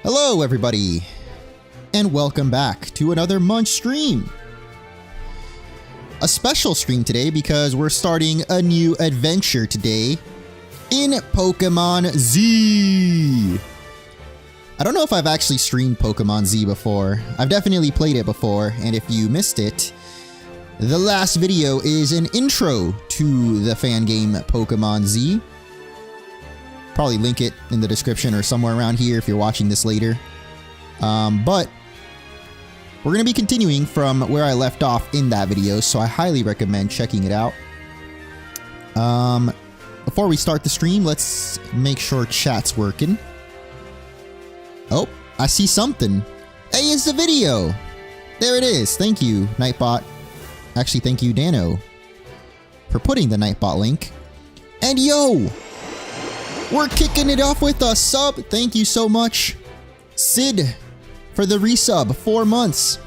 Hello everybody, and welcome back to another Munch stream. A special stream today because we're starting a new adventure today in Pokémon Z. I don't know if I've actually streamed Pokémon Z before. I've definitely played it before, and if you missed it, the last video is an intro to the fan game Pokémon Z. Probably link it in the description or somewhere around here if you're watching this later. But we're going to be continuing from where I left off in that video, so I highly recommend checking it out. Before we start the stream, let's make sure chat's working. Oh, I see something. Hey, it's the video! There it is. Thank you, Nightbot. Actually, thank you, Dano, for putting the Nightbot link. And yo! We're kicking it off with a sub. Thank you so much, Sid, for the resub. 4 months.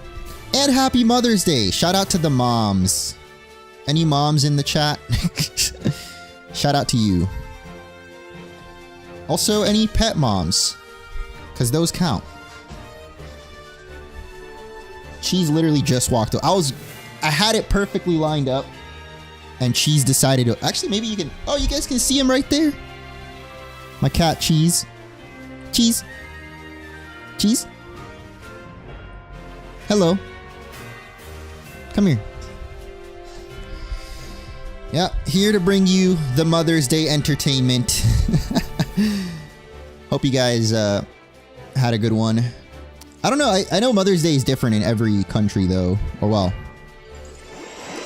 And happy Mother's Day. Shout out to the moms. Any moms in the chat? Shout out to you. Also, any pet moms, because those count. Cheese literally just walked up. I had it perfectly lined up, and Cheese decided to... Actually, maybe you can... Oh, you guys can see him right there. My cat, Cheese. Cheese. Cheese. Hello. Come here. Yeah, here to bring you the Mother's Day entertainment. Hope you guys had a good one. I don't know, I know Mother's Day is different in every country though. Or well,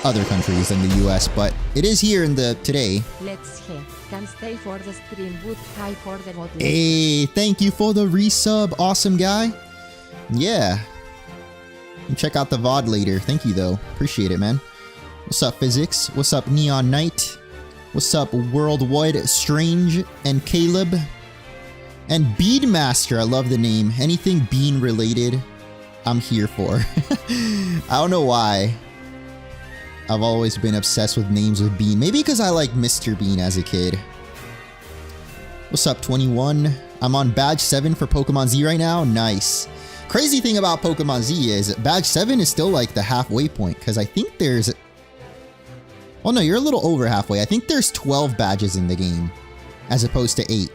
other countries than the US, but it is here in the today. Let's hear. Can stay for the stream, but high for the bottle. Hey, thank you for the resub, awesome guy. Yeah. And check out the VOD later. Thank you though. Appreciate it, man. What's up, Physics? What's up, Neon Knight? What's up, Worldwide Strange and Caleb? And Beadmaster, I love the name. Anything bean related, I'm here for. I don't know why. I've always been obsessed with names with Bean. Maybe because I liked Mr. Bean as a kid. What's up, 21? I'm on Badge 7 for Pokémon Z right now. Nice. Crazy thing about Pokémon Z is Badge 7 is still like the halfway point. Because I think there's... Well, no, you're a little over halfway. I think there's 12 badges in the game. As opposed to 8.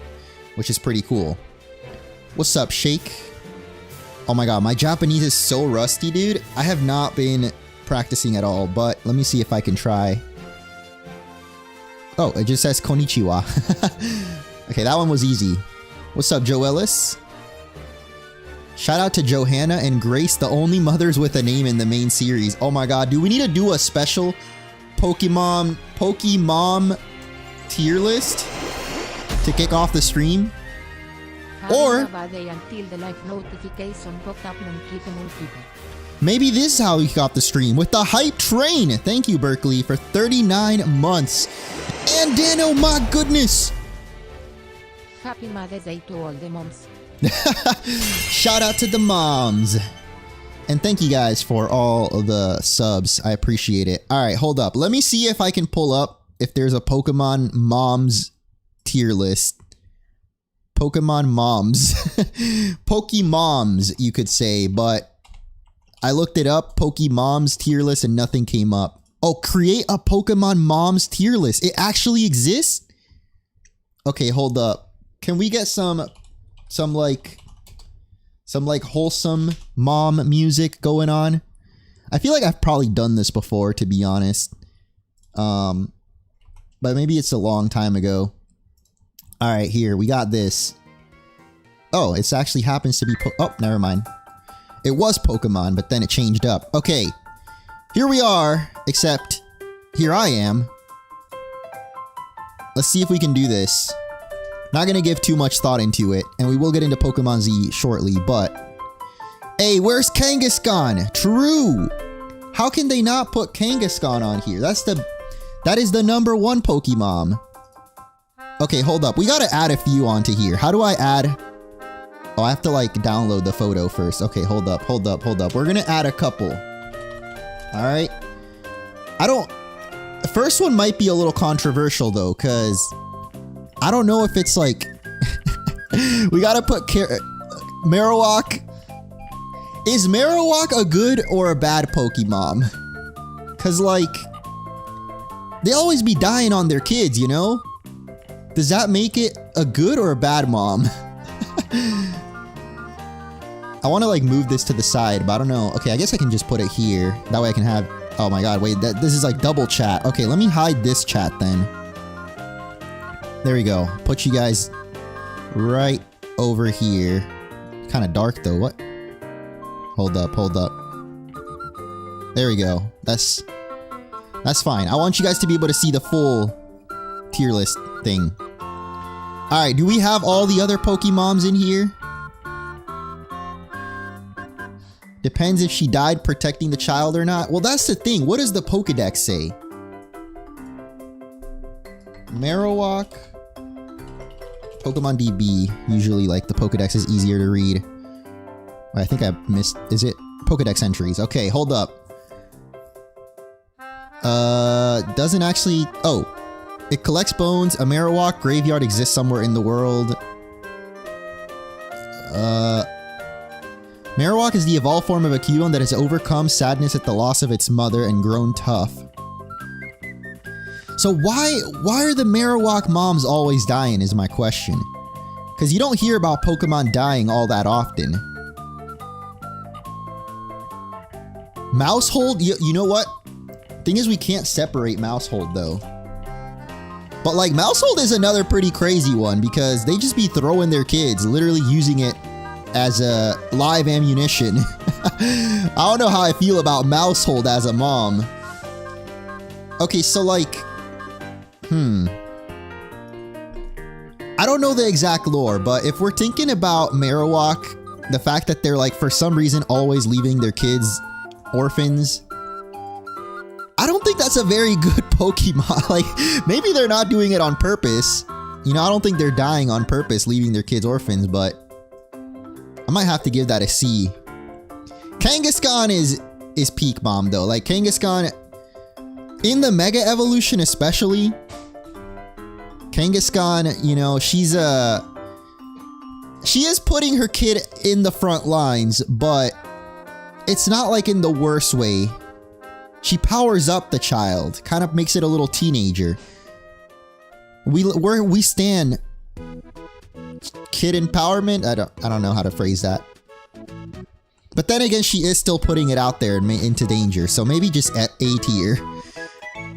Which is pretty cool. What's up, Shake? Oh my god, my Japanese is so rusty, dude. I have not been... practicing at all, but let me see if I can try. Oh, it just says konnichiwa. Okay, that one was easy. What's up, Joe Ellis? Shout out to Johanna and Grace, the only mothers with a name in the main series. Oh my god, do we need to do a special Pokemon tier list to kick off the stream? Or maybe this is how we got the stream, with the hype train. Thank you, Berkeley, for 39 months. And Dano, my goodness. Happy Mother's Day to all the moms. Shout out to the moms. And thank you guys for all of the subs. I appreciate it. All right, hold up. Let me see if I can pull up if there's a Pokemon moms tier list. Pokemon moms. Pokemoms, you could say, but... I looked it up, Pokemoms tier list, and nothing came up. Oh, create a Pokemon Moms tier list. It actually exists? Okay, hold up. Can we get some like wholesome mom music going on? I feel like I've probably done this before, to be honest. But maybe it's a long time ago. All right, here, we got this. Oh, it actually happens to be oh, never mind. It was Pokemon, but then it changed up. Okay, here we are, except here I am. Let's see if we can do this. Not gonna give too much thought into it, and we will get into Pokemon Z shortly, but... Hey, where's Kangaskhan? True! How can they not put Kangaskhan on here? That is the #1 Pokemon. Okay, hold up. We gotta add a few onto here. How do I add... Oh, I have to like download the photo first. Okay, hold up. We're gonna add a couple. Alright. The first one might be a little controversial though, because I don't know if it's like... we gotta put Marowak. Is Marowak a good or a bad Pokemon? Cause like, they always be dying on their kids, you know? Does that make it a good or a bad mom? I want to like move this to the side, but I don't know. Okay, I guess I can just put it here. That way I can have... Oh my god, wait, this is like double chat. Okay, let me hide this chat then. There we go. Put you guys right over here. Kind of dark though, what? Hold up, hold up. There we go. That's fine. I want you guys to be able to see the full tier list thing. Alright, do we have all the other Pokemoms in here? Depends if she died protecting the child or not. Well, that's the thing. What does the Pokedex say? Marowak. Pokemon DB. Usually, like, the Pokedex is easier to read. I think I missed... Is it? Pokedex entries. Okay, hold up. Doesn't actually... Oh. It collects bones. A Marowak graveyard exists somewhere in the world. Marowak is the evolved form of a Cubone that has overcome sadness at the loss of its mother and grown tough. So why are the Marowak moms always dying is my question. Because you don't hear about Pokemon dying all that often. Mousehold? You know what? Thing is we can't separate Mousehold though. But like Mousehold is another pretty crazy one because they just be throwing their kids, literally using it as a live ammunition. I don't know how I feel about Mousehold as a mom. Okay, so like... I don't know the exact lore, but if we're thinking about Marowak, the fact that they're like, for some reason, always leaving their kids orphans, I don't think that's a very good Pokemon. Like, maybe they're not doing it on purpose. You know, I don't think they're dying on purpose, leaving their kids orphans, but I might have to give that a C. Kangaskhan is peak mom though. Like Kangaskhan, in the Mega Evolution especially, Kangaskhan, you know, she is putting her kid in the front lines, but it's not like in the worst way. She powers up the child, kind of makes it a little teenager. We stand kid empowerment. I don't know how to phrase that. But then again, she is still putting it out there and into danger, so maybe just at A tier.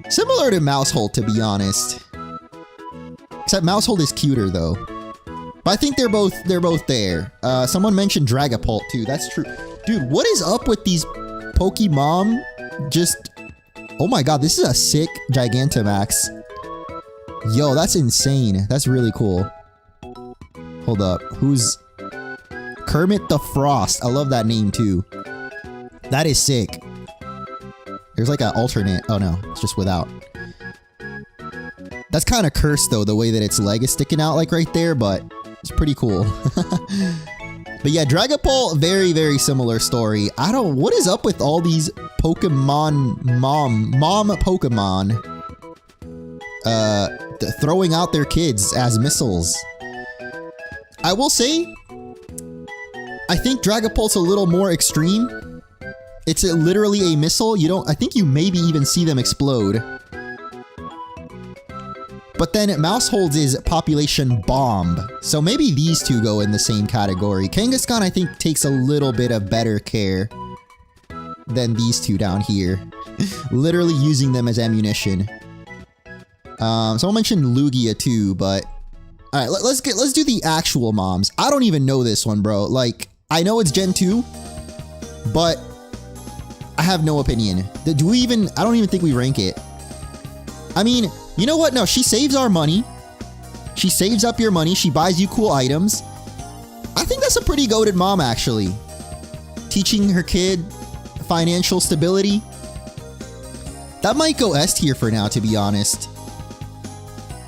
Similar to Mousehold, to be honest. Except Mousehold is cuter though. But I think they're both there. Someone mentioned Dragapult too. That's true. Dude, what is up with these Pokemon? Just... Oh my god, this is a sick Gigantamax. Yo, that's insane. That's really cool. Hold up. Who's... Kermit the Frost. I love that name too. That is sick. There's like an alternate... Oh no, it's just without. That's kind of cursed though, the way that its leg is sticking out like right there, but it's pretty cool. But yeah, Dragapult, very, very similar story. What is up with all these Pokemon mom Pokemon throwing out their kids as missiles? I will say, I think Dragapult's a little more extreme. It's literally a missile. I think you maybe even see them explode. But then Mousehold's is population bomb. So maybe these two go in the same category. Kangaskhan, I think, takes a little bit of better care than these two down here. Literally using them as ammunition. Someone mentioned Lugia too, but... Alright, let's do the actual moms. I don't even know this one, bro. Like, I know it's Gen 2, but I have no opinion. Do we even... I don't even think we rank it. I mean... You know what? No, she saves our money. She saves up your money. She buys you cool items. I think that's a pretty goated mom, actually. Teaching her kid financial stability. That might go S tier for now, to be honest.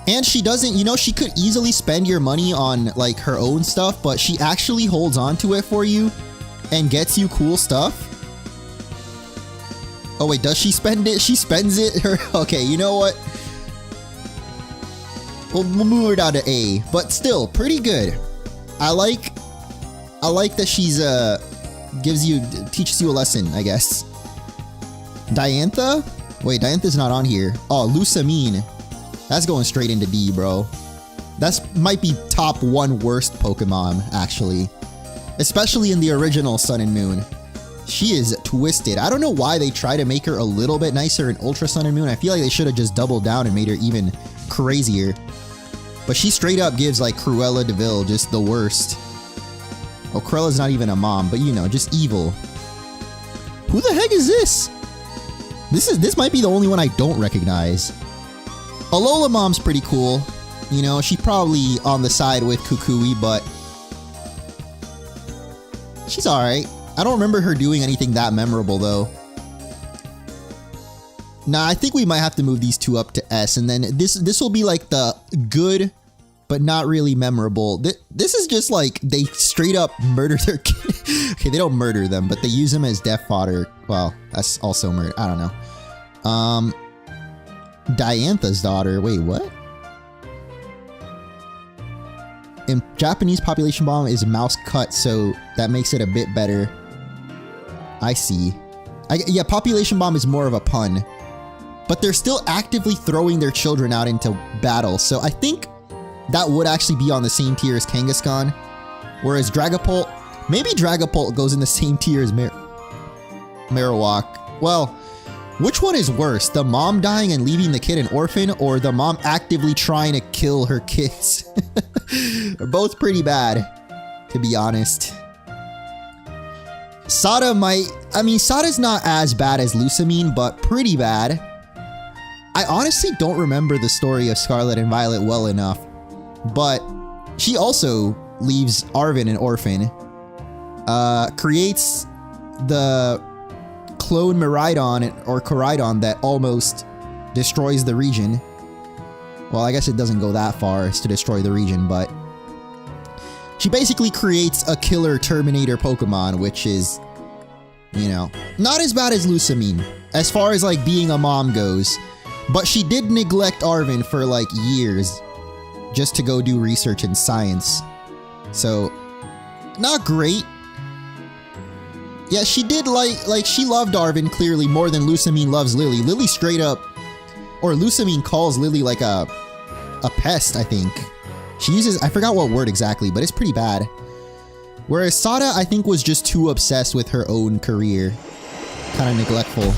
And she doesn't, you know, she could easily spend your money on, like, her own stuff, but she actually holds on to it for you and gets you cool stuff. Oh, wait, does she spend it? She spends it? Okay, you know what? We'll move her down to A, but still, pretty good. I like I like that she's teaches you a lesson, I guess. Diantha? Wait, Diantha's not on here. Oh, Lusamine. That's going straight into D, bro. That's might be top 1 worst Pokemon, actually. Especially in the original Sun and Moon. She is twisted. I don't know why they try to make her a little bit nicer in Ultra Sun and Moon. I feel like they should have just doubled down and made her even crazier. But she straight up gives like Cruella de Vil just the worst. Oh, Cruella's not even a mom, but you know, just evil. Who the heck is this? This might be the only one I don't recognize. Alola Mom's pretty cool. You know, she's probably on the side with Kukui, but she's alright. I don't remember her doing anything that memorable, though. Nah, I think we might have to move these 2 up to S, and then this will be like the good, but not really memorable. This is just like they straight up murder their kid. Okay, they don't murder them, but they use them as death fodder. Well, that's also murder. I don't know. Diantha's daughter. Wait, what? In Japanese, population bomb is mouse cut, so that makes it a bit better. I see. Yeah, population bomb is more of a pun. But they're still actively throwing their children out into battle, so I think that would actually be on the same tier as Kangaskhan. Whereas Dragapult, maybe Dragapult goes in the same tier as Marowak. Well, which one is worse? The mom dying and leaving the kid an orphan, or the mom actively trying to kill her kids? They're both pretty bad, to be honest. Sada Sada's not as bad as Lusamine, but pretty bad. I honestly don't remember the story of Scarlet and Violet well enough, but she also leaves Arven an orphan, creates the clone Miraidon or Koraidon that almost destroys the region. Well, I guess it doesn't go that far as to destroy the region, but she basically creates a killer Terminator Pokemon, which is, you know, not as bad as Lusamine as far as like being a mom goes. But she did neglect Arven for like years just to go do research in science. So, not great. Yeah, she did like she loved Arven clearly more than Lusamine loves Lily. Lily straight up, or Lusamine calls Lily like a pest, I think. She uses, I forgot what word exactly, but it's pretty bad. Whereas Sada, I think, was just too obsessed with her own career. Kind of neglectful.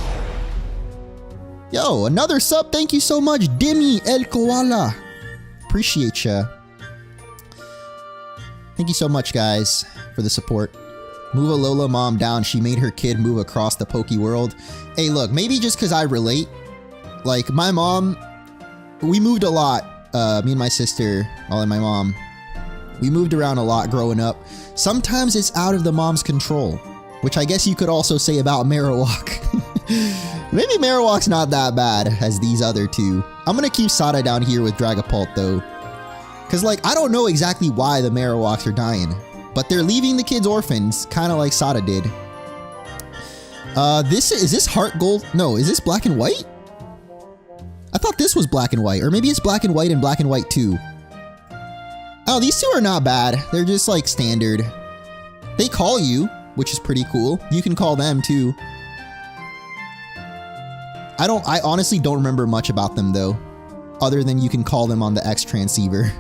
Yo, another sub. Thank you so much, Demi El Koala. Appreciate ya. Thank you so much, guys, for the support. Move Alola Mom down. She made her kid move across the Poke world. Hey, look, maybe just because I relate. Like, my mom, we moved a lot. Me and my sister, well, and my mom. We moved around a lot growing up. Sometimes it's out of the mom's control, which I guess you could also say about Marowak. Maybe Marowak's not that bad as these other two. I'm gonna keep Sada down here with Dragapult though. Cause like, I don't know exactly why the Marowaks are dying, but they're leaving the kids orphans, kinda like Sada did. Is this Heart Gold? No, is this Black and White? I thought this was Black and White, or maybe it's Black and White too. Oh, these two are not bad. They're just like standard. They call you, which is pretty cool. You can call them too. I honestly don't remember much about them though, other than you can call them on the X transceiver.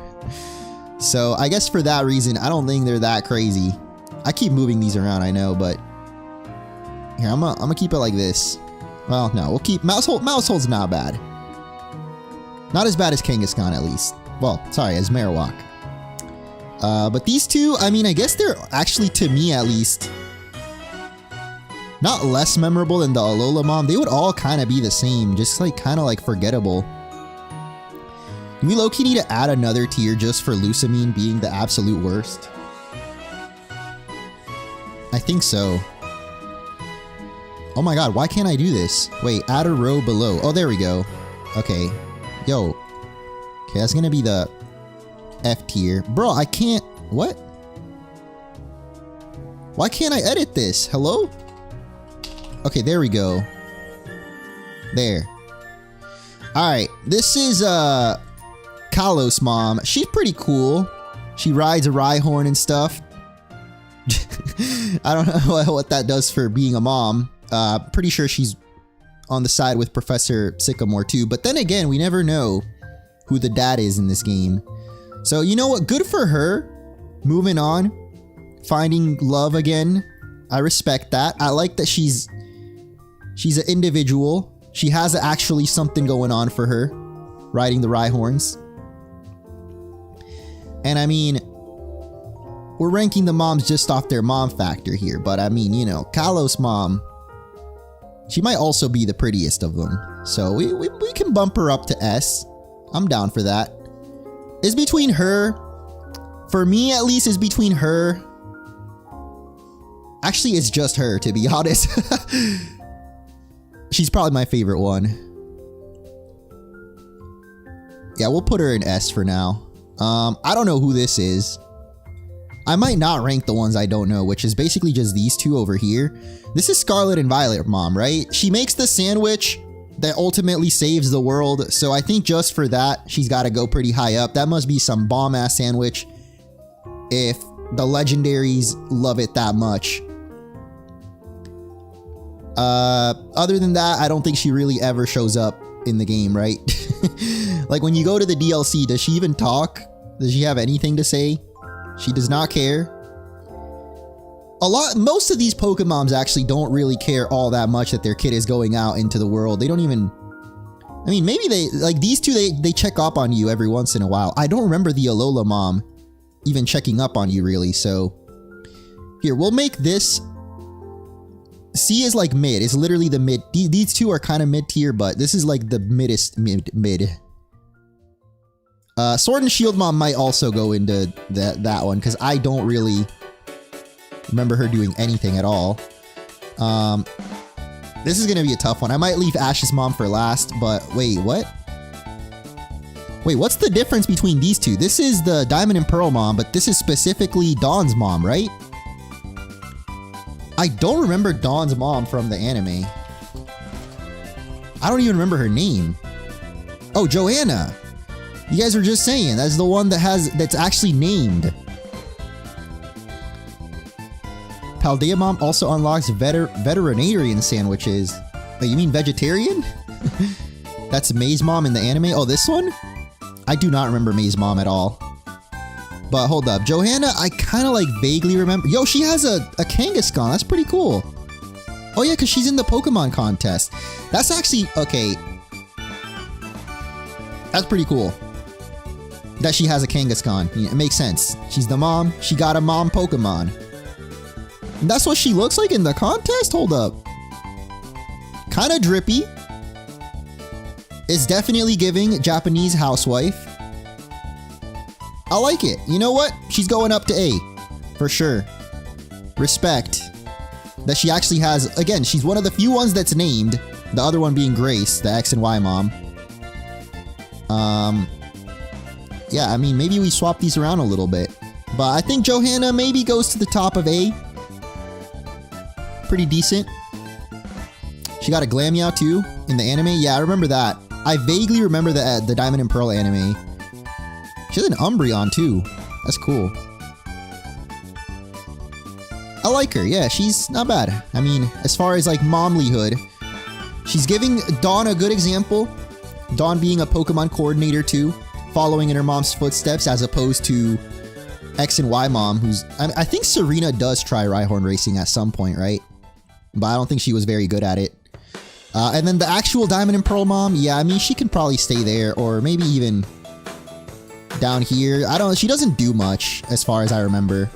So I guess for that reason, I don't think they're that crazy. I keep moving these around, I know, but here, I'm gonna keep it like this. Well, no, we'll keep Mousehold's not bad. Not as bad as Kangaskhan, at least. Well, sorry, as Marowak. But these two, I mean, I guess they're actually, to me at least, not less memorable than the Alola Mom. They would all kind of be the same, just like kind of like forgettable. Do we low-key need to add another tier just for Lusamine being the absolute worst? I think so. Oh my god, why can't I do this? Wait, add a row below. Oh, there we go. Okay. Yo. Okay, that's gonna be the F tier. Bro, I can't... What? Why can't I edit this? Hello? Okay, there we go. There. Alright, this is, Kalos Mom. She's pretty cool. She rides a Rhyhorn and stuff. I don't know what that does for being a mom. Pretty sure she's on the side with Professor Sycamore too. But then again, we never know who the dad is in this game. So you know what? Good for her. Moving on. Finding love again. I respect that. I like that she's an individual. She has actually something going on for her. Riding the Rhyhorns. And I mean, we're ranking the moms just off their mom factor here. But I mean, you know, Kalos' mom, she might also be the prettiest of them. So we can bump her up to S. I'm down for that. It's between her. For me, at least, it's between her. Actually, it's just her, to be honest. She's probably my favorite one. Yeah, we'll put her in S for now. I don't know who this is. I might not rank the ones I don't know, which is basically just these two over here. This is Scarlet and Violet mom, right? She makes the sandwich that ultimately saves the world. So I think just for that, she's got to go pretty high up. That must be some bomb-ass sandwich if the legendaries love it that much. Other than that, I don't think she really ever shows up in the game, right? Like when you go to the DLC, does she even talk? Does she have anything to say? She does not care. Most of these Pokemoms actually don't really care all that much that their kid is going out into the world. They don't even, I mean, maybe they, like these two, they check up on you every once in a while. I don't remember the Alola mom even checking up on you really. So here, we'll make this, C is like mid. It's literally the mid. These two are kind of mid tier, but this is like the middest mid. Sword and Shield mom might also go into that one because I don't really remember her doing anything at all. This is gonna be a tough one. I might leave Ash's mom for last, but wait, what? Wait, what's the difference between these two? This is the Diamond and Pearl mom, but this is specifically Dawn's mom, right? I don't remember Dawn's mom from the anime. I don't even remember her name. Oh, Joanna. You guys were just saying that's the one that's actually named. Paldea mom also unlocks veterinarian sandwiches. Oh, you mean vegetarian? That's May's mom in the anime. Oh, this one? I do not remember May's mom at all. But hold up, Johanna, I kind of like vaguely remember. Yo, she has a Kangaskhan. That's pretty cool. Oh yeah, because she's in the Pokemon contest. That's actually, okay. That's pretty cool. That she has a Kangaskhan. Yeah, it makes sense. She's the mom. She got a mom Pokemon. And that's what she looks like in the contest? Hold up. Kind of drippy. It's definitely giving Japanese housewife. I like it. You know what? She's going up to A. For sure. Respect. That she actually has... Again, she's one of the few ones that's named. The other one being Grace, the X and Y mom. Yeah, I mean, maybe we swap these around a little bit. But I think Johanna maybe goes to the top of A. Pretty decent. She got a Glameow too in the anime. Yeah, I remember that. I vaguely remember the Diamond and Pearl anime. She has an Umbreon too. That's cool. I like her. Yeah, she's not bad. I mean, as far as like momlyhood, she's giving Dawn a good example. Dawn being a Pokemon coordinator too, following in her mom's footsteps as opposed to X and Y mom, who's... I think Serena does try Rhyhorn racing at some point, right? But I don't think she was very good at it. And then the actual Diamond and Pearl mom, yeah, I mean, she can probably stay there or maybe even down here. I don't know. She doesn't do much as far as I remember.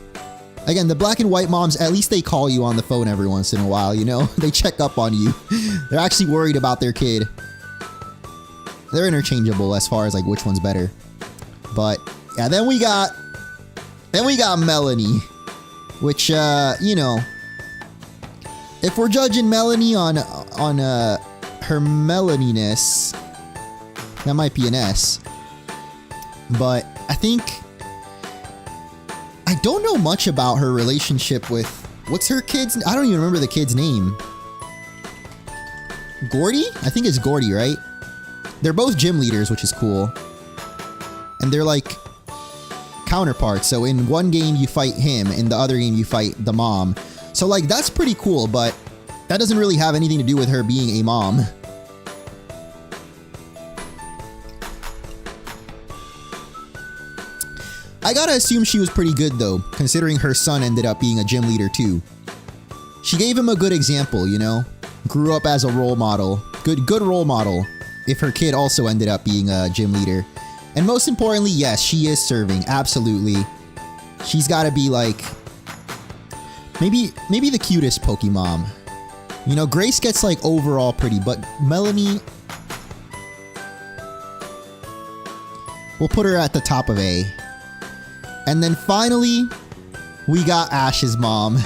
Again, the black and white moms, at least they call you on the phone every once in a while, you know? They check up on you. They're actually worried about their kid. They're interchangeable as far as like which one's better. But yeah, then we got Melanie, which you know, if we're judging Melanie on her melaniness, that might be an S. But I think I don't know much about her relationship with what's her kid's. I don't even remember the kid's name. Gordy? I think it's Gordy, right? They're both gym leaders, which is cool. And they're like counterparts. So in one game you fight him, in the other game you fight the mom. So like that's pretty cool, but that doesn't really have anything to do with her being a mom. I gotta assume she was pretty good though, considering her son ended up being a gym leader too. She gave him a good example, you know? Grew up as a role model. Good role model if her kid also ended up being a gym leader. And most importantly, yes, she is serving, absolutely. She's gotta be like, maybe the cutest Pokemon. You know, Grace gets like overall pretty, but Melanie, we'll put her at the top of A. And then finally, we got Ash's mom.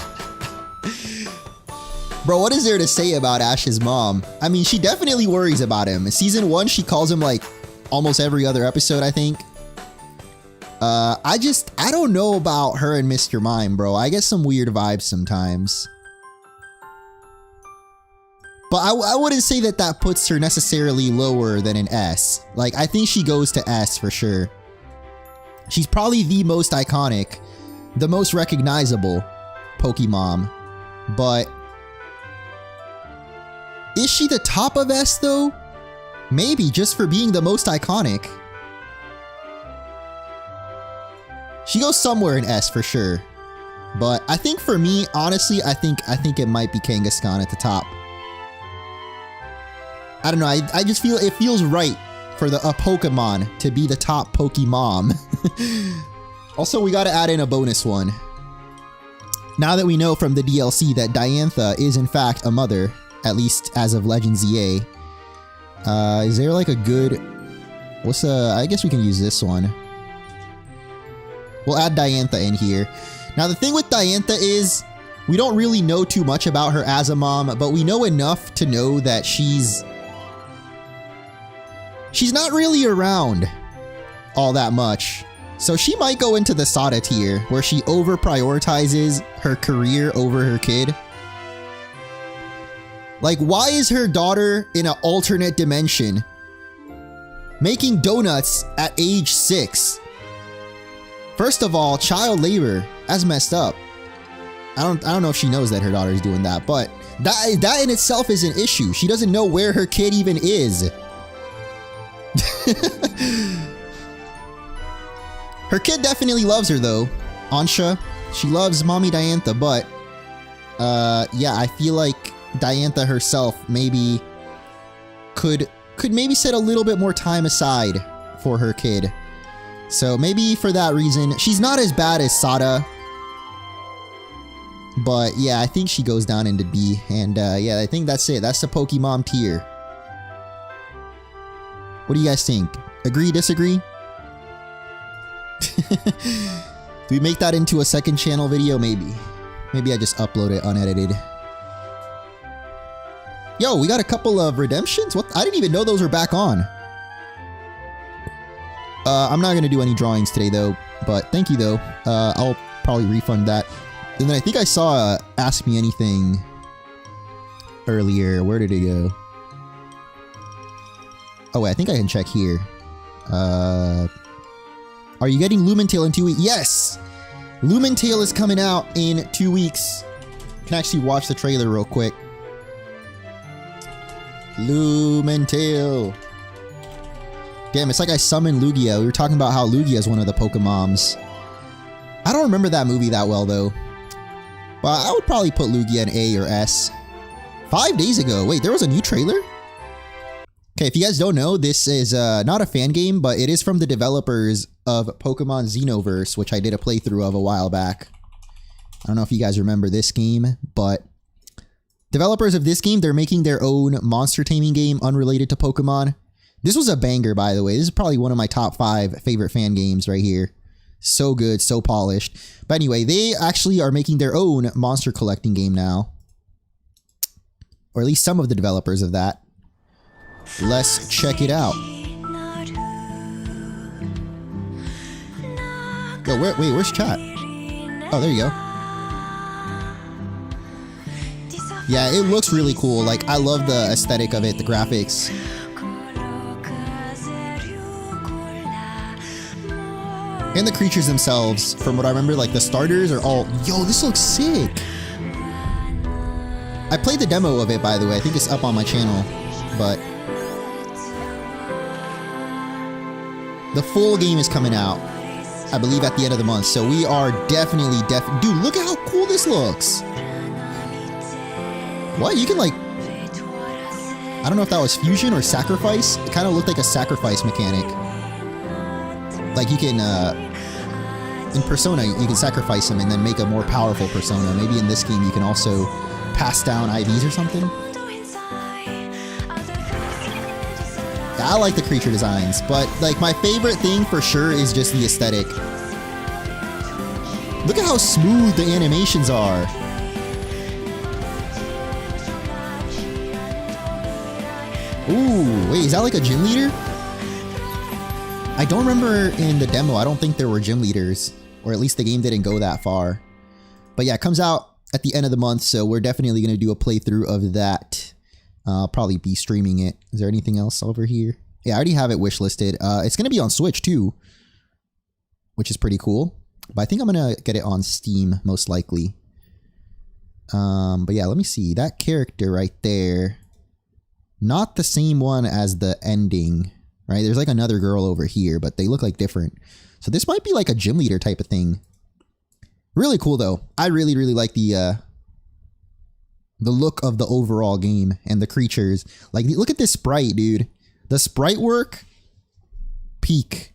Bro, what is there to say about Ash's mom? I mean, she definitely worries about him. In season 1, she calls him like almost every other episode, I think. I don't know about her and Mr. Mime, bro. I get some weird vibes sometimes. But I wouldn't say that that puts her necessarily lower than an S. Like, I think she goes to S for sure. She's probably the most iconic, the most recognizable Pokemon. But is she the top of S though? Maybe, just for being the most iconic. She goes somewhere in S for sure. But I think for me, honestly, I think it might be Kangaskhan at the top. I don't know, I just feel it feels right for a Pokemon to be the top Pokemon. Also, we gotta add in a bonus one. Now that we know from the DLC that Diantha is in fact a mother, at least as of Legends ZA, is there like a good... I guess we can use this one. We'll add Diantha in here. Now the thing with Diantha is, we don't really know too much about her as a mom, but we know enough to know that she's not really around all that much. So she might go into the Sada tier, where she over-prioritizes her career over her kid. Like, why is her daughter in an alternate dimension making donuts at age 6? First of all, child labor. That's messed up. I don't know if she knows that her daughter is doing that, but that in itself is an issue. She doesn't know where her kid even is. Her kid definitely loves her though. Ansha, she loves mommy Diantha, but yeah, I feel like Diantha herself maybe could maybe set a little bit more time aside for her kid. So maybe for that reason, she's not as bad as Sada. But yeah, I think she goes down into B. And yeah, I think that's it. That's the Pokemon tier. What do you guys think? Agree, disagree? Do we make that into a second channel video? Maybe. Maybe I just upload it unedited. Yo, we got a couple of redemptions? What? I didn't even know those were back on. I'm not going to do any drawings today though, but thank you though. I'll probably refund that. And then I think I saw Ask Me Anything earlier. Where did it go? Oh wait, I think I can check here. Are you getting Lumentale in 2 weeks? Yes! Lumentale is coming out in 2 weeks. You can actually watch the trailer real quick. Lumentale. Damn, it's like I summoned Lugia. We were talking about how Lugia is one of the Pokemoms. I don't remember that movie that well though. Well, I would probably put Lugia in A or S. 5 days ago. Wait, there was a new trailer? Okay, if you guys don't know, this is not a fan game, but it is from the developers of Pokemon Xenoverse, which I did a playthrough of a while back. I don't know if you guys remember this game, but developers of this game, they're making their own monster taming game unrelated to Pokemon. This was a banger, by the way. This is probably one of my top 5 favorite fan games right here. So good, so polished. But anyway, they actually are making their own monster collecting game now. Or at least some of the developers of that. Let's check it out. Yo, wait, where's chat? Oh, there you go. Yeah, it looks really cool. Like, I love the aesthetic of it, the graphics. And the creatures themselves, from what I remember, like the starters are all... Yo, this looks sick! I played the demo of it, by the way. I think it's up on my channel. But... the full game is coming out, I believe, at the end of the month. So we are definitely... Dude, look at how cool this looks! What? You can, like... I don't know if that was fusion or sacrifice. It kind of looked like a sacrifice mechanic. Like you can, in Persona, you can sacrifice them and then make a more powerful Persona. Maybe in this game you can also pass down IVs or something. Yeah, I like the creature designs, but like my favorite thing for sure is just the aesthetic. Look at how smooth the animations are. Ooh, wait, is that like a gym leader? I don't remember in the demo, I don't think there were gym leaders, or at least the game didn't go that far. But yeah, it comes out at the end of the month, so we're definitely going to do a playthrough of that. I'll probably be streaming it. Is there anything else over here? Yeah, I already have it wishlisted. It's going to be on Switch too, which is pretty cool. But I think I'm going to get it on Steam, most likely. But yeah, let me see. That character right there. Not the same one as the ending, right? There's like another girl over here, but they look like different. So this might be like a gym leader type of thing. Really cool though. I really, really like the look of the overall game and the creatures. Like, look at this sprite, dude. The sprite work, peak.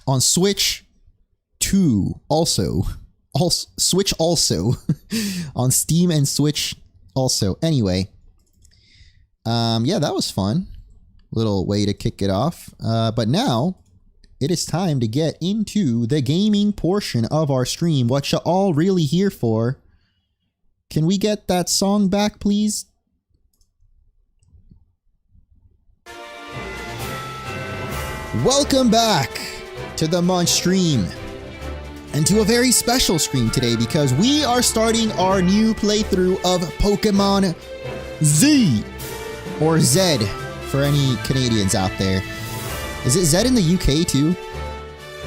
On Switch 2 also. Switch also. On Steam and Switch also. Anyway. Yeah, that was fun. Little way to kick it off. But now, it is time to get into the gaming portion of our stream. What you all really here for. Can we get that song back, please? Welcome back to the Munch stream. And to a very special stream today because we are starting our new playthrough of Pokémon Z. Or Z, for any Canadians out there. Is it Z in the UK too?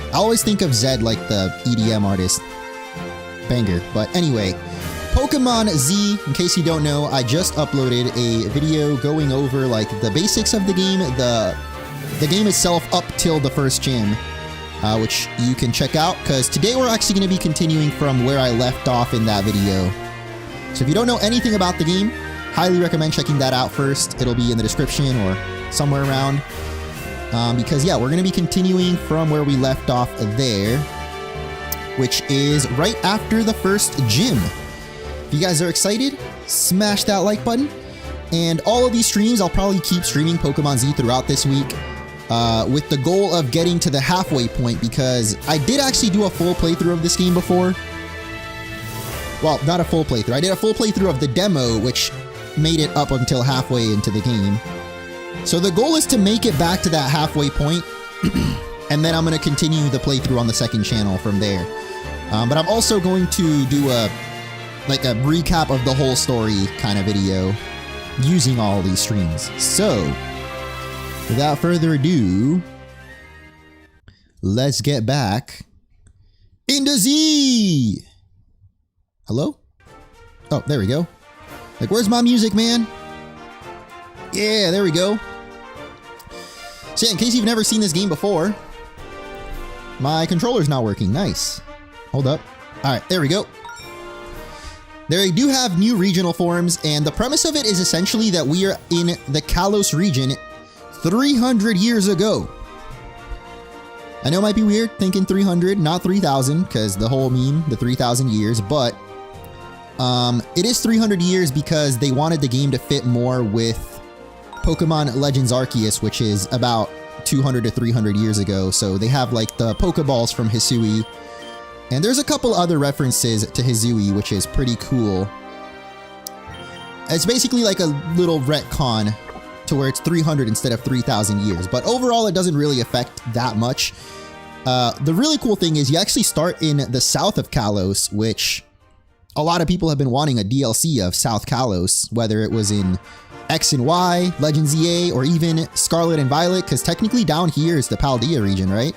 I always think of Z like the EDM artist. Banger. But anyway, Pokémon Z, in case you don't know, I just uploaded a video going over like the basics of the game, the game itself up till the first gym, which you can check out, because today we're actually going to be continuing from where I left off in that video. So if you don't know anything about the game, highly recommend checking that out first. It'll be in the description or somewhere around. Because yeah, we're going to be continuing from where we left off there, which is right after the first gym. If you guys are excited, smash that like button. And all of these streams, I'll probably keep streaming Pokemon Z throughout this week, with the goal of getting to the halfway point, because I did actually do a full playthrough of this game before. Well, not a full playthrough. I did a full playthrough of the demo, which made it up until halfway into the game. So the goal is to make it back to that halfway point, and then I'm going to continue the playthrough on the second channel from there. But I'm also going to do a recap of the whole story kind of video using all these streams. So, without further ado, let's get back into Z! Hello? Oh, there we go. Like, where's my music, man? Yeah, there we go. So yeah, in case you've never seen this game before, my controller's not working. Nice. Hold up. Alright, there we go. They do have new regional forms, and the premise of it is essentially that we are in the Kalos region 300 years ago. I know it might be weird thinking 300, not 3,000, because the whole meme, the 3,000 years, but it is 300 years because they wanted the game to fit more with Pokémon Legends Arceus, which is about 200 to 300 years ago. So they have like the Pokeballs from Hisui, and there's a couple other references to Hisui, which is pretty cool. It's basically like a little retcon to where it's 300 instead of 3,000 years, but overall it doesn't really affect that much. The really cool thing is you actually start in the south of Kalos, which a lot of people have been wanting a DLC of South Kalos, whether it was in X and Y, Legends EA, or even Scarlet and Violet, because technically down here is the Paldea region, right?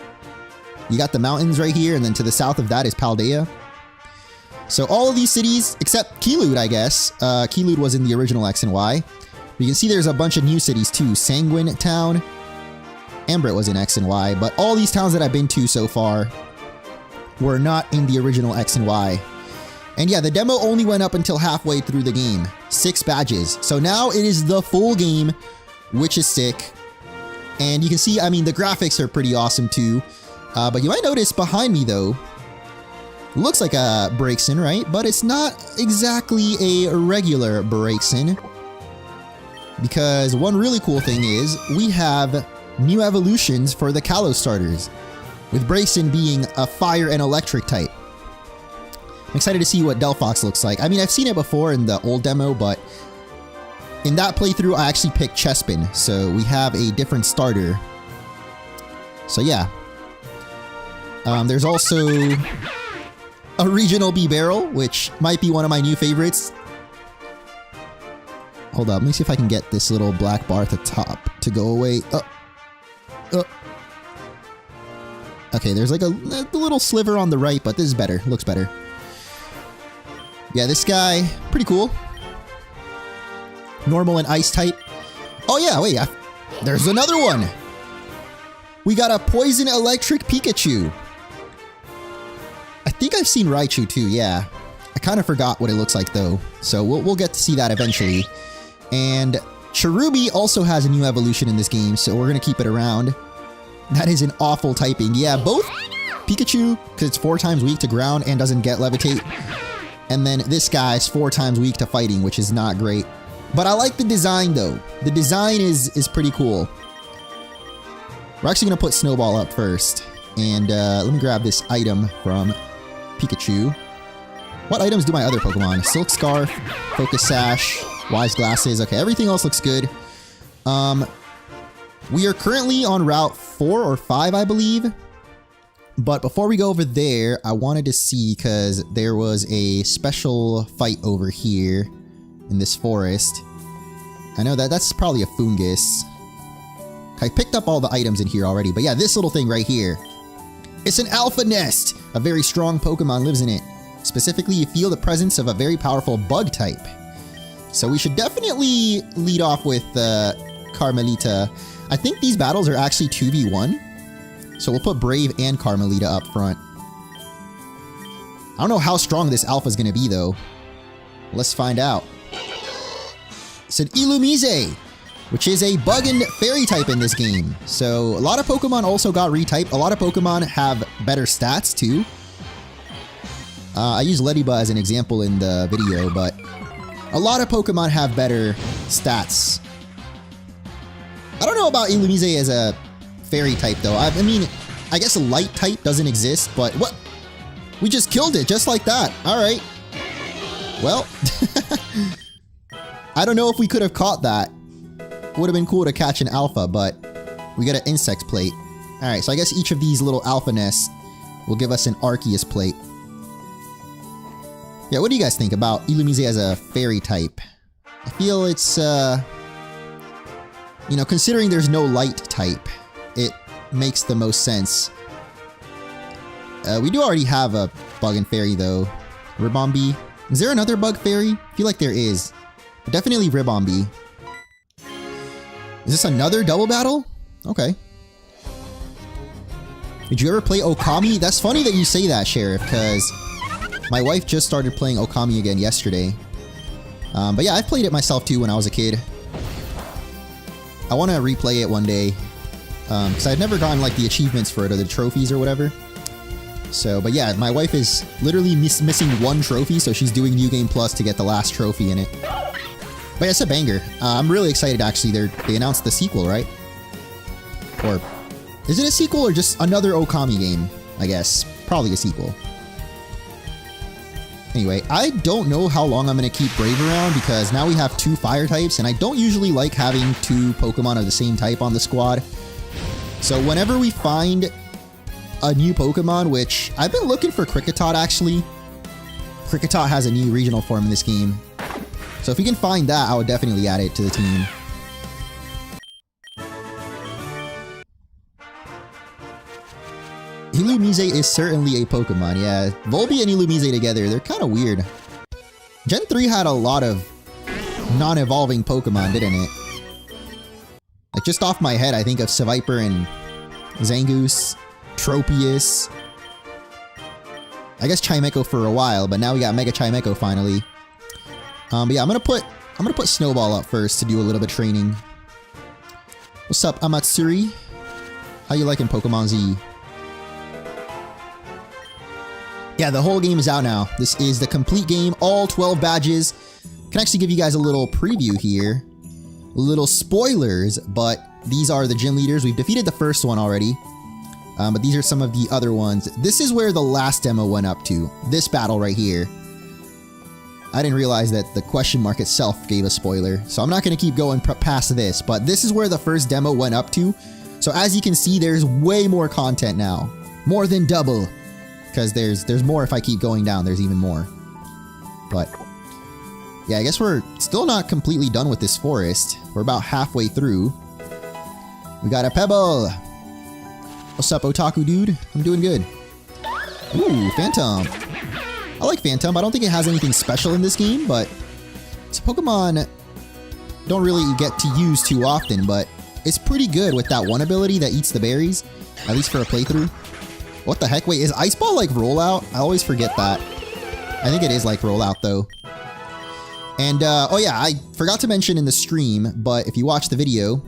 You got the mountains right here, and then to the south of that is Paldea. So all of these cities, except Keylud, I guess. Keylud was in the original X and Y. You can see there's a bunch of new cities too. Sanguine Town. Ambrit was in X and Y, but all these towns that I've been to so far were not in the original X and Y. And yeah, the demo only went up until halfway through the game. 6 badges. So now it is the full game, which is sick. And you can see, I mean, the graphics are pretty awesome too. But you might notice behind me though, looks like a Braixen, right? But it's not exactly a regular Braixen. Because one really cool thing is we have new evolutions for the Kalos starters, with Braixen being a fire and electric type. I'm excited to see what Delphox looks like. I mean, I've seen it before in the old demo, but in that playthrough, I actually picked Chespin, so we have a different starter. So yeah. There's also a regional B-Barrel, which might be one of my new favorites. Hold up, let me see if I can get this little black bar at the top to go away. Okay, there's like a little sliver on the right, but this is better. Looks better. Yeah, this guy, pretty cool. Normal and ice type. Oh yeah, wait, there's another one. We got a poison electric Pikachu. I think I've seen Raichu too, yeah. I kind of forgot what it looks like though, so we'll get to see that eventually. And Cherubi also has a new evolution in this game, so we're going to keep it around. That is an awful typing. Yeah, both Pikachu, because it's 4 times weak to ground and doesn't get levitate. And then this guy is 4 times weak to fighting, which is not great. But I like the design though. The design is pretty cool. We're actually going to put Snowball up first. And let me grab this item from Pikachu. What items do my other Pokemon? Silk Scarf, Focus Sash, Wise Glasses. Okay, everything else looks good. We are currently on Route 4 or 5, I believe. But before we go over there, I wanted to see, because there was a special fight over here in this forest. I know that's probably a Fungus. I picked up all the items in here already, but yeah, this little thing right here. It's an Alpha Nest! A very strong Pokemon lives in it. Specifically, you feel the presence of a very powerful bug type. So we should definitely lead off with Carmelita. I think these battles are actually 2v1. So we'll put Brave and Carmelita up front. I don't know how strong this alpha is going to be though. Let's find out. It's an Illumise, which is a bug and fairy type in this game. So a lot of Pokemon also got retyped. A lot of Pokemon have better stats too. I use Ledyba as an example in the video, but a lot of Pokemon have better stats. I don't know about Illumise as a fairy type though. I mean, I guess a light type doesn't exist, but what? We just killed it just like that. All right. Well, I don't know if we could have caught that. Would have been cool to catch an alpha, but we got an insect plate. All right, so I guess each of these little alpha nests will give us an Arceus plate. Yeah, what do you guys think about Illumise as a fairy type? I feel it's, you know, considering there's no light type, it makes the most sense. We do already have a bug and fairy though. Ribombee. Is there another bug fairy? I feel like there is. But definitely Ribombee. Is this another double battle? Okay. Did you ever play Okami? That's funny that you say that, Sheriff, because my wife just started playing Okami again yesterday. But yeah, I've played it myself too when I was a kid. I want to replay it one day. Because I've never gotten like the achievements for it or the trophies or whatever. So, but yeah, my wife is literally missing 1 trophy, so she's doing New Game Plus to get the last trophy in it. But yeah, it's a banger. I'm really excited actually. They announced the sequel, right? Or is it a sequel or just another Okami game? I guess. Probably a sequel. Anyway, I don't know how long I'm going to keep Brave around because now we have 2 fire types and I don't usually like having 2 Pokemon of the same type on the squad. So whenever we find a new Pokemon, which I've been looking for Kricketot actually. Kricketot has a new regional form in this game. So if we can find that, I would definitely add it to the team. Illumise is certainly a Pokemon, yeah. Volbeat and Illumise together, they're kind of weird. Gen 3 had a lot of non-evolving Pokemon, didn't it? Like, just off my head, I think of Seviper and Zangoose, Tropius. I guess Chimecho for a while, but now we got Mega Chimecho finally. But yeah, I'm gonna put Snowball up first to do a little bit of training. What's up, Amatsuri? How you liking Pokemon Z? Yeah, the whole game is out now. This is the complete game, all 12 badges. Can actually give you guys a little preview here. Little spoilers, but these are the gym leaders. We've defeated the first one already. But these are some of the other ones. This is where the last demo went up to. This battle right here. I didn't realize that the question mark itself gave a spoiler. So I'm not going to keep going past this. But this is where the first demo went up to. So as you can see, there's way more content now. More than double. Because there's more if I keep going down. There's even more. But yeah, I guess we're still not completely done with this forest. We're about halfway through. We got a Pebble. What's up, Otaku dude? I'm doing good. Ooh, Phantom. I like Phantom. I don't think it has anything special in this game, but it's a Pokemon don't really get to use too often, but it's pretty good with that one ability that eats the berries, at least for a playthrough. What the heck? Wait, is Ice Ball like Rollout? I always forget that. I think it is like Rollout though. And, oh yeah, I forgot to mention in the stream, but if you watch the video,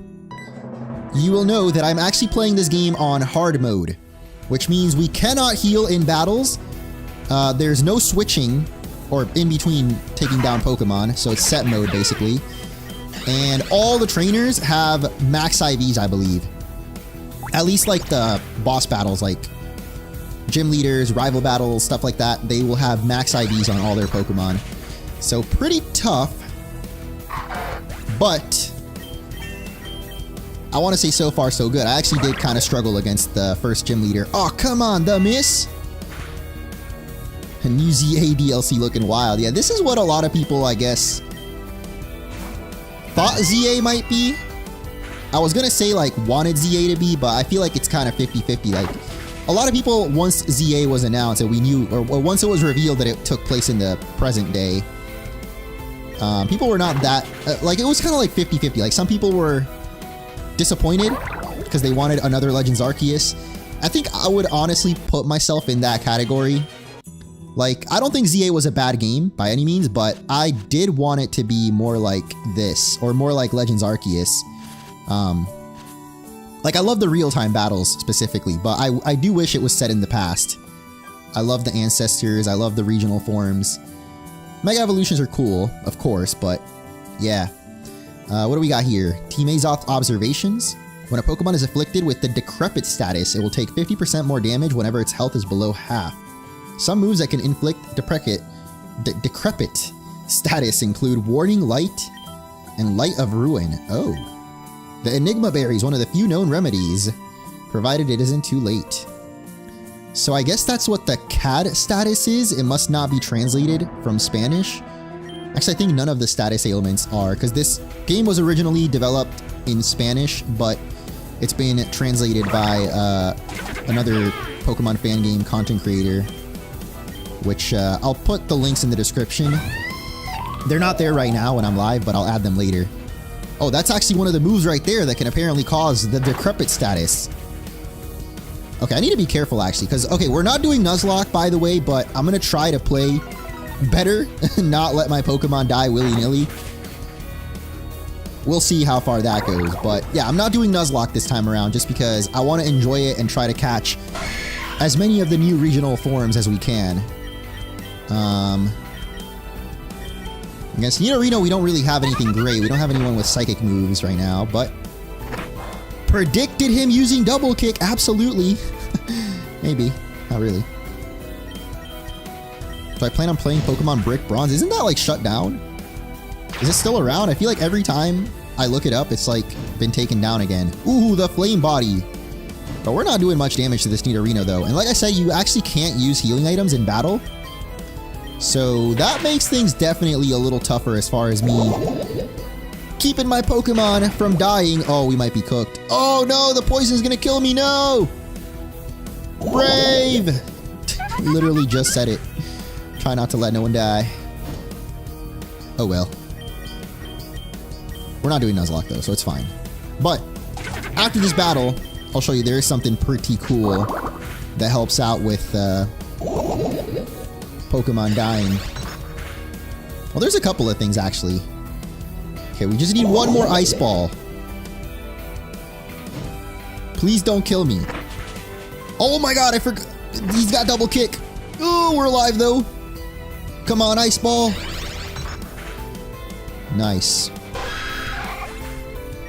you will know that I'm actually playing this game on hard mode, which means we cannot heal in battles. There's no switching or in between taking down Pokemon, so it's set mode basically. And all the trainers have max IVs, I believe. At least like the boss battles, like gym leaders, rival battles, stuff like that, they will have max IVs on all their Pokemon. So pretty tough, but I want to say so far so good. I actually did kind of struggle against the first gym leader. Oh, come on, the miss. A new ZA DLC looking wild. Yeah, this is what a lot of people, I guess, thought ZA might be. I was going to say like wanted ZA to be, but I feel like it's kind of 50-50. Like a lot of people, once ZA was announced and we knew, or once it was revealed that it took place in the present day, people were not that, like it was kind of like 50-50. Like some people were disappointed because they wanted another Legends Arceus. I think I would honestly put myself in that category. Like, I don't think ZA was a bad game by any means, but I did want it to be more like this, or more like Legends Arceus. Like, I love the real-time battles specifically, but I do wish it was set in the past. I love the ancestors, I love the regional forms. Mega Evolutions are cool, of course, but yeah. What do we got here? Team Azoth Observations. When a Pokemon is afflicted with the Decrepit status, it will take 50% more damage whenever its health is below half. Some moves that can inflict Decrepit status include Warning Light and Light of Ruin. Oh. The Enigma Berry is one of the few known remedies, provided it isn't too late. So I guess that's what the CAD status is. It must not be translated from Spanish. Actually, I think none of the status ailments are, because this game was originally developed in Spanish, but it's been translated by another Pokemon fan game content creator, which I'll put the links in the description. They're not there right now when I'm live, but I'll add them later. Oh, that's actually one of the moves right there that can apparently cause the Decrepit status. Okay, I need to be careful actually, because, okay, we're not doing Nuzlocke, by the way, but I'm going to try to play better and not let my Pokemon die willy-nilly. We'll see how far that goes, but yeah, I'm not doing Nuzlocke this time around just because I want to enjoy it and try to catch as many of the new regional forms as we can. Against Nidorino, we don't really have anything great. We don't have anyone with psychic moves right now, but predicted him using double kick. Absolutely. Maybe. Not really. Do I plan on playing Pokemon Brick Bronze? Isn't that like shut down? Is it still around? I feel like every time I look it up, it's like been taken down again. Ooh, the Flame Body. But we're not doing much damage to this Nidorino though. And like I said, you actually can't use healing items in battle. So that makes things definitely a little tougher as far as me keeping my Pokemon from dying. Oh, we might be cooked. Oh no, the poison's gonna kill me, no! Brave! Literally just said it. Try not to let no one die. Oh well. We're not doing Nuzlocke though, so it's fine. But after this battle, I'll show you there is something pretty cool that helps out with Pokemon dying. Well, there's a couple of things actually. Okay, we just need one more Ice Ball. Please don't kill me. Oh my god, I forgot. He's got double kick. Oh, we're alive though. Come on, Ice Ball. Nice.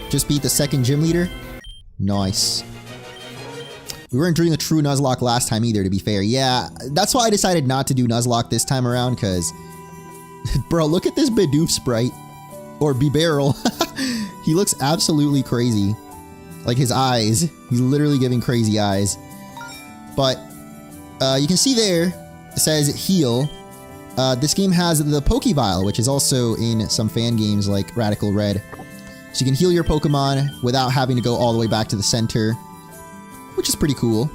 Just beat the second gym leader. Nice. We weren't doing a true Nuzlocke last time either, to be fair. Yeah, that's why I decided not to do Nuzlocke this time around, because... Bro, look at this Bidoof sprite. Or Bibarel. He looks absolutely crazy. Like his eyes. He's literally giving crazy eyes. But, you can see there, it says heal. This game has the Pokeball, which is also in some fan games like Radical Red. So you can heal your Pokemon without having to go all the way back to the center, which is pretty cool.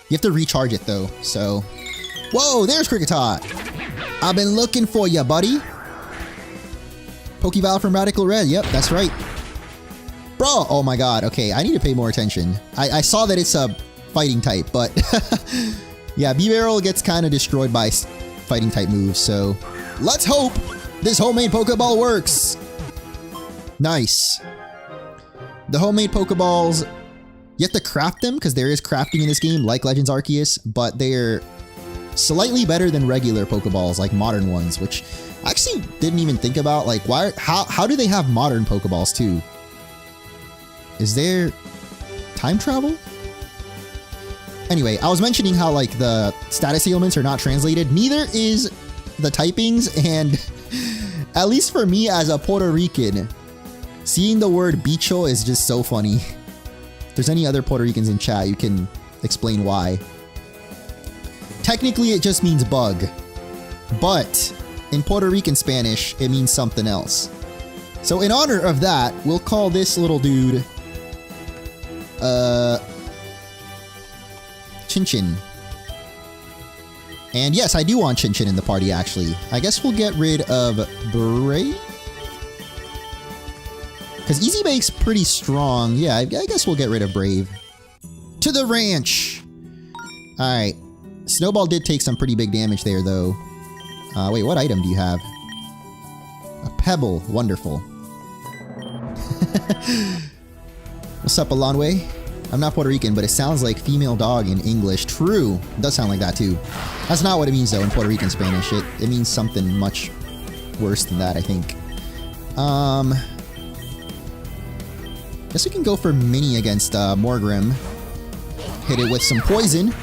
You have to recharge it though, so... Whoa, there's Kricketot! I've been looking for ya, buddy! Pokeball from Radical Red, yep, that's right. Bro, oh my god, okay, I need to pay more attention. I saw that it's a fighting type, but... yeah, Bibarel gets kind of destroyed by fighting type moves, so... Let's hope this homemade Pokeball works! Nice. The homemade Pokeballs, you have to craft them because there is crafting in this game like Legends Arceus, but they're slightly better than regular Pokeballs like modern ones, which I actually didn't even think about. Like, why? How do they have modern Pokeballs too? Is there time travel? Anyway, I was mentioning how like the status ailments are not translated. Neither is the typings, and at least for me as a Puerto Rican, seeing the word bicho is just so funny. If there's any other Puerto Ricans in chat, you can explain why. Technically, it just means bug. But in Puerto Rican Spanish, it means something else. So in honor of that, we'll call this little dude... Chin Chin. And yes, I do want Chin Chin in the party, actually. I guess we'll get rid of Brave? Because Easy Bake's pretty strong. Yeah, I guess we'll get rid of Brave. To the ranch! Alright. Snowball did take some pretty big damage there, though. Wait, what item do you have? A pebble. Wonderful. What's up, Alonwe? I'm not Puerto Rican, but it sounds like female dog in English. True. It does sound like that, too. That's not what it means, though, in Puerto Rican Spanish. It means something much worse than that, I think. Guess we can go for Mini against Morgrim. Hit it with some poison.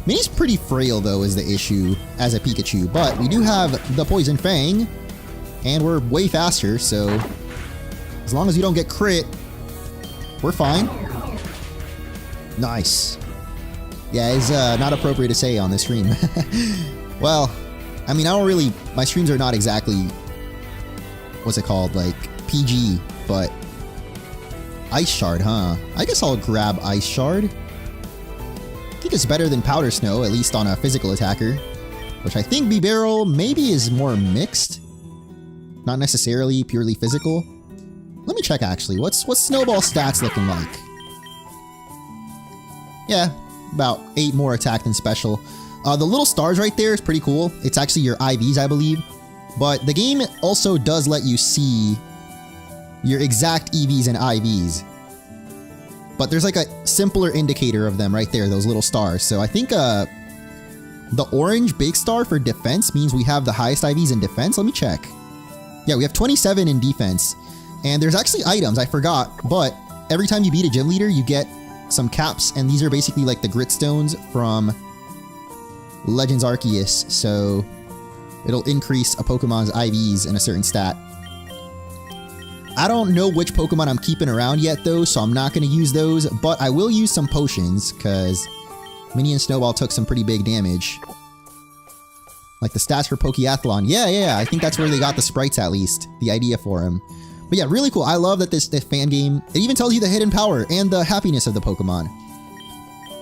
Mini's pretty frail, though, is the issue as a Pikachu. But we do have the Poison Fang. And we're way faster, so... as long as you don't get crit, we're fine. Nice. Yeah, it's not appropriate to say on this stream. Well, I mean, I don't really... my streams are not exactly... what's it called? Like, PG, but... Ice Shard, huh? I guess I'll grab Ice Shard. I think it's better than Powder Snow, at least on a physical attacker. Which I think Bibarel maybe is more mixed. Not necessarily purely physical. Let me check, actually. What's Snowball stats looking like? Yeah, about 8 more attack than special. The little stars right there is pretty cool. It's actually your IVs, I believe. But the game also does let you see your exact EVs and IVs. But there's like a simpler indicator of them right there, those little stars. So I think the orange big star for defense means we have the highest IVs in defense. Let me check. Yeah, we have 27 in defense. And there's actually items, I forgot, but every time you beat a gym leader, you get some caps, and these are basically like the grit stones from Legends Arceus, so it'll increase a Pokemon's IVs in a certain stat. I don't know which Pokemon I'm keeping around yet though, so I'm not going to use those, but I will use some potions, because Mini and Snowball took some pretty big damage. Like the stats for Pokeathlon. Yeah, I think that's where they got the sprites at least. The idea for him. But yeah, really cool. I love that this fan game, it even tells you the hidden power and the happiness of the Pokemon.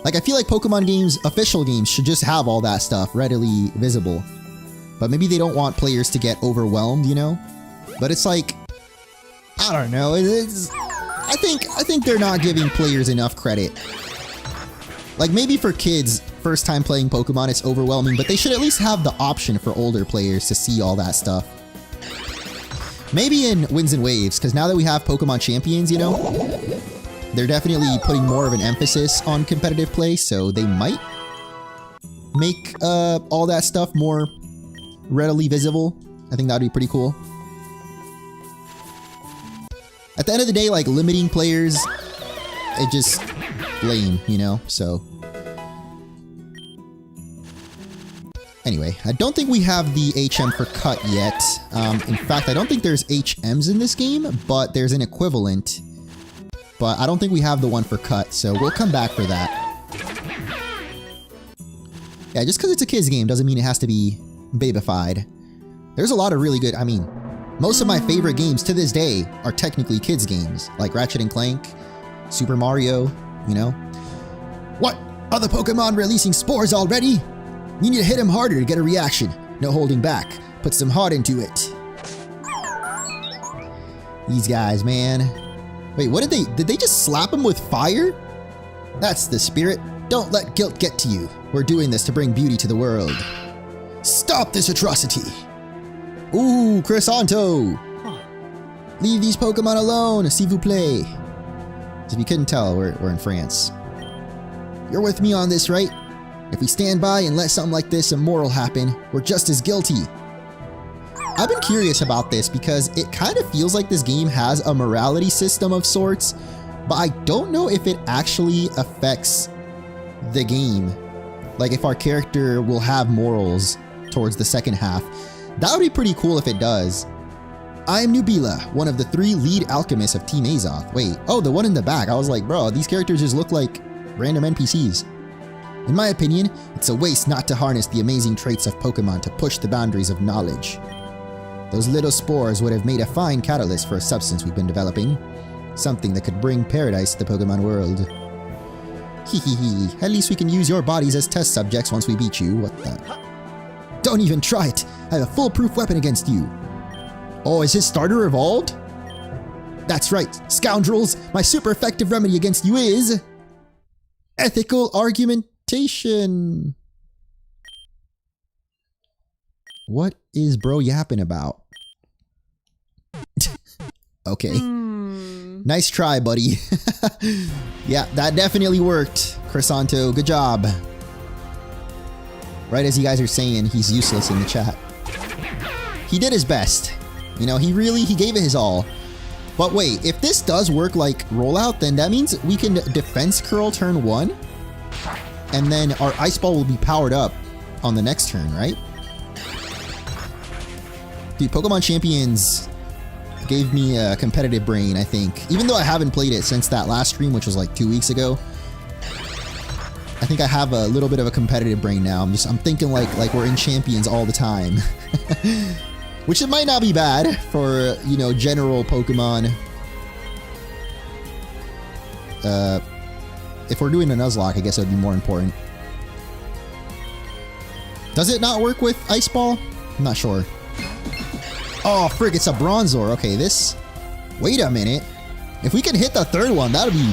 Like, I feel like Pokemon games, official games, should just have all that stuff readily visible. But maybe they don't want players to get overwhelmed, you know? But it's like, I don't know. I think they're not giving players enough credit. Like, maybe for kids, first time playing Pokemon, it's overwhelming, but they should at least have the option for older players to see all that stuff. Maybe in Winds and Waves, because now that we have Pokemon Champions, you know, they're definitely putting more of an emphasis on competitive play, so they might make all that stuff more readily visible. I think that would be pretty cool. At the end of the day, like, limiting players, it just lame, you know, so. Anyway, I don't think we have the HM for cut yet. In fact, I don't think there's HMs in this game, but there's an equivalent. But I don't think we have the one for cut, so we'll come back for that. Yeah, just because it's a kids game doesn't mean it has to be babified. There's a lot of really good, I mean, most of my favorite games to this day are technically kids games, like Ratchet & Clank, Super Mario, you know. What? Are the Pokemon releasing spores already? You need to hit him harder to get a reaction. No holding back. Put some heart into it. These guys, man. Wait, what did they just slap him with fire? That's the spirit. Don't let guilt get to you. We're doing this to bring beauty to the world. Stop this atrocity. Ooh, Crisanto. Leave these Pokemon alone, s'il vous plaît. So if you couldn't tell, we're in France. You're with me on this, right? If we stand by and let something like this immoral happen, we're just as guilty. I've been curious about this because it kind of feels like this game has a morality system of sorts, but I don't know if it actually affects the game. Like if our character will have morals towards the second half. That would be pretty cool if it does. I'm Nubila, one of the 3 lead alchemists of Team Azoth. Wait, oh, the one in the back. I was like, bro, these characters just look like random NPCs. In my opinion, it's a waste not to harness the amazing traits of Pokemon to push the boundaries of knowledge. Those little spores would have made a fine catalyst for a substance we've been developing. Something that could bring paradise to the Pokemon world. Hehehe, at least we can use your bodies as test subjects once we beat you. What the? Don't even try it! I have a foolproof weapon against you! Oh, is his starter evolved? That's right, scoundrels! My super effective remedy against you is... ethical argumentation. What is bro yapping about? Okay. Nice try, buddy. Yeah, that definitely worked. Crisanto, good job. Right as you guys are saying, he's useless in the chat. He did his best. You know, he gave it his all. But wait, if this does work like rollout, then that means we can defense curl turn 1. And then our Ice Ball will be powered up on the next turn, right? Dude, Pokemon Champions gave me a competitive brain, I think. Even though I haven't played it since that last stream, which was like 2 weeks ago. I think I have a little bit of a competitive brain now. I'm thinking like we're in Champions all the time. Which it might not be bad for, you know, general Pokemon. If we're doing a Nuzlocke, I guess it would be more important. Does it not work with Ice Ball? I'm not sure. Oh, frig, it's a Bronzor. Okay, this... Wait a minute. If we can hit the third one, that would be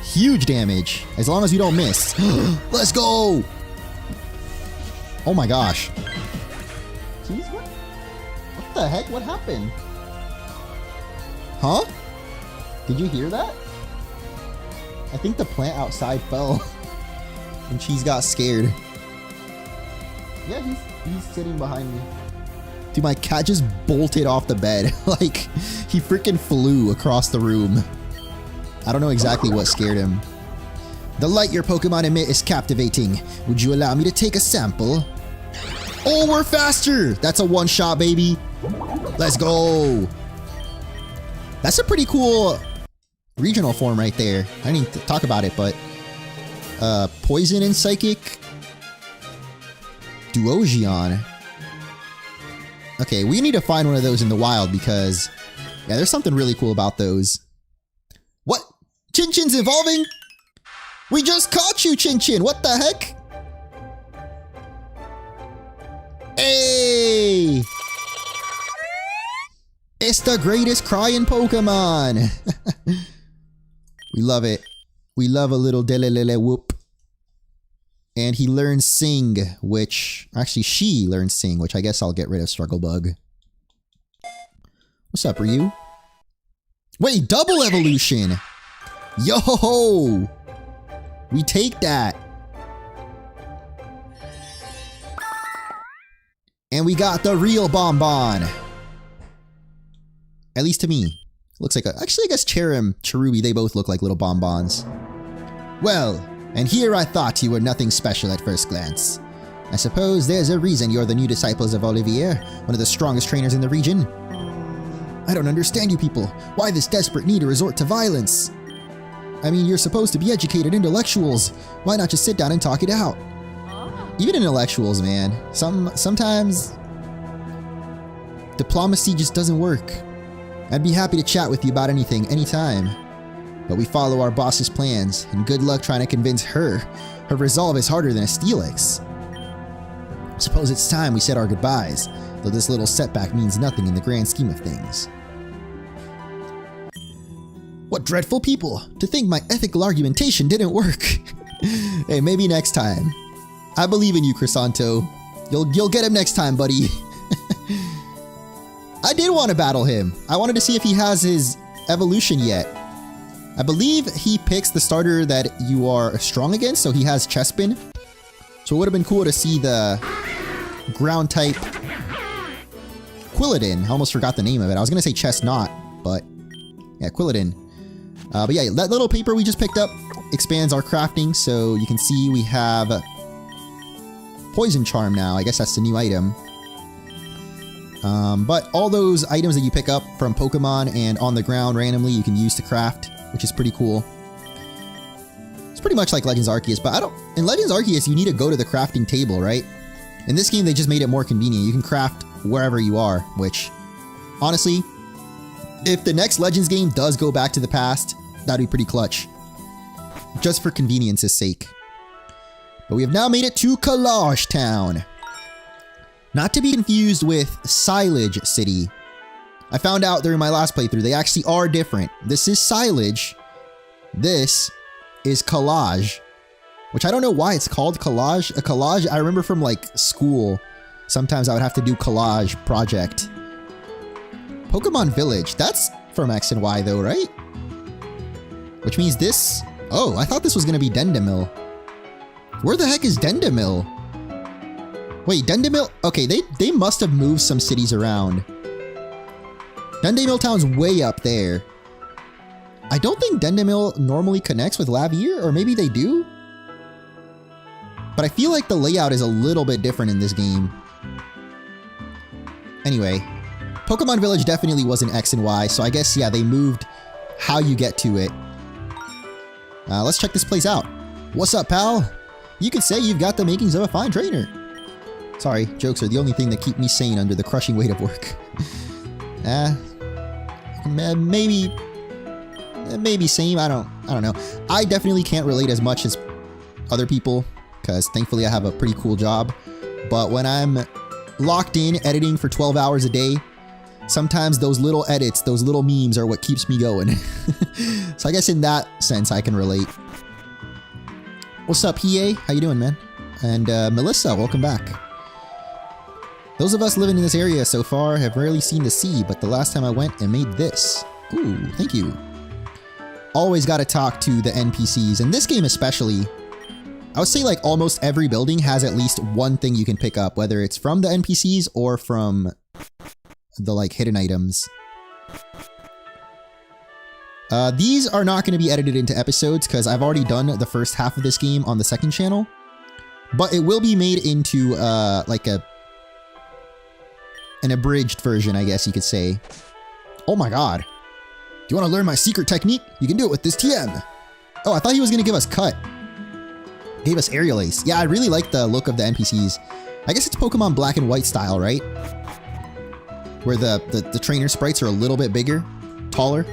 huge damage. As long as we don't miss. Let's go! Oh my gosh. Jeez, what the heck? What happened? Huh? Did you hear that? I think the plant outside fell. And Cheese got scared. Yeah, he's sitting behind me. Dude, my cat just bolted off the bed. Like, he freaking flew across the room. I don't know exactly what scared him. The light your Pokemon emit is captivating. Would you allow me to take a sample? Oh, we're faster! That's a one-shot, baby. Let's go. That's a pretty cool regional form right there. I didn't talk about it, but... Poison and Psychic... Duogion. Okay, we need to find one of those in the wild because, yeah, there's something really cool about those. What? Chinchin's evolving? We just caught you, Chinchin! What the heck? Hey! It's the greatest crying Pokemon! We love it. We love a little delelele whoop. And he learns Sing, which... Actually, she learns Sing, which I guess I'll get rid of Struggle Bug. What's up, Ryu? Wait, double evolution! Yo! We take that! And we got the real Bonbon! At least to me. Looks like a... Actually, I guess Cherubi, they both look like little bonbons. Well... And here I thought you were nothing special at first glance. I suppose there's a reason you're the new disciples of Olivier, one of the strongest trainers in the region. I don't understand you people. Why this desperate need to resort to violence? I mean, you're supposed to be educated intellectuals. Why not just sit down and talk it out? Even intellectuals, man. Sometimes... diplomacy just doesn't work. I'd be happy to chat with you about anything, anytime. But we follow our boss's plans, and good luck trying to convince her. Her resolve is harder than a Steelix. Suppose it's time we said our goodbyes, though this little setback means nothing in the grand scheme of things. What dreadful people! To think my ethical argumentation didn't work! Hey, maybe next time. I believe in you, Crisanto. You'll get him next time, buddy. I did want to battle him. I wanted to see if he has his evolution yet. I believe he picks the starter that you are strong against, so he has Chespin. So it would have been cool to see the ground type Quilladin. I almost forgot the name of it. I was going to say Chestnut, but yeah, Quilladin. But yeah, that little paper we just picked up expands our crafting, so you can see we have Poison Charm now. I guess that's the new item. But all those items that you pick up from Pokemon and on the ground randomly you can use to craft, which is pretty cool. It's pretty much like Legends Arceus, but in Legends Arceus you need to go to the crafting table, right? In this game they just made it more convenient. You can craft wherever you are, which, honestly, if the next Legends game does go back to the past, that'd be pretty clutch. Just for convenience's sake. But we have now made it to Kalos Town. Not to be confused with Silage City. I found out during my last playthrough, they actually are different. This is Silage. This is Collage. Which I don't know why it's called Collage. A collage, I remember from like school. Sometimes I would have to do collage project. Pokemon Village, that's from X and Y though, right? Which means this... Oh, I thought this was going to be Dendemil. Where the heck is Dendemil? Wait, Dendemil... Okay, they must have moved some cities around. Dendemil Town's way up there. I don't think Dendemil normally connects with Lavier, or maybe they do? But I feel like the layout is a little bit different in this game. Anyway, Pokemon Village definitely was an X and Y, so I guess, yeah, they moved how you get to it. Let's check this place out. What's up, pal? You could say you've got the makings of a fine trainer. Sorry, jokes are the only thing that keep me sane under the crushing weight of work. Maybe same, I don't know. I definitely can't relate as much as other people, because thankfully I have a pretty cool job. But when I'm locked in editing for 12 hours a day, sometimes those little edits, those little memes are what keeps me going. So I guess in that sense I can relate. What's up, Hiei? How you doing, man? And Melissa, welcome back. Those of us living in this area so far have rarely seen the sea, but the last time I went and made this. Ooh, thank you. Always gotta talk to the NPCs, and this game especially. I would say like almost every building has at least one thing you can pick up, whether it's from the NPCs or from the like hidden items. These are not going to be edited into episodes because I've already done the first half of this game on the second channel, but it will be made into like an abridged version, I guess you could say. Oh my god. Do you want to learn my secret technique? You can do it with this TM. Oh, I thought he was going to give us Cut. Gave us Aerial Ace. Yeah, I really like the look of the NPCs. I guess it's Pokemon Black and White style, right? Where the trainer sprites are a little bit bigger, taller.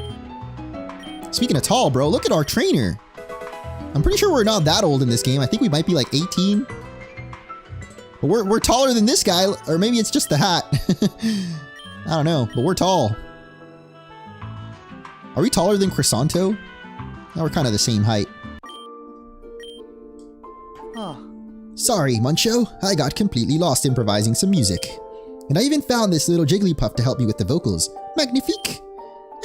Speaking of tall, bro, look at our trainer. I'm pretty sure we're not that old in this game. I think we might be like 18. But we're taller than this guy, or maybe it's just the hat. I don't know, but we're tall. Are we taller than Cressanto? No, we're kind of the same height. Sorry, Muncho. I got completely lost improvising some music. And I even found this little Jigglypuff to help me with the vocals. Magnifique!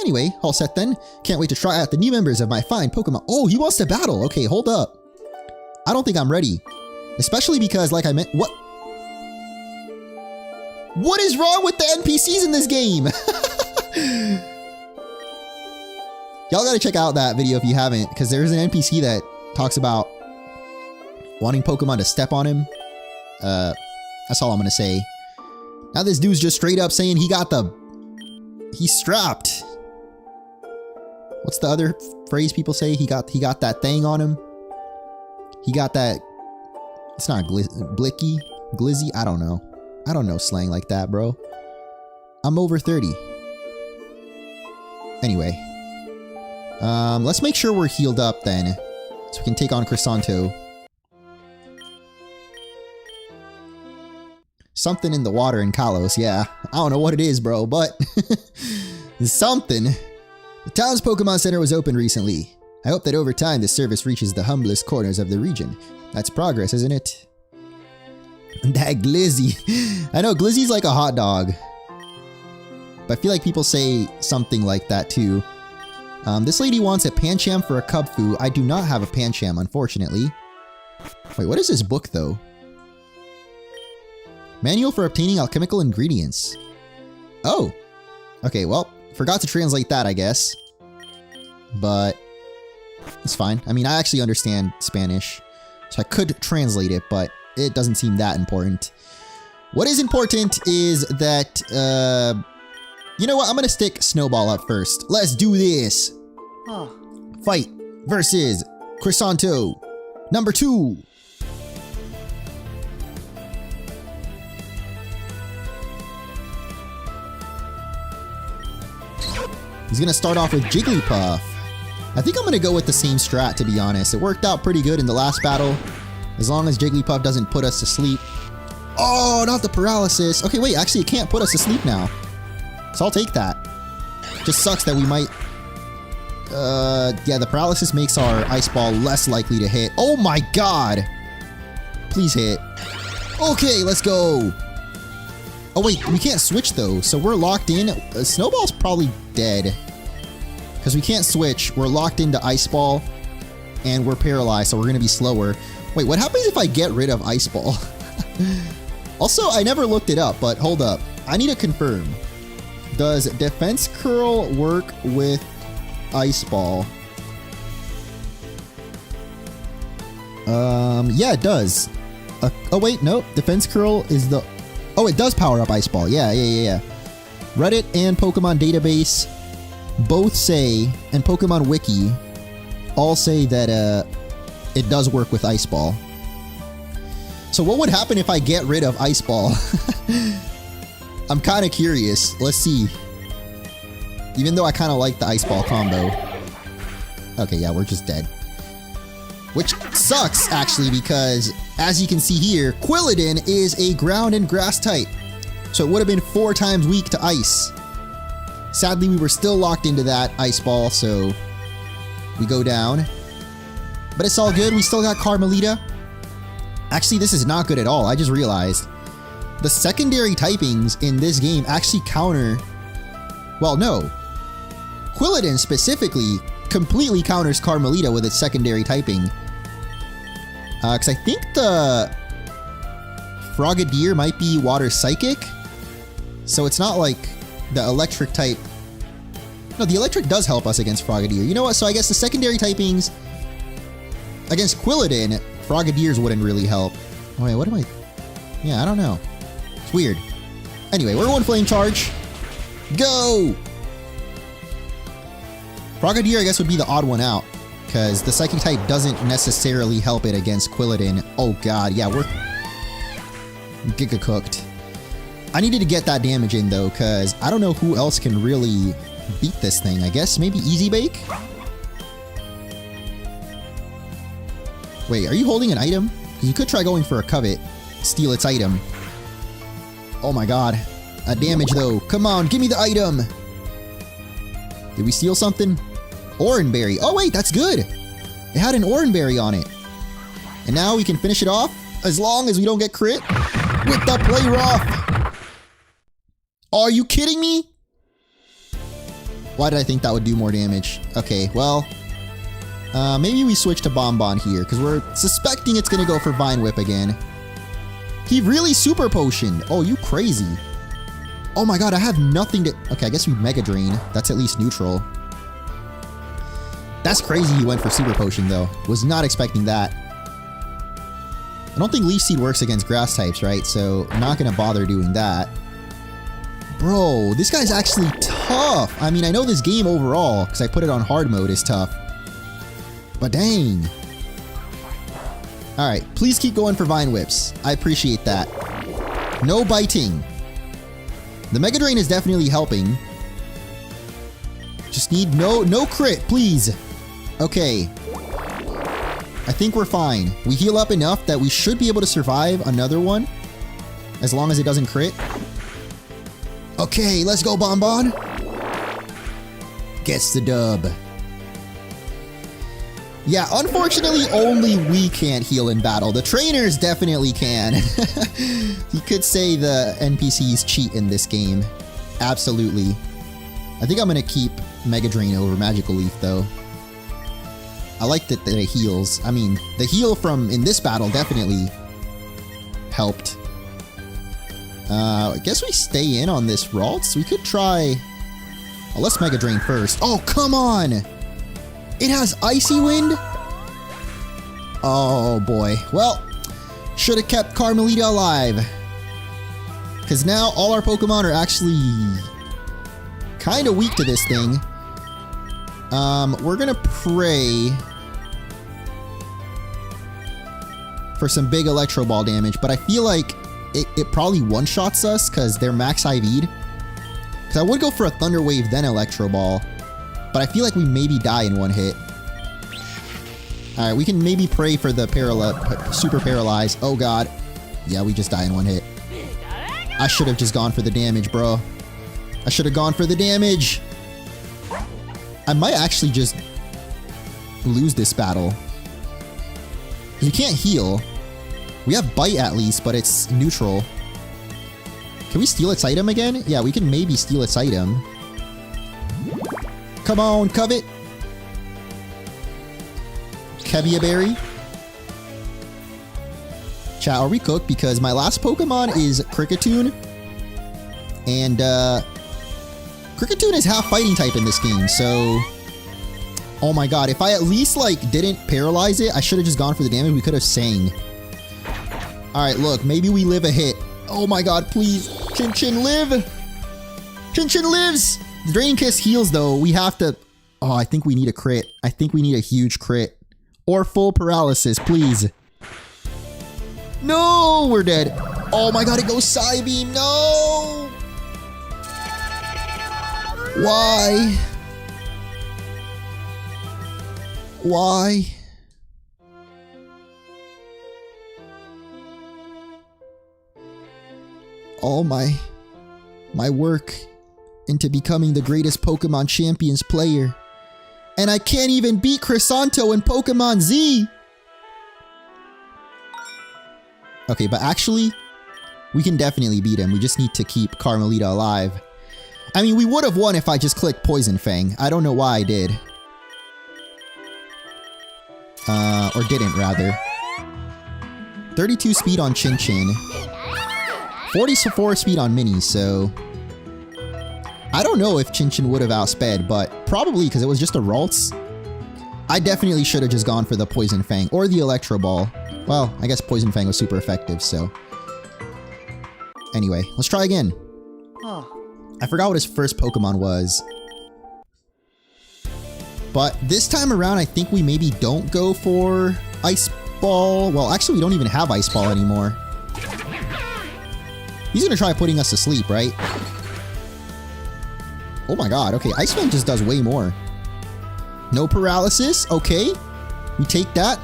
Anyway, all set then. Can't wait to try out the new members of my fine Pokemon. Oh, he wants to battle! Okay, hold up. I don't think I'm ready. Especially because, like I meant, what? What is wrong with the NPCs in this game? Y'all gotta check out that video if you haven't, because there's an NPC that talks about wanting Pokemon to step on him. That's all I'm gonna say. Now this dude's just straight up saying he's strapped. What's the other phrase people say? He got that thing on him. He got that. It's not blicky, glizzy. I don't know. I don't know slang like that, bro. I'm over 30. Anyway, let's make sure we're healed up then, so we can take on Cressanto. Something in the water in Kalos, yeah. I don't know what it is, bro, but it's something. The town's Pokemon Center was opened recently. I hope that over time this service reaches the humblest corners of the region. That's progress, isn't it? That Glizzy. I know, Glizzy's like a hot dog. But I feel like people say something like that too. This lady wants a Pancham for a Kubfu. I do not have a Pancham, unfortunately. Wait, what is this book though? Manual for obtaining alchemical ingredients. Oh. Okay, well, forgot to translate that, I guess. But it's fine. I mean, I actually understand Spanish, so I could translate it, but it doesn't seem that important. What is important is that, you know what? I'm gonna stick Snowball up first. Let's do this. Fight versus Cressanto, number 2. He's gonna start off with Jigglypuff. I think I'm gonna go with the same strat, to be honest. It worked out pretty good in the last battle, as long as Jigglypuff doesn't put us to sleep. Oh, not the paralysis. Okay, wait, actually it can't put us to sleep now. So I'll take that. Just sucks that we might... yeah, the paralysis makes our Ice Ball less likely to hit. Oh my god! Please hit. Okay, let's go! Oh wait, we can't switch though, so we're locked in. Snowball's probably dead. Because we can't switch, we're locked into Ice Ball, and we're paralyzed, so we're gonna be slower. Wait, what happens if I get rid of Ice Ball? Also, I never looked it up, but hold up. I need to confirm. Does Defense Curl work with Ice Ball? Yeah, it does. Oh wait, nope. Defense Curl is the... Oh, it does power up Ice Ball. Yeah. Reddit and Pokemon Database both say, and Pokemon Wiki all say that it does work with Ice Ball. So what would happen if I get rid of Ice Ball? I'm kind of curious. Let's see. Even though I kind of like the Ice Ball combo. Okay, yeah, we're just dead. Which sucks, actually, because as you can see here, Quilladin is a ground and grass type. So it would have been 4 times weak to ice. Sadly, we were still locked into that Ice Ball, so we go down. But it's all good. We still got Carmelita. Actually, this is not good at all. I just realized. The secondary typings in this game actually counter... Well, no. Quilladin specifically completely counters Carmelita with its secondary typing. Because I think the Frogadier might be Water Psychic. So it's not like the Electric type... No, the Electric does help us against Frogadier. You know what? So I guess the secondary typings against Quilladin, Frogadiers wouldn't really help. Oh, wait, what am I... Yeah, I don't know. It's weird. Anyway, we're one Flame Charge. Go! Frogadier, I guess, would be the odd one out. Because the Psychic type doesn't necessarily help it against Quilladin. Oh god, yeah, Giga cooked. I needed to get that damage in though, because I don't know who else can really beat this thing. I guess maybe Easy Bake? Wait, are you holding an item? Because you could try going for a covet, steal its item. Oh my god. A damage though. Come on, give me the item! Did we steal something? Oranberry. Oh wait, that's good! It had an Oranberry on it. And now we can finish it off, as long as we don't get crit, with the Play Rough! Are you kidding me? Why did I think that would do more damage? Okay, well, maybe we switch to Bonbon here, because we're suspecting it's going to go for Vine Whip again. He really Super Potioned. Oh, you crazy. Oh my god, I have nothing to... Okay, I guess we Mega Drain. That's at least neutral. That's crazy he went for Super Potion, though. Was not expecting that. I don't think Leaf Seed works against grass types, right? So, I'm not going to bother doing that. Bro, this guy's actually tough. I mean, I know this game overall, because I put it on hard mode, is tough. But dang. Alright, please keep going for Vine Whips. I appreciate that. No biting. The Mega Drain is definitely helping. Just need no crit, please. Okay. I think we're fine. We heal up enough that we should be able to survive another one. As long as it doesn't crit. Okay, let's go, Bonbon. Gets the dub. Yeah, unfortunately, only we can't heal in battle. The trainers definitely can. You could say the NPCs cheat in this game. Absolutely. I think I'm going to keep Mega Drain over Magical Leaf, though. I like that it heals. I mean, the heal from in this battle definitely helped. I guess we stay in on this Ralts. We could try... Oh, let's Mega Drain first. Oh, come on! It has Icy Wind? Oh, boy. Well, should have kept Carmelita alive. Because now all our Pokemon are actually kind of weak to this thing. We're going to pray for some big Electro Ball damage, but I feel like it probably one-shots us because they're max IV'd. Because I would go for a Thunder Wave then Electro Ball, but I feel like we maybe die in one hit. Alright, we can maybe pray for the Super Paralyze. Oh god. Yeah, we just die in one hit. I should have just gone for the damage, bro. I should have gone for the damage. I might actually just lose this battle. Because we can't heal. We have Bite at least, but it's neutral. Can we steal its item again? Yeah, we can maybe steal its item. Come on, Covet. Kevia Berry. Chat, are we cooked? Because my last Pokemon is Kricketune. And, Kricketune is half fighting type in this game, so... Oh my god, if I at least, like, didn't paralyze it, I should have just gone for the damage. We could have sang. Alright, look, maybe we live a hit. Oh my god, please. Chin Chin live! Chin Chin lives! The Draining Kiss heals, though. We have to... Oh, I think we need a crit. I think we need a huge crit. Or full paralysis, please. No! We're dead. Oh my god, it goes Psybeam. No! Why? Why? All my work into becoming the greatest Pokemon Champions player. And I can't even beat Crescento in Pokemon Z! Okay, but actually, we can definitely beat him. We just need to keep Carmelita alive. I mean, we would have won if I just clicked Poison Fang. I don't know why I did. Or didn't, rather. 32 speed on Chin Chin. 44 speed on Mini, so... I don't know if Chin Chin would have outsped, but probably because it was just a Ralts. I definitely should have just gone for the Poison Fang or the Electro Ball. Well, I guess Poison Fang was super effective, so... Anyway, let's try again. I forgot what his first Pokemon was. But this time around, I think we maybe don't go for Ice Ball. Well, actually, we don't even have Ice Ball anymore. He's gonna try putting us to sleep, right? Oh my god, okay, Ice Fang just does way more. No paralysis, okay. We take that.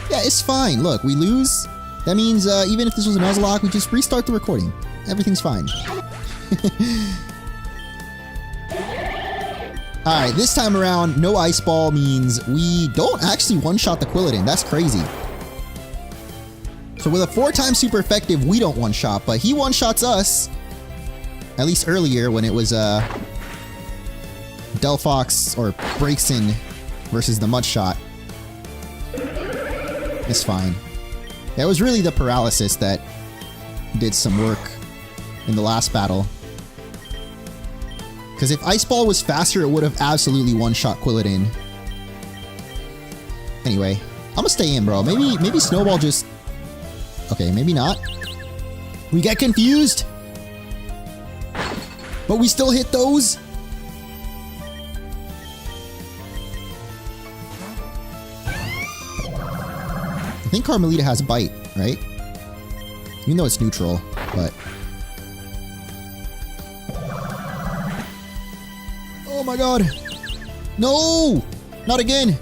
Yeah, it's fine. Look, we lose. That means even if this was a Nuzlocke, we just restart the recording. Everything's fine. Alright, this time around, no Ice Ball means we don't actually one-shot the Quilladin. That's crazy. So with a 4-time super effective, we don't one-shot, but he one-shots us. At least earlier when it was Delphox or Braixen versus the Mudshot. It's fine. It was really the paralysis that did some work in the last battle. Because if Ice Ball was faster, it would have absolutely one-shot Quilladin. Anyway, I'm gonna stay in, bro. Maybe Snowball just... Okay, maybe not. We get confused. But we still hit those. I think Carmelita has Bite, right? Even though it's neutral, but... Oh my god! No! Not again!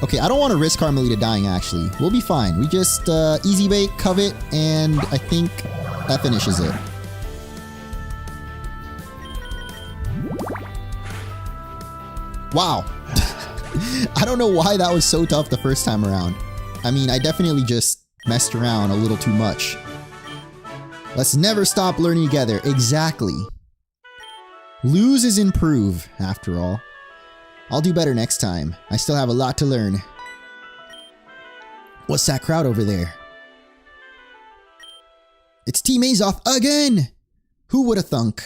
Okay, I don't want to risk Carmelita dying, actually. We'll be fine. We just easy bait, covet, and I think that finishes it. Wow. I don't know why that was so tough the first time around. I mean, I definitely just messed around a little too much. Let's never stop learning together. Exactly. Lose is improve, after all. I'll do better next time. I still have a lot to learn. What's that crowd over there? It's Team Azoth again! Who would have thunk?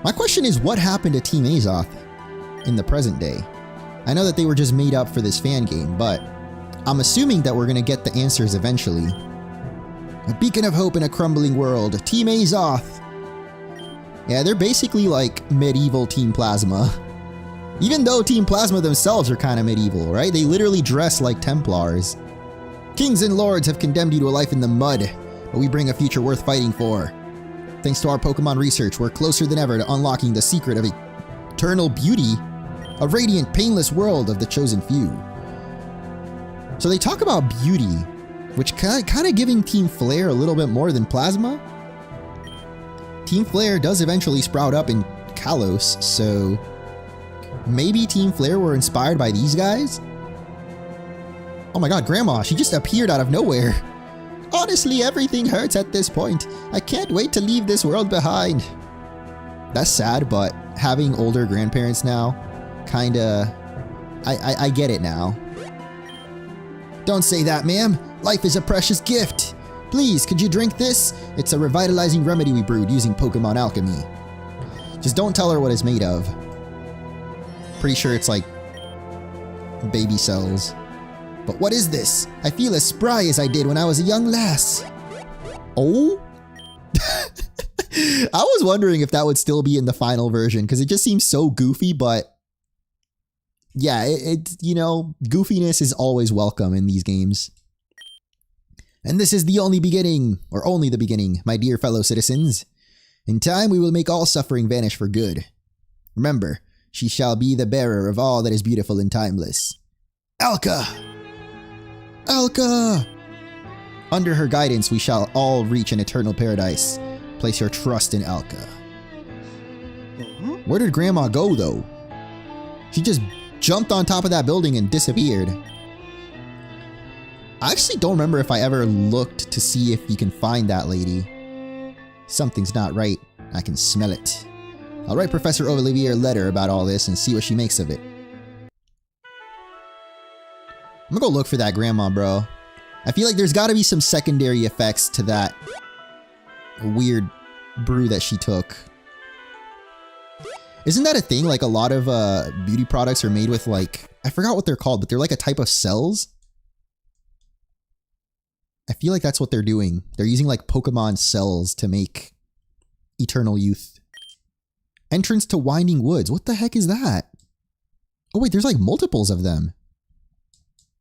My question is, what happened to Team Azoth in the present day? I know that they were just made up for this fan game, but I'm assuming that we're gonna get the answers eventually. A beacon of hope in a crumbling world. Team Azoth! Yeah, they're basically like medieval Team Plasma. Even though Team Plasma themselves are kind of medieval, right? They literally dress like Templars. Kings and lords have condemned you to a life in the mud, but we bring a future worth fighting for. Thanks to our Pokemon research, we're closer than ever to unlocking the secret of eternal beauty, a radiant, painless world of the chosen few. So they talk about beauty, which kind of giving Team Flare a little bit more than Plasma. Team Flare does eventually sprout up in Kalos, so maybe Team Flare were inspired by these guys? Oh my god, Grandma, she just appeared out of nowhere. Honestly, everything hurts at this point. I can't wait to leave this world behind. That's sad, but having older grandparents now, kinda... I get it now. Don't say that, ma'am. Life is a precious gift. Please, could you drink this? It's a revitalizing remedy we brewed using Pokemon alchemy. Just don't tell her what it's made of. Pretty sure it's like baby cells. But what is this? I feel as spry as I did when I was a young lass. Oh? I was wondering if that would still be in the final version because it just seems so goofy, but yeah, you know, goofiness is always welcome in these games. And this is the only beginning, or only the beginning, my dear fellow citizens. In time, we will make all suffering vanish for good. Remember, she shall be the bearer of all that is beautiful and timeless. Alka! Alka! Under her guidance, we shall all reach an eternal paradise. Place your trust in Alka. Where did Grandma go, though? She just jumped on top of that building and disappeared. I actually don't remember if I ever looked to see if you can find that lady. Something's not right. I can smell it. I'll write Professor Olivier a letter about all this and see what she makes of it. I'm gonna go look for that grandma, bro. I feel like there's gotta be some secondary effects to that weird brew that she took. Isn't that a thing? Like a lot of beauty products are made with like, I forgot what they're called, but they're like a type of cells. I feel like that's what they're doing. They're using like Pokemon cells to make eternal youth. Entrance to Winding Woods. What the heck is that? Oh wait, there's like multiples of them.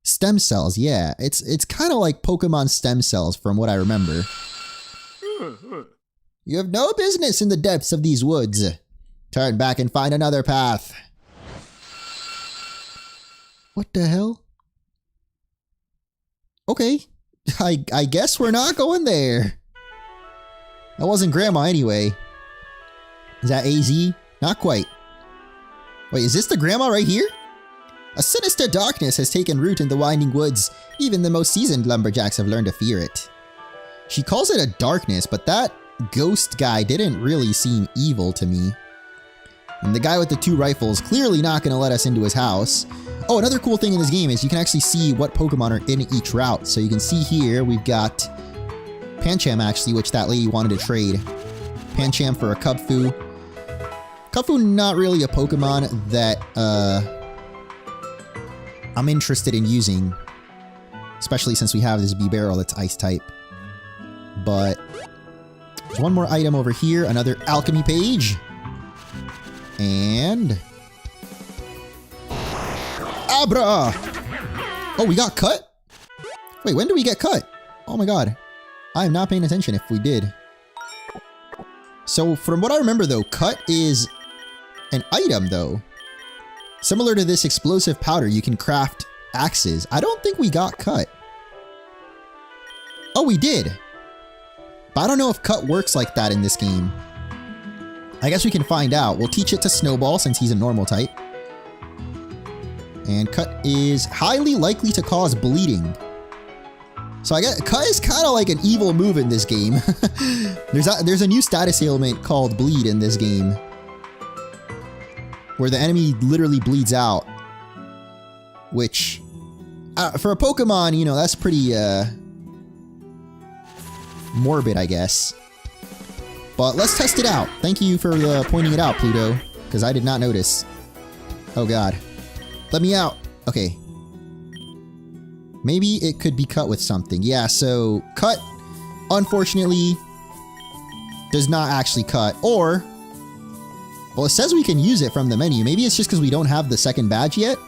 Stem cells, yeah. It's kind of like Pokemon stem cells from what I remember. You have no business in the depths of these woods. Turn back and find another path. What the hell? Okay. I guess we're not going there. That wasn't Grandma anyway. Is that AZ? Not quite. Wait, is this the grandma right here? A sinister darkness has taken root in the winding woods. Even the most seasoned lumberjacks have learned to fear it. She calls it a darkness, but that ghost guy didn't really seem evil to me. And the guy with the 2 rifles clearly not going to let us into his house. Oh, another cool thing in this game is you can actually see what Pokemon are in each route. So you can see here we've got Pancham actually, which that lady wanted to trade. Pancham for a Kubfu. Kubfu not really a Pokemon that I'm interested in using. Especially since we have this Bibarel that's Ice type. But there's one more item over here, another alchemy page. And Abra! Oh, we got cut? Wait, when do we get cut? Oh my god. I am not paying attention if we did. So from what I remember though, cut is an item though. Similar to this explosive powder, you can craft axes. I don't think we got cut. Oh, we did. But I don't know if cut works like that in this game. I guess we can find out. We'll teach it to Snowball since he's a normal type. And cut is highly likely to cause bleeding. So I guess cut is kind of like an evil move in this game. There's a new status ailment called bleed in this game. Where the enemy literally bleeds out. Which, for a Pokemon, you know, that's pretty morbid, I guess. But let's test it out. Thank you for pointing it out, Pluto. Because I did not notice. Oh god. Let me out. Okay. Maybe it could be cut with something. Yeah, so cut, unfortunately, does not actually cut. Or, well, it says we can use it from the menu. Maybe it's just because we don't have the second badge yet.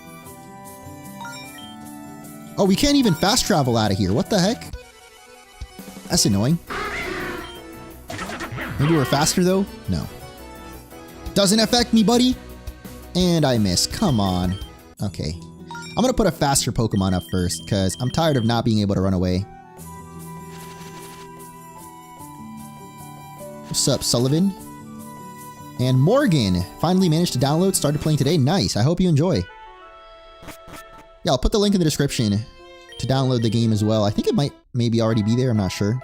Oh, we can't even fast travel out of here. What the heck? That's annoying. Maybe we're faster though? No. Doesn't affect me, buddy. And I miss. Come on. Okay. I'm gonna put a faster Pokemon up first, because I'm tired of not being able to run away. What's up, Sullivan? And Morgan finally managed to download, started playing today. Nice. I hope you enjoy. Yeah, I'll put the link in the description to download the game as well. I think it might maybe already be there. I'm not sure.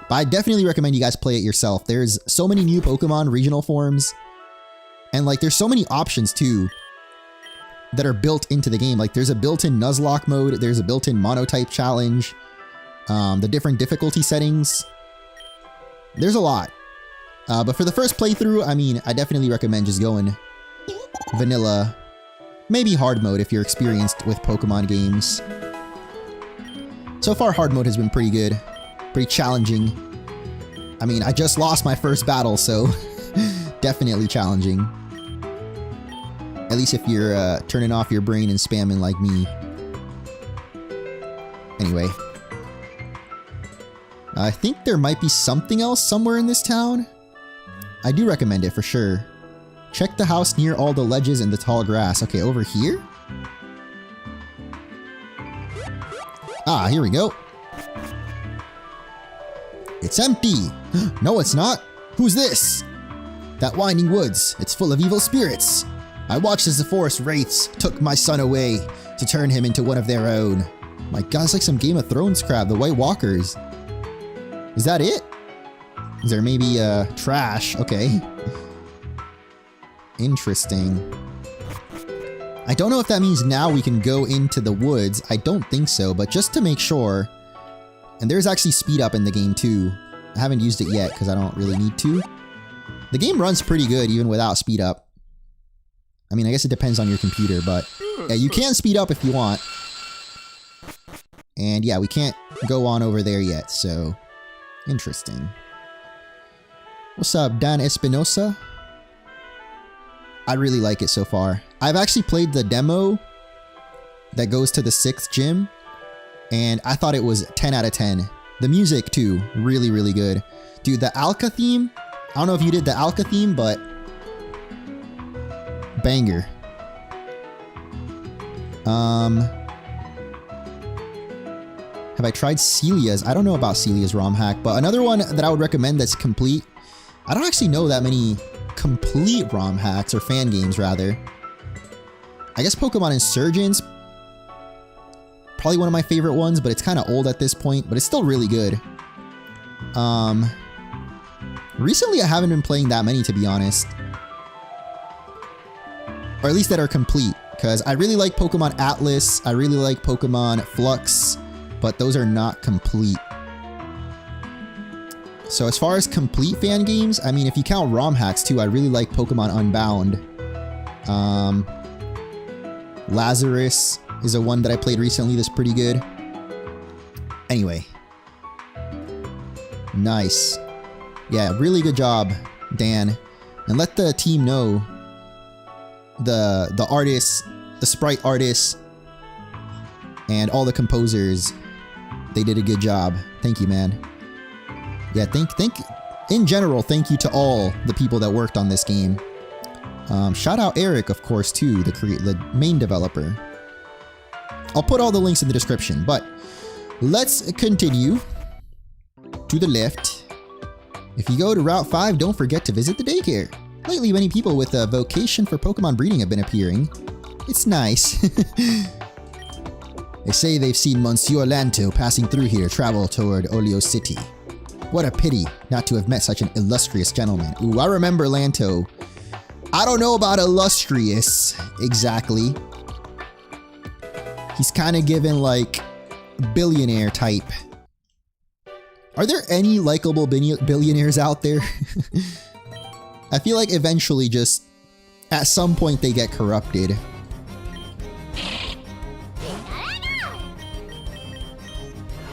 But I definitely recommend you guys play it yourself. There's so many new Pokemon regional forms. And like, there's so many options too that are built into the game. Like, there's a built-in Nuzlocke mode. There's a built-in Monotype challenge. The different difficulty settings. There's a lot. But for the first playthrough, I mean, I definitely recommend just going vanilla. Maybe hard mode if you're experienced with Pokemon games. So far, hard mode has been pretty good. Pretty challenging. I mean, I just lost my first battle, so definitely challenging. At least if you're turning off your brain and spamming like me. Anyway. I think there might be something else somewhere in this town. I do recommend it for sure. Check the house near all the ledges and the tall grass. Okay, over here? Ah, here we go. It's empty. No, it's not. Who's this? That winding woods. It's full of evil spirits. I watched as the forest wraiths took my son away to turn him into one of their own. My god, it's like some Game of Thrones crap. The White Walkers. Is that it? Is there maybe trash? Okay. Interesting. I don't know if that means now we can go into the woods. I don't think so, but just to make sure. And there's actually speed up in the game too. I haven't used it yet because I don't really need to. The game runs pretty good even without speed up. I mean, I guess it depends on your computer, but yeah, you can speed up if you want. And yeah, we can't go on over there yet, so interesting. What's up, Dan Espinosa? I really like it so far. I've actually played the demo that goes to the 6th gym, and I thought it was 10 out of 10. The music too, really, really good. Dude, the Alka theme, I don't know if you did the Alka theme, but banger. Have I tried Celia's? I don't know about Celia's ROM hack, but another one that I would recommend that's complete. I don't actually know that many complete ROM hacks, or fan games rather. I guess Pokemon Insurgents, probably one of my favorite ones, but it's kind of old at this point, but it's still really good. Recently I haven't been playing that many, to be honest. Or at least that are complete, because I really like Pokemon Atlas, I really like Pokemon Flux, but those are not complete. So as far as complete fan games, I mean, if you count ROM hacks too, I really like Pokemon Unbound. Lazarus is a one that I played recently that's pretty good. Anyway. Nice. Yeah, really good job, Dan. And let the team know, the artists, the sprite artists, and all the composers, they did a good job. Thank you, man. Yeah, in general, thank you to all the people that worked on this game. Shout out Eric, of course, too, the main developer. I'll put all the links in the description, but let's continue to the left. If you go to Route 5, don't forget to visit the daycare. Lately, many people with a vocation for Pokemon breeding have been appearing. It's nice. They say they've seen Monsieur Lanto passing through here travel toward Olio City. What a pity not to have met such an illustrious gentleman. Ooh, I remember Lanto. I don't know about illustrious exactly. He's kind of given like billionaire type. Are there any likable billionaires out there? I feel like eventually just at some point they get corrupted.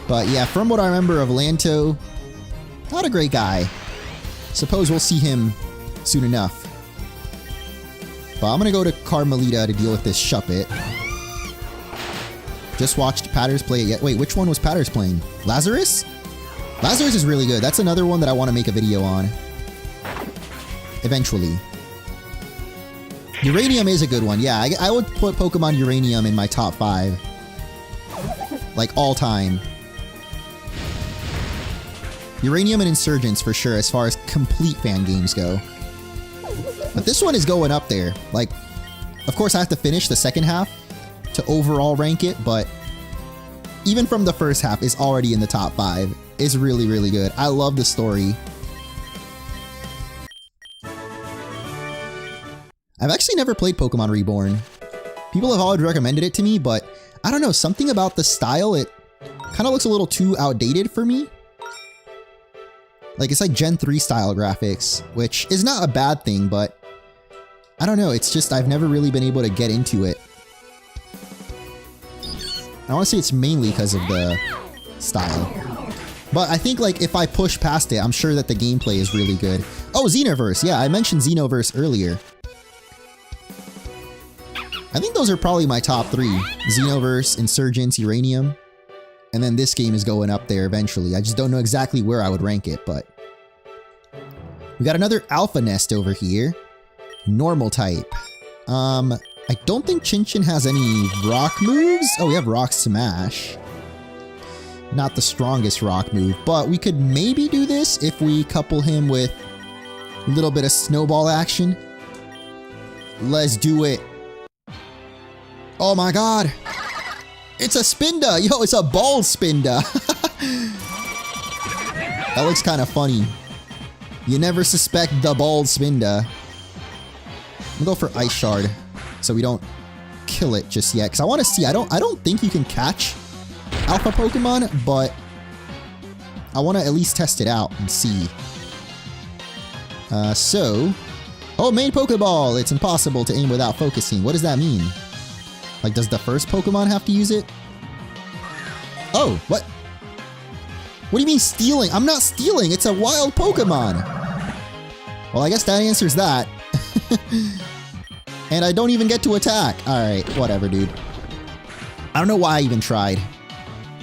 But yeah, from what I remember of Lanto, not a great guy. Suppose we'll see him soon enough. But I'm gonna go to Carmelita to deal with this Shuppet. Just watched Patters play it yet. Wait, which one was Patters playing? Lazarus? Lazarus is really good. That's another one that I want to make a video on. Eventually. Uranium is a good one. Yeah, I would put Pokemon Uranium in my top 5. Like, all time. Uranium and Insurgents for sure, as far as complete fan games go. But this one is going up there. Like, of course I have to finish the second half to overall rank it, but even from the first half, it's already in the top 5. It's really, really good. I love the story. I've actually never played Pokemon Reborn. People have always recommended it to me, but I don't know, something about the style, it kind of looks a little too outdated for me. Like, it's like Gen 3 style graphics, which is not a bad thing, but I don't know, it's just I've never really been able to get into it. I want to say it's mainly because of the style. But I think, like, if I push past it, I'm sure that the gameplay is really good. Oh, Xenoverse! Yeah, I mentioned Xenoverse earlier. I think those are probably my top 3. Xenoverse, Insurgents, Uranium. And then this game is going up there eventually. I just don't know exactly where I would rank it, but... We got another Alpha Nest over here. Normal type. I don't think Chinchin has any rock moves. Oh, we have Rock Smash. Not the strongest rock move, but we could maybe do this if we couple him with a little bit of snowball action. Let's do it. Oh my god. It's a Spinda! Yo, it's a ball Spinda! That looks kind of funny. You never suspect the bald Spinda. I'm gonna go for Ice Shard, so we don't kill it just yet. Because I want to see, I don't think you can catch Alpha Pokemon, but I want to at least test it out and see. Oh, main Pokeball! It's impossible to aim without focusing. What does that mean? Like, does the first Pokemon have to use it? Oh, what? What do you mean stealing? I'm not stealing, it's a wild Pokemon! Well, I guess that answers that. And I don't even get to attack. Alright, whatever, dude. I don't know why I even tried.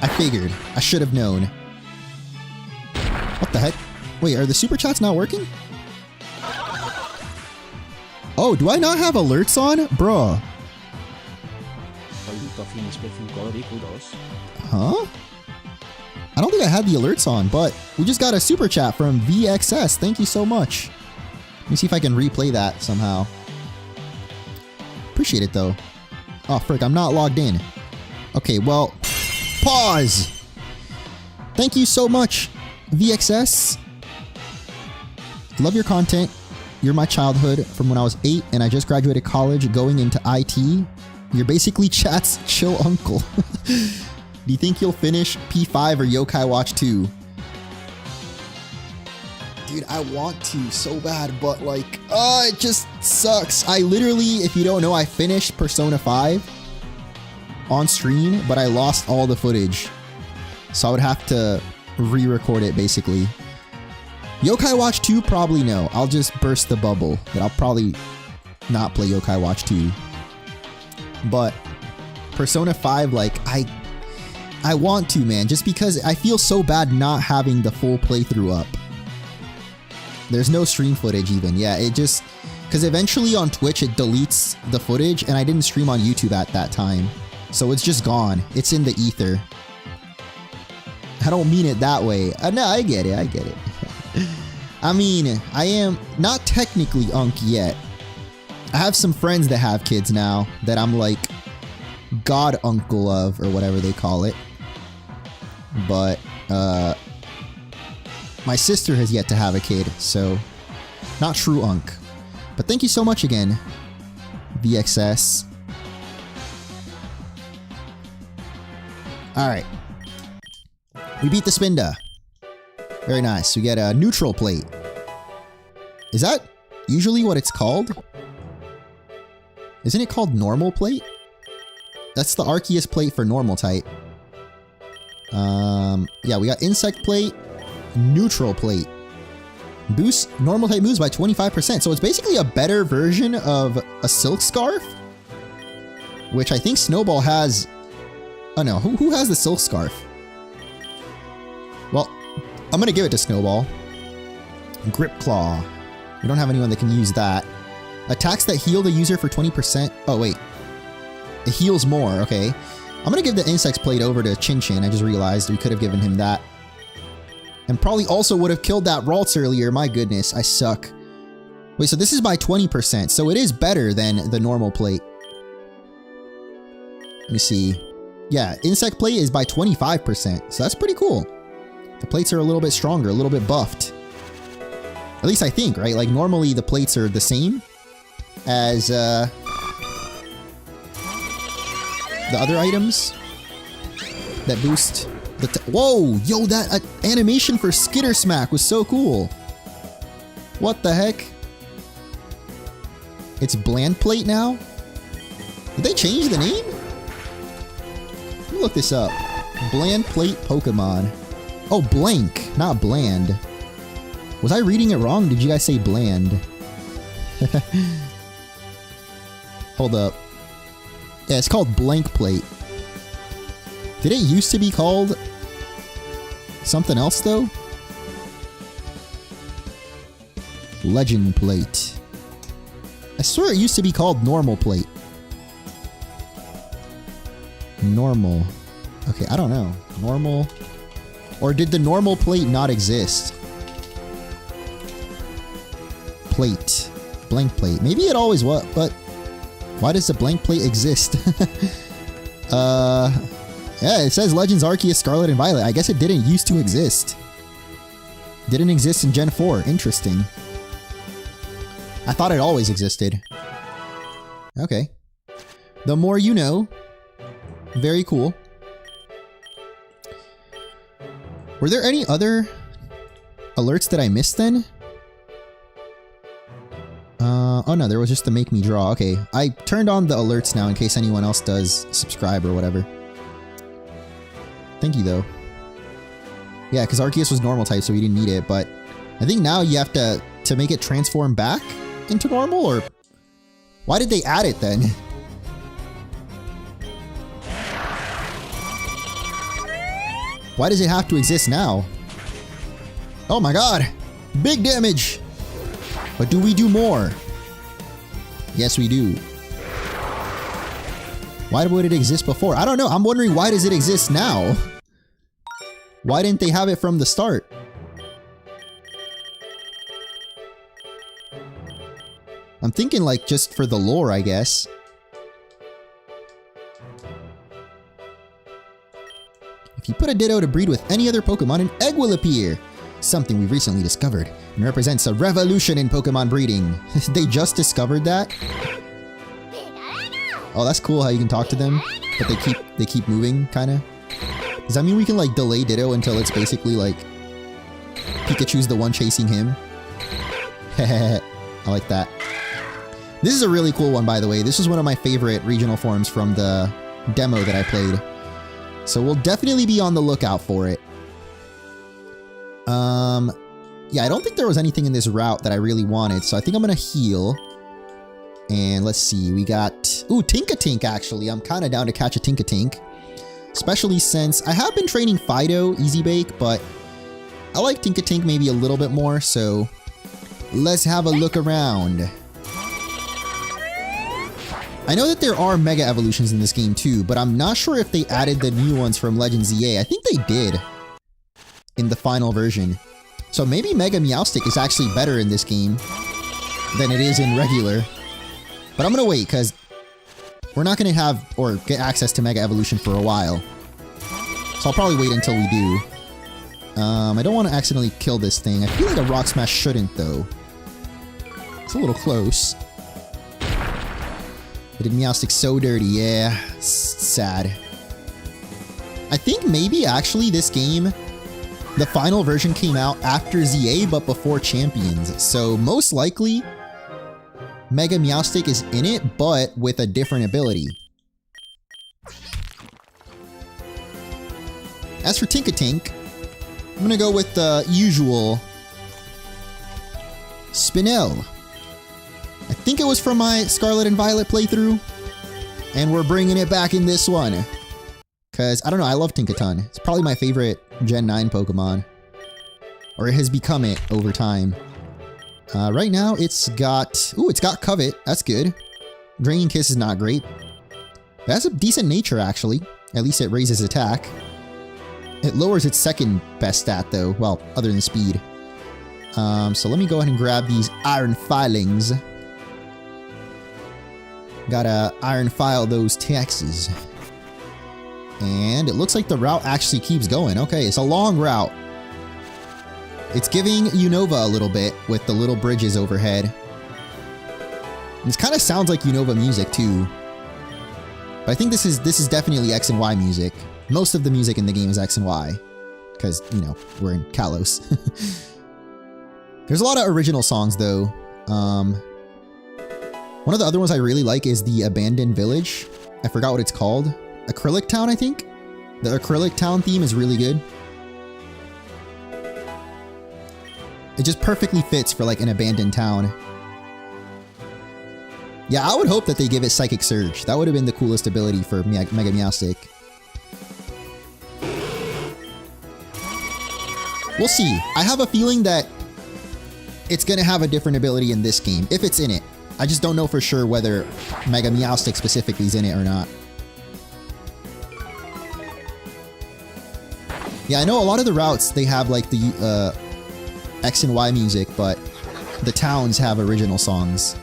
I figured. I should have known. What the heck? Wait, are the super chats not working? Oh, do I not have alerts on? Bruh. Huh? I don't think I had the alerts on, but we just got a super chat from VXS. Thank you so much. Let me see if I can replay that somehow. Appreciate it though. Oh, frick, I'm not logged in. Okay, well, pause. Thank you so much, VXS. Love your content. You're my childhood from when I was 8 and I just graduated college going into IT. You're basically chat's chill uncle. Do you think you'll finish P5 or Yokai Watch 2? Dude, I want to so bad, but like, it just sucks. I literally, if you don't know, I finished Persona 5 on stream, but I lost all the footage. So I would have to re-record it basically. Yokai Watch 2, probably no. I'll just burst the bubble that I'll probably not play Yokai Watch 2. But Persona 5, like, I want to, man, just because I feel so bad not having the full playthrough up. There's no stream footage even. Yeah, it just... Because eventually on Twitch it deletes the footage and I didn't stream on YouTube at that time. So it's just gone. It's in the ether. I don't mean it that way. No, I get it. I get it. I mean, I am not technically Unk yet. I have some friends that have kids now that I'm like god uncle of or whatever they call it. But my sister has yet to have a kid, so not true Unk. But thank you so much again, VXS. Alright. We beat the Spinda. Very nice. We get a neutral plate. Is that usually what it's called? Isn't it called normal plate? That's the Arceus plate for normal type. Yeah, we got insect plate, neutral plate. Boost normal type moves by 25%. So it's basically a better version of a silk scarf, which I think Snowball has. Oh no, who has the silk scarf? Well, I'm gonna give it to Snowball. Grip Claw. We don't have anyone that can use that. Attacks that heal the user for 20%. Oh wait, it heals more. Okay, I'm gonna give the Insect's plate over to Chin Chin. I just realized we could have given him that. And probably also would have killed that Ralts earlier. My goodness, I suck. Wait, so this is by 20%. So it is better than the normal plate. Let me see. Yeah, Insect plate is by 25%. So that's pretty cool. The plates are a little bit stronger, a little bit buffed. At least I think, right? Like normally the plates are the same as the other items that boost the whoa, yo, that animation for Skitter Smack was so cool. What the heck? It's Bland Plate now? Did they change the name? Let me look this up. Bland Plate Pokemon. Oh, blank, not bland. Was I reading it wrong? Did you guys say bland? Hold up. Yeah, it's called Blank Plate. Did it used to be called something else though? Legend Plate. I swear it used to be called Normal Plate. Normal. Okay, I don't know. Normal. Or did the Normal Plate not exist? Plate. Blank Plate. Maybe it always was, but why does the Blank Plate exist? Yeah, it says Legends Arceus Scarlet and Violet. I guess it didn't used to exist. Didn't exist in Gen 4. Interesting. I thought it always existed. Okay. The more you know. Very cool. Were there any other alerts that I missed then? Oh no, there was just the make me draw. Okay, I turned on the alerts now in case anyone else does subscribe or whatever. Thank you though. Yeah, because Arceus was normal type, so we didn't need it, but I think now you have to make it transform back into normal, or why did they add it then? Why does it have to exist now? Oh my god! Big damage! But do we do more? Yes, we do. Why would it exist before? I don't know. I'm wondering, why does it exist now? Why didn't they have it from the start? I'm thinking like just for the lore, I guess. If you put a Ditto to breed with any other Pokemon, an egg will appear. Something we've recently discovered and represents a revolution in Pokemon breeding. They just discovered that? Oh, that's cool how you can talk to them, but they keep moving, kinda. Does that mean we can like delay Ditto until it's basically like Pikachu's the one chasing him? Hehehe, I like that. This is a really cool one, by the way. This is one of my favorite regional forms from the demo that I played. So we'll definitely be on the lookout for it. Yeah, I don't think there was anything in this route that I really wanted, so I think I'm gonna heal. And let's see, we got... Ooh, Tinkatink, actually. I'm kind of down to catch a Tinkatink. Especially since I have been training Fido, Easy Bake, but I like Tinkatink maybe a little bit more, so let's have a look around. I know that there are Mega Evolutions in this game too, but I'm not sure if they added the new ones from Legends ZA. I think they did in the final version. So maybe Mega Meowstic is actually better in this game than it is in regular. But I'm gonna wait, because we're not gonna have or get access to Mega Evolution for a while. So I'll probably wait until we do. I don't want to accidentally kill this thing. I feel like a Rock Smash shouldn't, though. It's a little close. But did Meowstic so dirty? Yeah, sad. I think maybe actually this game, the final version came out after ZA but before Champions. So most likely, Mega Meowstic is in it, but with a different ability. As for Tinkatink, I'm gonna go with the usual Spinel. I think it was from my Scarlet and Violet playthrough, and we're bringing it back in this one. Cause I don't know, I love Tinkaton. It's probably my favorite Gen 9 Pokemon. Or it has become it over time. Right now it's got... Ooh, it's got Covet. That's good. Draining Kiss is not great. It has a decent nature, actually. At least it raises attack. It lowers its second best stat, though. Well, other than speed. So let me go ahead and grab these Iron Filings. Gotta Iron File those taxes. And it looks like the route actually keeps going. Okay, it's a long route. It's giving Unova a little bit with the little bridges overhead. This kind of sounds like Unova music too. But I think this is definitely X and Y music. Most of the music in the game is X and Y. Because, you know, we're in Kalos. There's a lot of original songs though. One of the other ones I really like is the Abandoned Village. I forgot what it's called. Acrylic Town, I think? The Acrylic Town theme is really good. It just perfectly fits for like an abandoned town. Yeah, I would hope that they give it Psychic Surge. That would have been the coolest ability for Mega Meowstic. We'll see. I have a feeling that it's gonna have a different ability in this game, if it's in it. I just don't know for sure whether Mega Meowstic specifically is in it or not. Yeah, I know a lot of the routes, they have like the X and Y music, but the towns have original songs.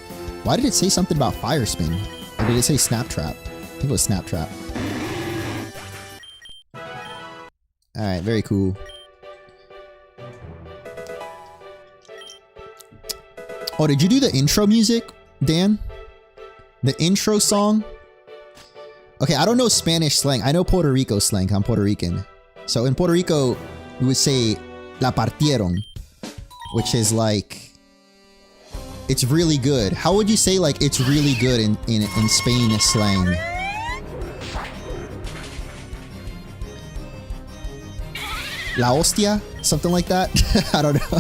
Why did it say something about Fire Spin? Or did it say Snap Trap? I think it was Snap Trap. Alright, very cool. Oh, did you do the intro music, Dan? The intro song? Okay, I don't know Spanish slang. I know Puerto Rico slang. I'm Puerto Rican. So in Puerto Rico, we would say La partieron, which is like, it's really good. How would you say like it's really good in Spain slang? La hostia? Something like that? I don't know.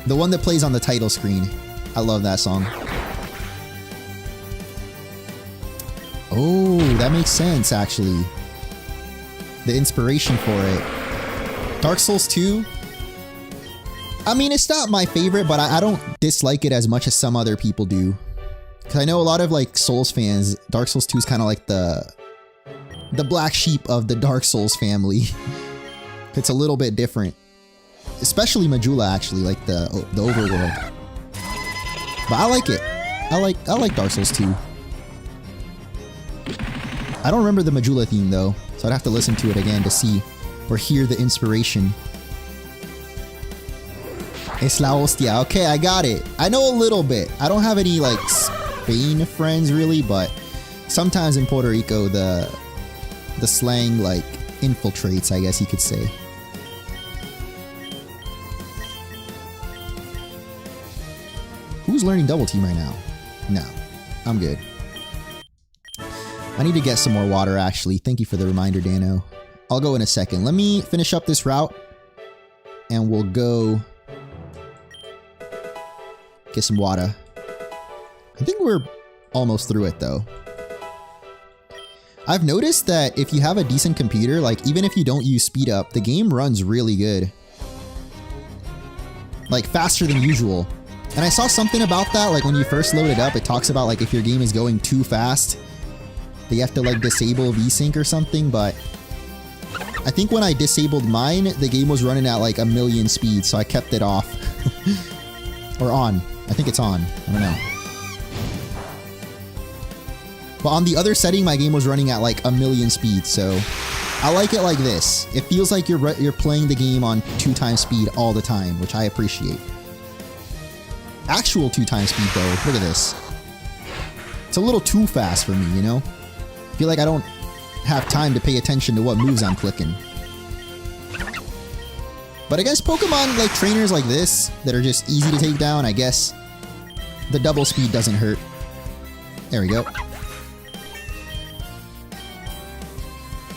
The one that plays on the title screen. I love that song. Oh, that makes sense actually. The inspiration for it. Dark Souls 2? I mean, it's not my favorite, but I don't dislike it as much as some other people do. Because I know a lot of like Souls fans, Dark Souls 2 is kind of like the black sheep of the Dark Souls family. It's a little bit different. Especially Majula actually, like the overworld. But I like it. I like Dark Souls 2. I don't remember the Majula theme though, so I'd have to listen to it again to see or hear the inspiration. Es la hostia. Okay, I got it. I know a little bit. I don't have any like Spain friends really, but sometimes in Puerto Rico the slang like infiltrates, I guess you could say. Who's learning double team right now? No, I'm good. I need to get some more water actually. Thank you for the reminder, Dano. I'll go in a second. Let me finish up this route and we'll go get some water. I think we're almost through it though. I've noticed that if you have a decent computer, like even if you don't use speed up, the game runs really good. Like faster than usual. And I saw something about that, like when you first load it up, it talks about like if your game is going too fast, that you have to like disable VSync or something, but I think when I disabled mine, the game was running at like 1,000,000 speed, so I kept it off. Or on. I think it's on. I don't know. But on the other setting, my game was running at like 1,000,000 speed, so I like it like this. It feels like you're playing the game on 2x speed all the time, which I appreciate. Actual 2x speed though, look at this. It's a little too fast for me, you know? I feel like I don't have time to pay attention to what moves I'm clicking. But against Pokemon like trainers like this, that are just easy to take down, I guess the double speed doesn't hurt. There we go.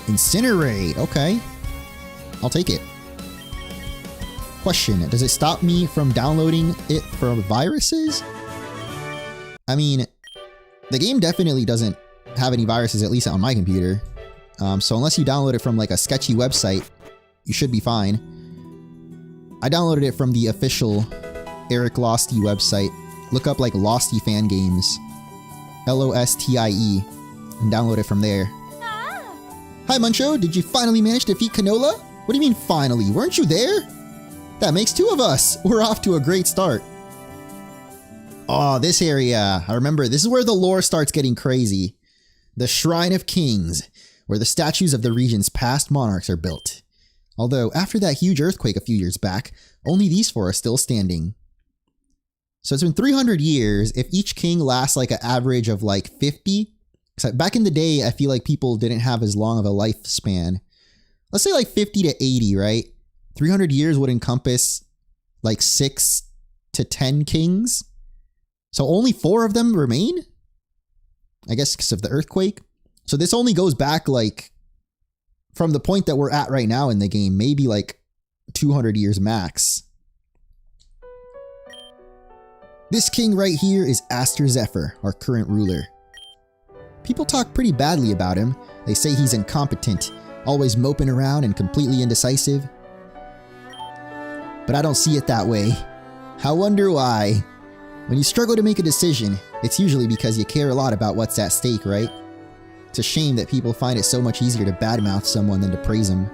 Incinerate, okay. I'll take it. Question, does it stop me from downloading it from viruses? I mean, the game definitely doesn't have any viruses, at least on my computer. So unless you download it from like a sketchy website, you should be fine. I downloaded it from the official Eric Losty website. Look up like Losty Fan Games. Lostie, and download it from there. Hi Muncho, did you finally manage to defeat Canola? What do you mean finally? Weren't you there? That makes 2 of us. We're off to a great start. Oh, this area. I remember, this is where the lore starts getting crazy. The Shrine of Kings, where the statues of the region's past monarchs are built. Although, after that huge earthquake a few years back, only these 4 are still standing. So it's been 300 years. If each king lasts like an average of like 50. So back in the day, I feel like people didn't have as long of a lifespan. Let's say like 50 to 80, right? 300 years would encompass like 6 to 10 kings. So only 4 of them remain? I guess because of the earthquake. So this only goes back like from the point that we're at right now in the game, maybe like 200 years max. This king right here is Aster Zephyr, our current ruler. People talk pretty badly about him. They say he's incompetent, always moping around and completely indecisive. But I don't see it that way. I wonder why. When you struggle to make a decision, it's usually because you care a lot about what's at stake, right? It's a shame that people find it so much easier to badmouth someone than to praise them.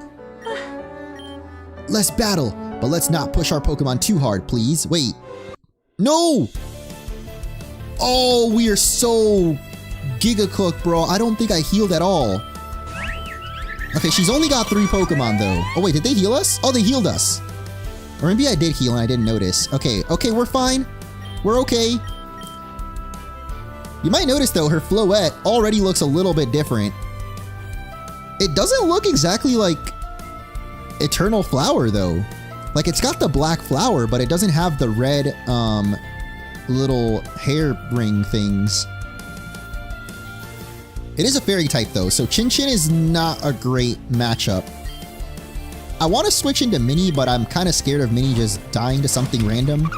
Let's battle, but let's not push our Pokemon too hard, please. Wait. No! Oh, we are so Giga Cook, bro. I don't think I healed at all. Okay, she's only got 3 Pokemon, though. Oh, wait, did they heal us? Oh, they healed us. Or maybe I did heal and I didn't notice. Okay, we're fine. We're okay. You might notice, though, her Floette already looks a little bit different. It doesn't look exactly like Eternal Flower, though. Like, it's got the black flower, but it doesn't have the red, little hair ring things. It is a fairy type, though, so Chin-Chin is not a great matchup. I want to switch into Mini, but I'm kind of scared of Mini just dying to something random.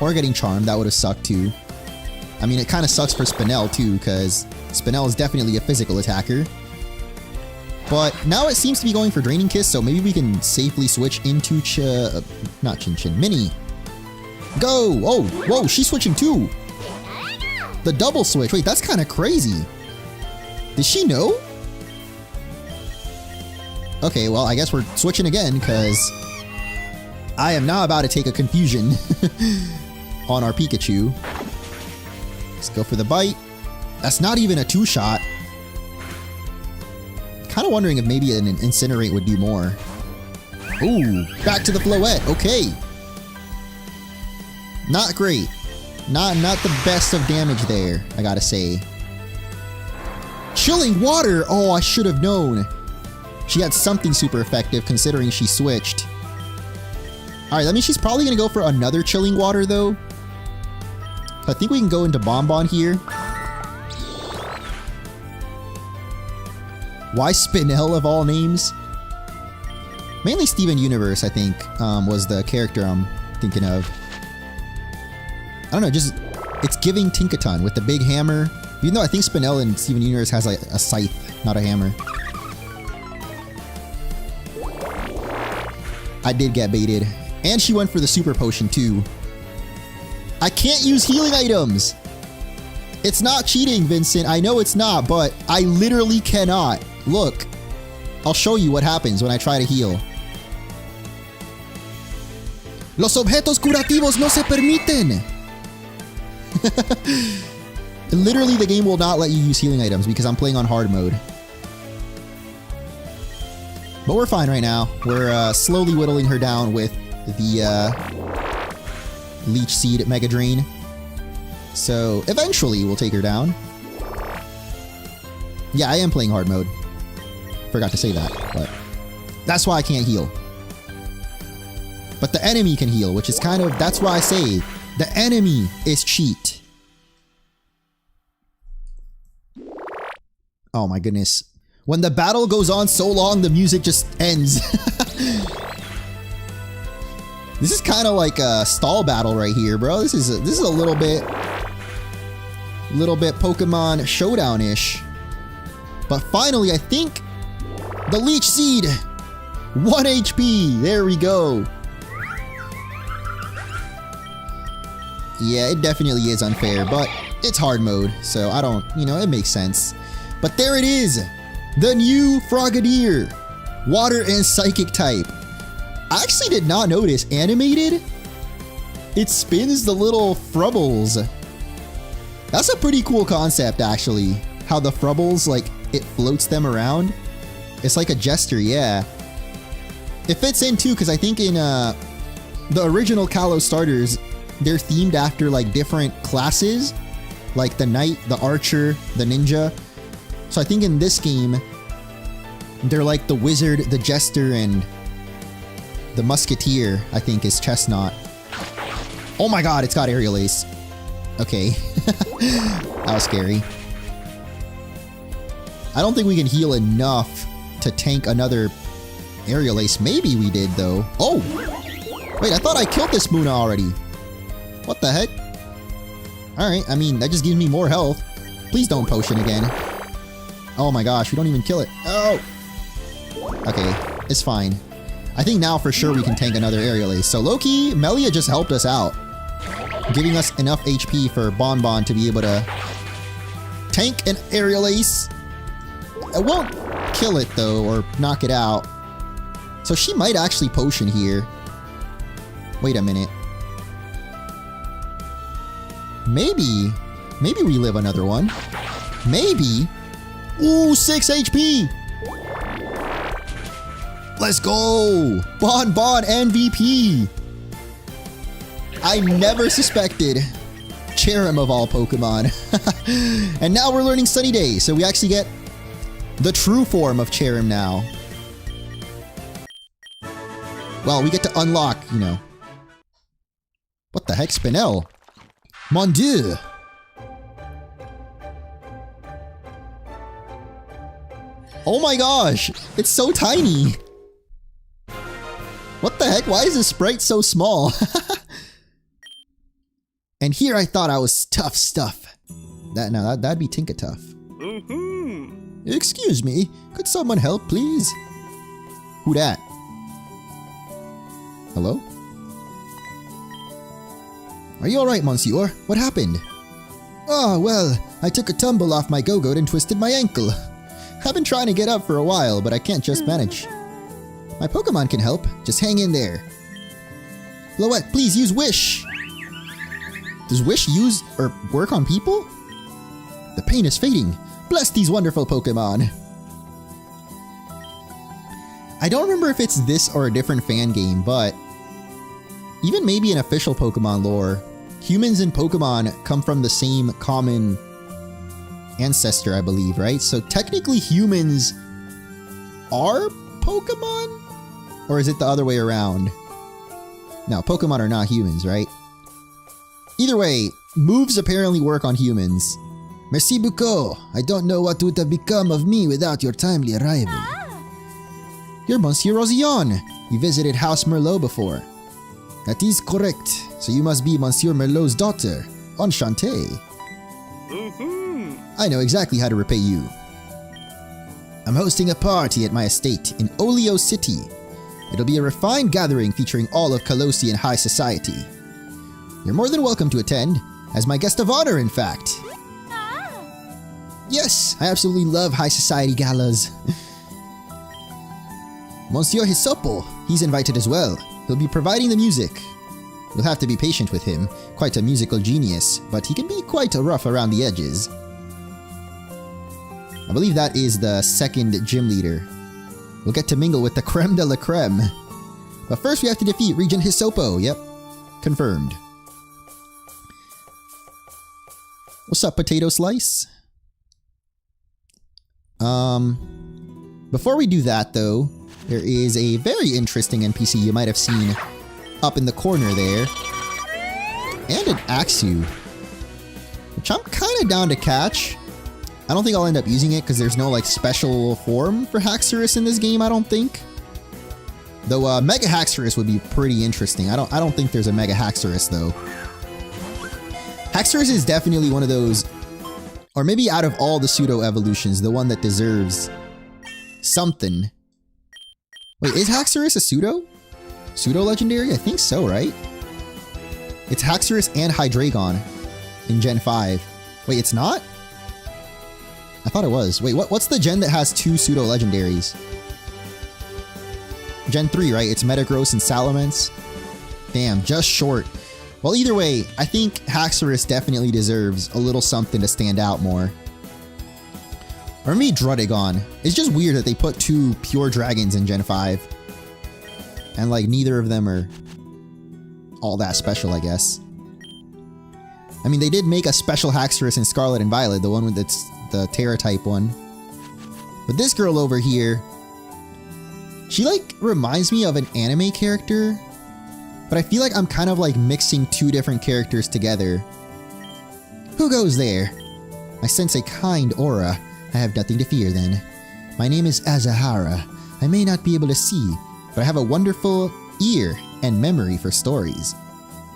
Or getting charmed, that would have sucked too. I mean, it kind of sucks for Spinel too, because Spinel is definitely a physical attacker. But now it seems to be going for Draining Kiss, so maybe we can safely switch into not Chin Chin, Mini. Go! Oh, whoa, she's switching too! The double switch. Wait, that's kind of crazy. Did she know? Okay, well, I guess we're switching again, because I am now about to take a confusion on our Pikachu. Let's go for the bite. That's not even a two-shot. Kind of wondering if maybe an Incinerate would do more. Ooh, back to the Floette. Okay. Not great. Not the best of damage there, I gotta say. Chilling Water! Oh, I should have known. She had something super effective considering she switched. Alright, that means she's probably gonna go for another Chilling Water though. I think we can go into Bonbon here. Why Spinel of all names? Mainly Steven Universe, I think, was the character I'm thinking of. I don't know, just it's giving Tinkaton with the big hammer. Even though I think Spinel in Steven Universe has like a scythe, not a hammer. I did get baited. And she went for the super potion too. I can't use healing items! It's not cheating, Vincent. I know it's not, but I literally cannot. Look. I'll show you what happens when I try to heal. Los objetos curativos no se permiten! Literally, the game will not let you use healing items because I'm playing on hard mode. But we're fine right now. We're slowly whittling her down with the Leech Seed Mega Drain. So eventually we'll take her down. Yeah, I am playing hard mode. Forgot to say that, but that's why I can't heal. But the enemy can heal, which is kind of, that's why I say the enemy is cheat. Oh my goodness. When the battle goes on so long, the music just ends. This is kind of like a stall battle right here, bro. This is a little bit Pokemon Showdown-ish. But finally, I think the Leech Seed, 1 HP. There we go. Yeah, it definitely is unfair, but it's hard mode, so I don't, it makes sense. But there it is, the new Frogadier, water and psychic type. I actually did not notice animated. It spins the little Frubbles. That's a pretty cool concept, actually. How the Frubbles, like, it floats them around. It's like a jester, yeah. It fits in too, because I think in the original Kalos starters, they're themed after like different classes, like the knight, the archer, the ninja. So I think in this game, they're like the wizard, the jester, and the musketeer, I think, is Chestnut. Oh my god, it's got Aerial Ace. Okay. That was scary. I don't think we can heal enough to tank another Aerial Ace. Maybe we did, though. Oh! Wait, I thought I killed this Moona already. What the heck? Alright, I mean, that just gives me more health. Please don't potion again. Oh my gosh, we don't even kill it. Oh! Okay, it's fine. I think now for sure we can tank another Aerial Ace. So low-key, Melia just helped us out, giving us enough HP for Bonbon to be able to tank an Aerial Ace. It won't kill it though, or knock it out. So she might actually potion here. Wait a minute. Maybe we live another one. Maybe. Ooh, 6 HP! Let's go! Bonbon MVP! I never suspected. Cherrim of all Pokemon. And now we're learning Sunny Day, so we actually get the true form of Cherrim now. Well, we get to unlock, What the heck, Spinel? Mon Dieu! Oh my gosh! It's so tiny! What the heck? Why is this sprite so small? And here I thought I was tough stuff. That'd be Tinkatuff. Excuse me, could someone help, please? Who dat? Hello? Are you alright, Monsieur? What happened? Oh, well, I took a tumble off my go-goat and twisted my ankle. I've been trying to get up for a while, but I can't just manage. My Pokemon can help. Just hang in there. Floette, please use Wish. Does Wish use or work on people? The pain is fading. Bless these wonderful Pokemon. I don't remember if it's this or a different fan game, but even maybe in official Pokemon lore, humans and Pokemon come from the same common ancestor, I believe, right? So technically humans are Pokemon? Or is it the other way around? No, Pokemon are not humans, right? Either way, moves apparently work on humans. Merci beaucoup. I don't know what would have become of me without your timely arrival. You're Monsieur Rosillon. You visited House Merlot before. That is correct. So you must be Monsieur Merlot's daughter, Enchantée. I know exactly how to repay you. I'm hosting a party at my estate in Olio City. It'll be a refined gathering featuring all of Kalosian high society. You're more than welcome to attend, as my guest of honor, in fact. Yes, I absolutely love high society galas. Monsieur Hisopo, he's invited as well. He'll be providing the music. You'll have to be patient with him. Quite a musical genius, but he can be quite rough around the edges. I believe that is the second gym leader. We'll get to mingle with the creme de la creme. But first we have to defeat Regent Hisopo. Yep, confirmed. What's up, Potato Slice? Before we do that though, there is a very interesting NPC you might have seen up in the corner there. And an Axew, which I'm kind of down to catch. I don't think I'll end up using it because there's no like special form for Haxorus in this game, I don't think. Though Mega Haxorus would be pretty interesting. I don't think there's a Mega Haxorus though. Haxorus is definitely one of those, or maybe out of all the pseudo evolutions, the one that deserves something. Wait, is Haxorus a pseudo? Pseudo legendary? I think so, right? It's Haxorus and Hydreigon in Gen 5. Wait, it's not? I thought it was. Wait, what's the gen that has two pseudo legendaries? Gen 3, right? It's Metagross and Salamence. Damn, just short. Well, either way, I think Haxorus definitely deserves a little something to stand out more. Or maybe Druddigon. It's just weird that they put two pure dragons in Gen 5. And like neither of them are all that special, I guess. I mean, they did make a special Haxorus in Scarlet and Violet, the one that's the Terra type one. But this girl over here, she like reminds me of an anime character. But I feel like I'm kind of like mixing two different characters together. Who goes there? I sense a kind aura. I have nothing to fear then. My name is Azahara. I may not be able to see, but I have a wonderful ear and memory for stories.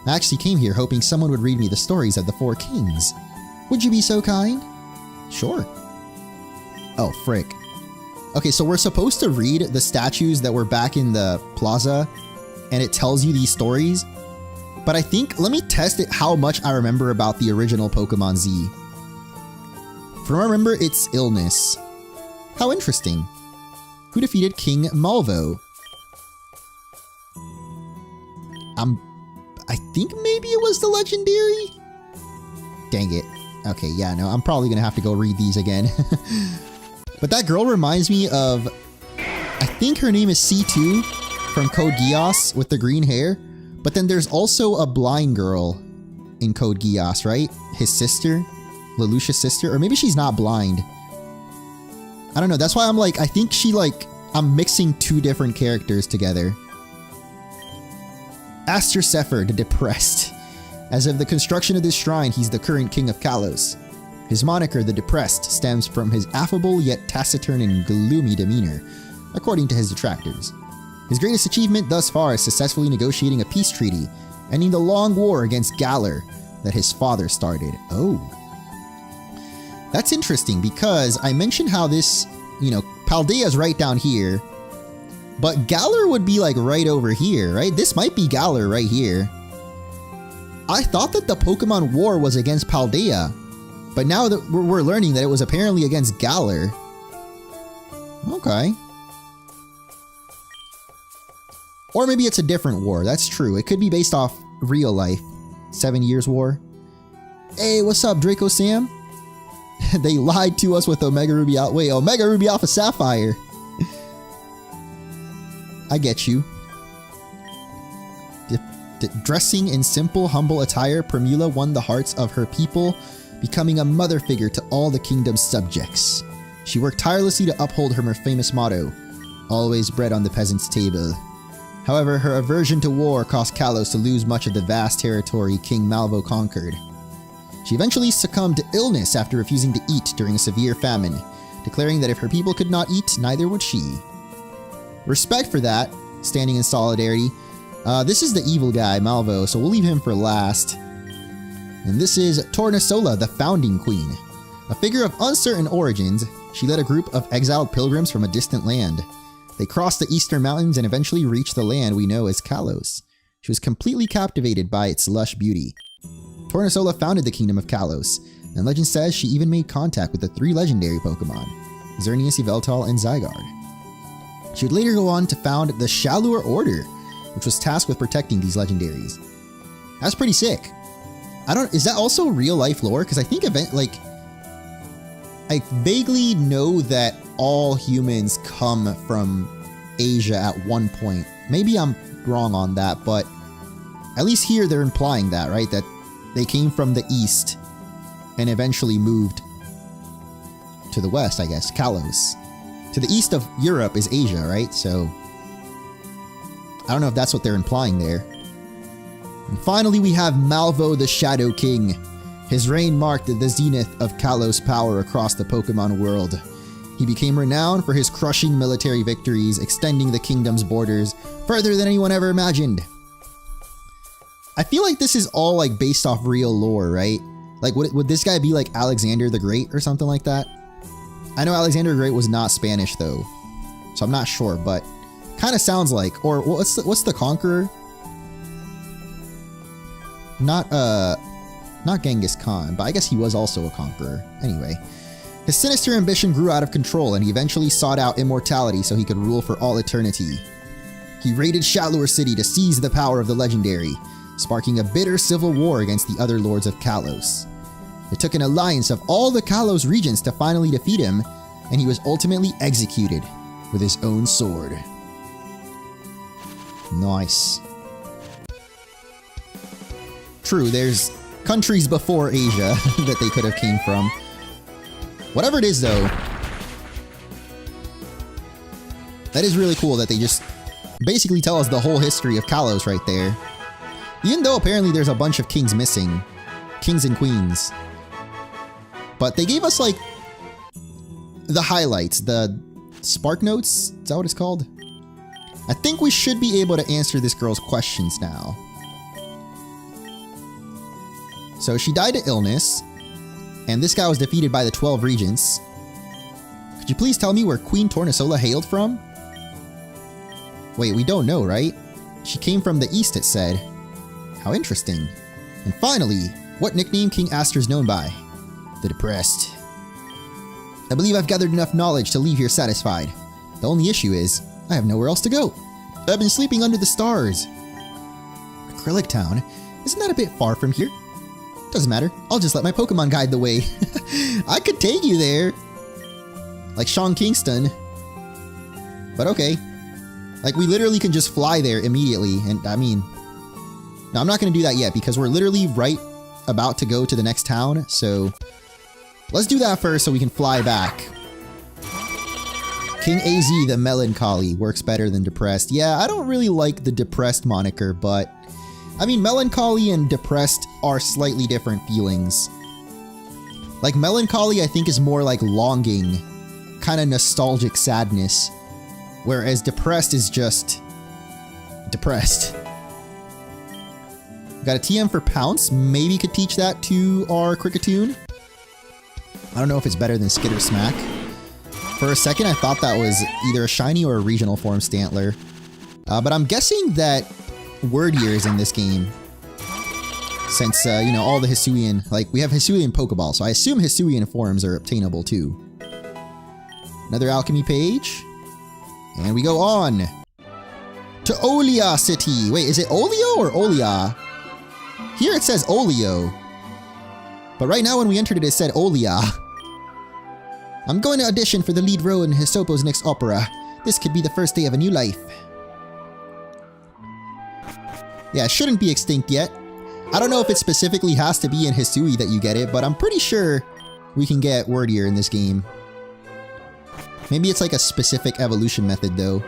I actually came here hoping someone would read me the stories of the Four Kings. Would you be so kind? Sure. Oh, frick. Okay, so we're supposed to read the statues that were back in the plaza, and it tells you these stories. But I think, let me test it how much I remember about the original Pokemon Z. From what I remember, it's illness. How interesting. Who defeated King Malvo? I think maybe it was the legendary? Dang it. Okay, yeah, no, I'm probably gonna have to go read these again. But that girl reminds me of, I think her name is C2 from Code Geass with the green hair. But then there's also a blind girl in Code Geass, right? His sister, Lelouch's sister, or maybe she's not blind. I don't know, that's why I'm like, I think she like, I'm mixing two different characters together. Aster Sepher, the Depressed. As of the construction of this shrine, he's the current king of Kalos. His moniker, the Depressed, stems from his affable yet taciturn and gloomy demeanor, according to his detractors. His greatest achievement thus far is successfully negotiating a peace treaty, ending the long war against Galar that his father started. Oh. That's interesting because I mentioned how this, you know, Paldea's right down here, but Galar would be like right over here, right? This might be Galar right here. I thought that the Pokemon War was against Paldea, but now that we're learning that it was apparently against Galar. Okay. Or maybe it's a different war. That's true. It could be based off real life. 7 Years War. Hey, what's up, Draco Sam? They lied to us with Omega Ruby Alpha. Wait, Omega Ruby Alpha Sapphire. I get you. Dressing in simple, humble attire, Primula won the hearts of her people, becoming a mother figure to all the kingdom's subjects. She worked tirelessly to uphold her famous motto, always bread on the peasant's table. However, her aversion to war caused Kalos to lose much of the vast territory King Malvo conquered. She eventually succumbed to illness after refusing to eat during a severe famine, declaring that if her people could not eat, neither would she. Respect for that, standing in solidarity. This is the evil guy, Malvo, so we'll leave him for last. And this is Tornasola, the Founding Queen. A figure of uncertain origins, she led a group of exiled pilgrims from a distant land. They crossed the eastern mountains and eventually reached the land we know as Kalos. She was completely captivated by its lush beauty. Tornasola founded the kingdom of Kalos, and legend says she even made contact with the 3 legendary Pokemon, Xerneas, Yveltal, and Zygarde. She would later go on to found the Shalur Order, which was tasked with protecting these legendaries. That's pretty sick. Is that also real life lore? Because I think I vaguely know that all humans come from Asia at one point. Maybe I'm wrong on that, but at least here they're implying that, right? That they came from the east and eventually moved to the west, I guess, Kalos. To the east of Europe is Asia, right? So I don't know if that's what they're implying there. And finally, we have Malvo the Shadow King. His reign marked the zenith of Kalos' power across the Pokemon world. He became renowned for his crushing military victories, extending the kingdom's borders further than anyone ever imagined. I feel like this is all like based off real lore, right? Like would this guy be like Alexander the Great or something like that? I know Alexander the Great was not Spanish though, so I'm not sure, but kind of sounds like. Or what's the Conqueror? Not Genghis Khan, but I guess he was also a conqueror. Anyway, his sinister ambition grew out of control and he eventually sought out immortality so he could rule for all eternity. He raided Shalur City to seize the power of the legendary, sparking a bitter civil war against the other lords of Kalos. It took an alliance of all the Kalos regions to finally defeat him, and he was ultimately executed with his own sword. Nice. True, there's countries before Asia that they could have came from. Whatever it is though, that is really cool that they just basically tell us the whole history of Kalos right there. Even though apparently there's a bunch of kings missing. Kings and queens. But they gave us like the highlights, the spark notes, is that what it's called? I think we should be able to answer this girl's questions now. So she died of illness, and this guy was defeated by the 12 regents. Could you please tell me where Queen Tornasola hailed from? Wait, we don't know, right? She came from the east, it said. How interesting. And finally, what nickname King Aster is known by? The Depressed. I believe I've gathered enough knowledge to leave here satisfied. The only issue is, I have nowhere else to go. I've been sleeping under the stars. Acrylic Town? Isn't that a bit far from here? Doesn't matter. I'll just let my Pokemon guide the way. I could take you there. Like Sean Kingston. But okay. Like, we literally can just fly there immediately. And I mean... No, I'm not going to do that yet because we're literally right about to go to the next town. So, let's do that first so we can fly back. King AZ, the Melancholy, works better than Depressed. Yeah, I don't really like the Depressed moniker, but... I mean, Melancholy and Depressed are slightly different feelings. Like, Melancholy, I think, is more like longing. Kind of nostalgic sadness. Whereas Depressed is just... depressed. Got a TM for Pounce. Maybe could teach that to our Kricketune. I don't know if it's better than Skitter Smack. For a second, I thought that was either a shiny or a regional form Stantler. But I'm guessing that Wordier is in this game. Since, you know, all the Hisuian, like, we have Hisuian Pokeball, so I assume Hisuian forms are obtainable too. Another alchemy page. And we go on to Olia City. Wait, is it Olio or Olia? Here it says Olio. But right now when we entered it, it said Olia. I'm going to audition for the lead role in Hisopo's next opera. This could be the first day of a new life. Yeah, it shouldn't be extinct yet. I don't know if it specifically has to be in Hisui that you get it, but I'm pretty sure we can get Wordier in this game. Maybe it's like a specific evolution method though.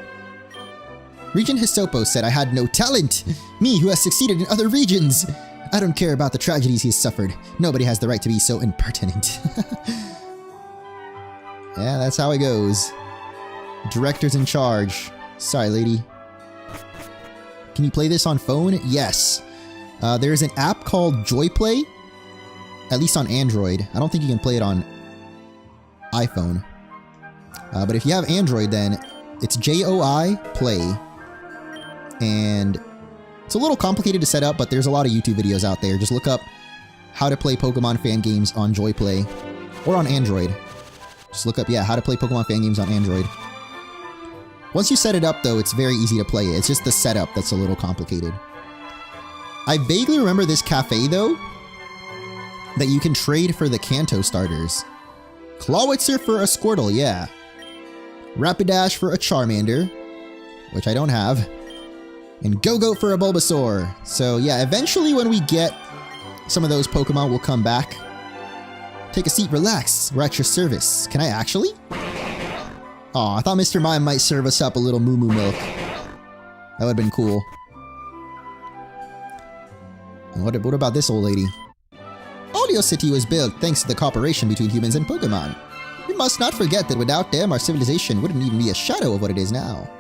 Regent Hisopo said I had no talent! Me who has succeeded in other regions! I don't care about the tragedies he has suffered. Nobody has the right to be so impertinent. Yeah, that's how it goes. Director's in charge. Sorry, lady. Can you play this on phone? Yes. There's an app called JoyPlay. At least on Android. I don't think you can play it on iPhone. But if you have Android, then it's JOI Play. And it's a little complicated to set up, but there's a lot of YouTube videos out there. Just look up how to play Pokemon fan games on JoyPlay. Or on Android. Just look up, yeah, how to play Pokemon fan games on Android. Once you set it up, though, it's very easy to play it. It's just the setup that's a little complicated. I vaguely remember this cafe, though, that you can trade for the Kanto starters. Clawitzer for a Squirtle, yeah. Rapidash for a Charmander, which I don't have. And Go-Goat for a Bulbasaur. So, yeah, eventually when we get some of those Pokemon, we'll come back. Take a seat, relax. We're at your service. Can I actually? Aw, I thought Mr. Mime might serve us up a little Moo Moo milk. That would've been cool. And what about this old lady? Olio City was built thanks to the cooperation between humans and Pokemon. We must not forget that without them, our civilization wouldn't even be a shadow of what it is now.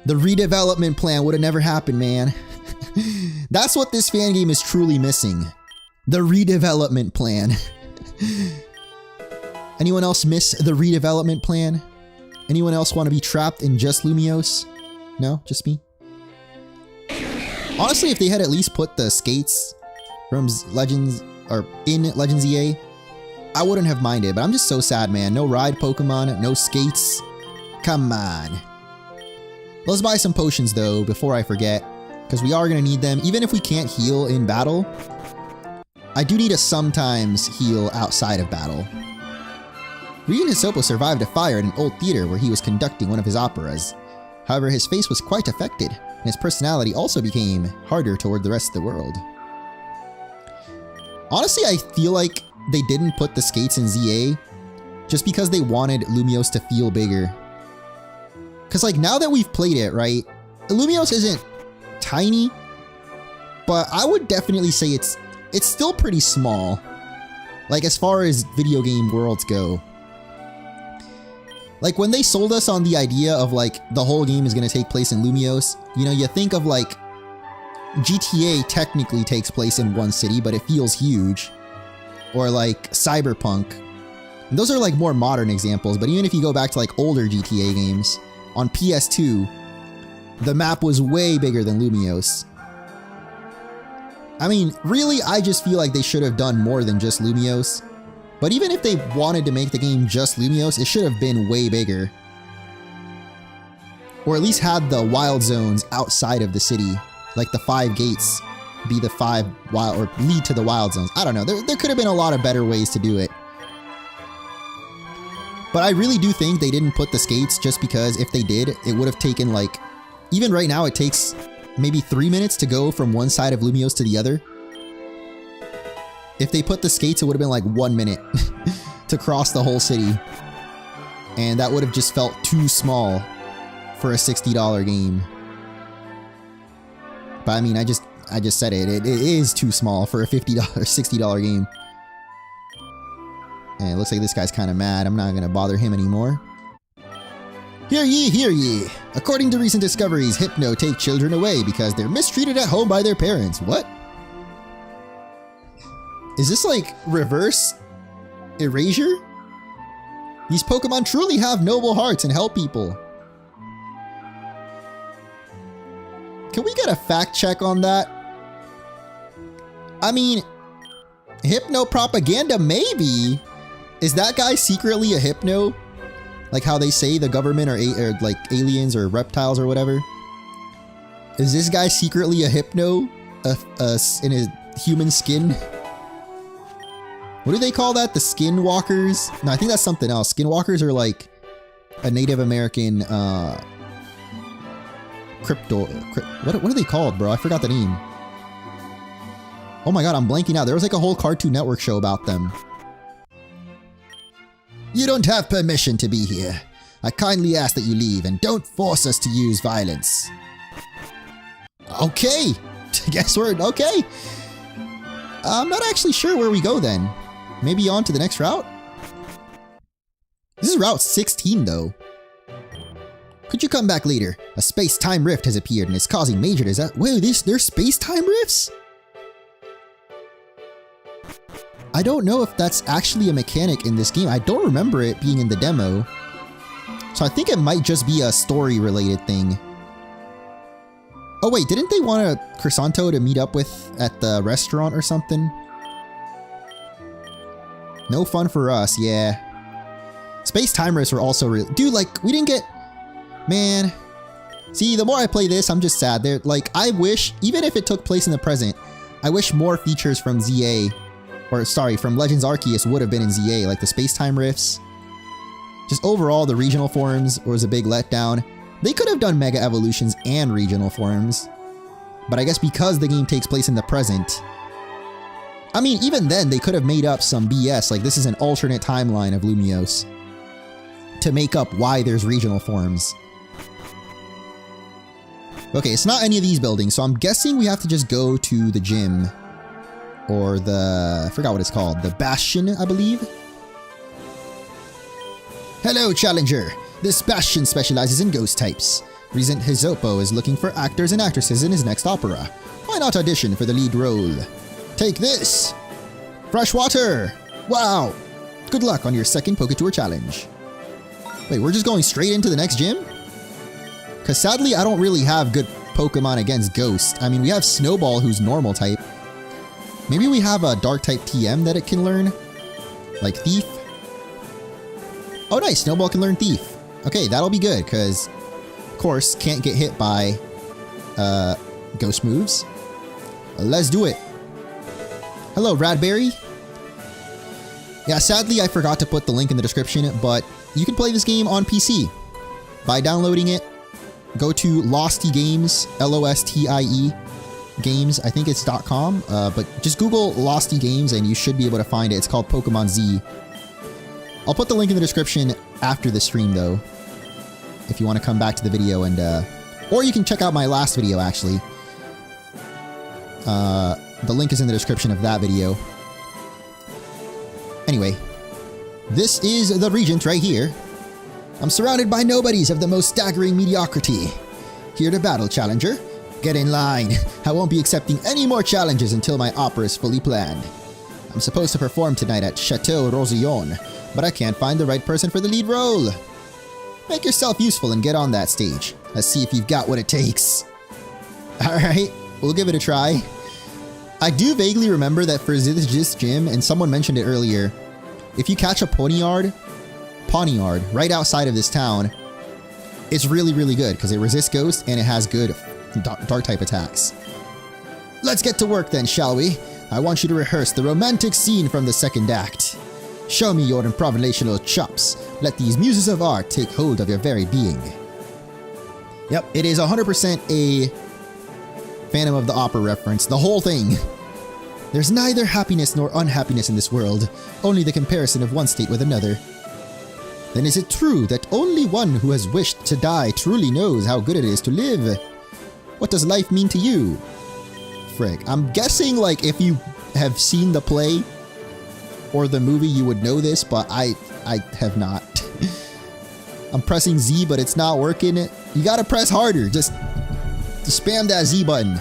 The redevelopment plan would have never happened, man. That's what this fan game is truly missing. The redevelopment plan. Anyone else miss the redevelopment plan? Anyone else want to be trapped in just Lumiose? No? Just me? Honestly, if they had at least put the skates from Legends, or in Legends EA, I wouldn't have minded, but I'm just so sad, man. No ride Pokemon, no skates. Come on. Let's buy some potions, though, before I forget, because we are going to need them. Even if we can't heal in battle, I do need to sometimes heal outside of battle. Regent Hisopo survived a fire at an old theater where he was conducting one of his operas. However, his face was quite affected, and his personality also became harder toward the rest of the world. Honestly, I feel like they didn't put the skates in ZA just because they wanted Lumiose to feel bigger. Because, like, now that we've played it, right, Lumiose isn't tiny, but I would definitely say it's still pretty small. Like, as far as video game worlds go. Like, when they sold us on the idea of, like, the whole game is going to take place in Lumiose, you know, you think of, like, GTA technically takes place in one city, but it feels huge. Or, like, Cyberpunk. And those are, like, more modern examples, but even if you go back to, like, older GTA games, on PS2, the map was way bigger than Lumiose. I mean, really, I just feel like they should have done more than just Lumiose. But even if they wanted to make the game just Lumiose, it should have been way bigger. Or at least had the wild zones outside of the city. Like the 5 gates be the 5 wild, or lead to the wild zones. I don't know, there could have been a lot of better ways to do it. But I really do think they didn't put the skates just because if they did, it would have taken like... Even right now, it takes maybe 3 minutes to go from one side of Lumiose to the other. If they put the skates, it would have been like 1 minute to cross the whole city. And that would have just felt too small for a $60 game. But I mean, I just said it. It is too small for a $50, $60 game. And it looks like this guy's kind of mad. I'm not going to bother him anymore. Hear ye, hear ye. According to recent discoveries, Hypno take children away because they're mistreated at home by their parents. What? Is this like reverse Erasure? These Pokemon truly have noble hearts and help people. Can we get a fact check on that? I mean, Hypno propaganda, maybe. Is that guy secretly a Hypno? Like how they say the government are like aliens or reptiles or whatever? Is this guy secretly a Hypno? In a human skin? What do they call that? The Skinwalkers? No, I think that's something else. Skinwalkers are like a Native American what are they called, bro? I forgot the name. Oh my god, I'm blanking out. There was like a whole Cartoon Network show about them. You don't have permission to be here. I kindly ask that you leave and don't force us to use violence. Okay. Guess we're okay. I'm not actually sure where we go then. Maybe on to the next route? This is Route 16 though. Could you come back later? A space-time rift has appeared and is causing major disaster. Wait, there's space-time rifts? I don't know if that's actually a mechanic in this game. I don't remember it being in the demo. So I think it might just be a story-related thing. Oh wait, didn't they want a Crescento to meet up with at the restaurant or something? No fun for us, yeah. Space time rifts were also real. Dude, like, we didn't get... Man. See, the more I play this, I'm just sad. They're like, I wish, even if it took place in the present, I wish more features from ZA, or sorry, from Legends Arceus would have been in ZA, like the space-time rifts. Just overall, the regional forms was a big letdown. They could have done Mega Evolutions and regional forms, but I guess because the game takes place in the present, I mean, even then, they could have made up some BS, like this is an alternate timeline of Lumiose, to make up why there's regional forms. Okay, it's not any of these buildings, so I'm guessing we have to just go to the gym. Or the... I forgot what it's called. The Bastion, I believe? Hello, Challenger! This Bastion specializes in ghost types. Regent Hisopo is looking for actors and actresses in his next opera. Why not audition for the lead role? Take this! Fresh water! Wow! Good luck on your second Poketour challenge. Wait, we're just going straight into the next gym? Because sadly, I don't really have good Pokemon against Ghost. I mean, we have Snowball, who's normal type. Maybe we have a dark type TM that it can learn? Like Thief? Oh nice, Snowball can learn Thief. Okay, that'll be good, because, of course, can't get hit by Ghost moves. Let's do it. Hello, Radberry. Yeah, sadly, I forgot to put the link in the description, but you can play this game on PC. By downloading it, go to Losty Games, L-O-S-T-I-E Games, I think it's .com, but just Google Losty Games and you should be able to find it. It's called Pokémon Z. I'll put the link in the description after the stream though, if you want to come back to the video and, or you can check out my last video actually. The link is in the description of that video. Anyway, this is the Regent right here. I'm surrounded by nobodies of the most staggering mediocrity. Here to battle, Challenger. Get in line. I won't be accepting any more challenges until my opera is fully planned. I'm supposed to perform tonight at Chateau Rosillon, but I can't find the right person for the lead role. Make yourself useful and get on that stage. Let's see if you've got what it takes. Alright, we'll give it a try. I do vaguely remember that for this gym, and someone mentioned it earlier, if you catch a Ponyard right outside of this town, it's really, really good because it resists Ghost and it has good dark type attacks. Let's get to work then, shall we? I want you to rehearse the romantic scene from the second act. Show me your improvisational chops. Let these muses of art take hold of your very being. Yep, it is 100% a Phantom of the Opera reference, the whole thing. There's neither happiness nor unhappiness in this world, only the comparison of one state with another. Then is it true that only one who has wished to die truly knows how good it is to live? What does life mean to you? Frick, I'm guessing like if you have seen the play or the movie you would know this, but I have not. I'm pressing Z but it's not working. You gotta press harder, just spam that Z button.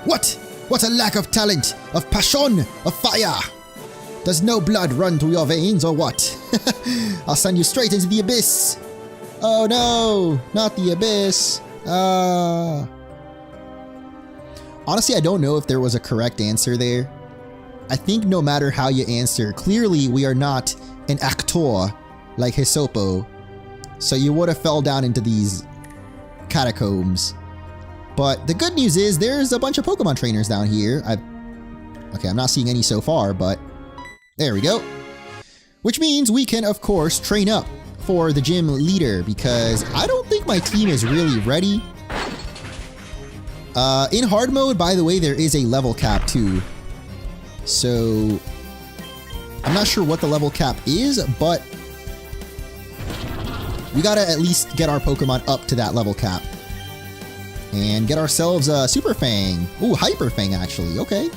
What? What a lack of talent, of passion, of fire! Does no blood run through your veins or what? I'll send you straight into the abyss. Oh no, not the abyss. Honestly, I don't know if there was a correct answer there. I think no matter how you answer, clearly we are not an actor like Hisopo. So you would have fell down into these catacombs. But the good news is there's a bunch of Pokemon trainers down here. Okay, I'm not seeing any so far, but there we go. Which means we can, of course, train up for the gym leader because I don't think my team is really ready. In hard mode, by the way, there is a level cap too. So I'm not sure what the level cap is, but we gotta at least get our Pokemon up to that level cap. And get ourselves a Super Fang. Ooh, Hyper Fang actually, okay.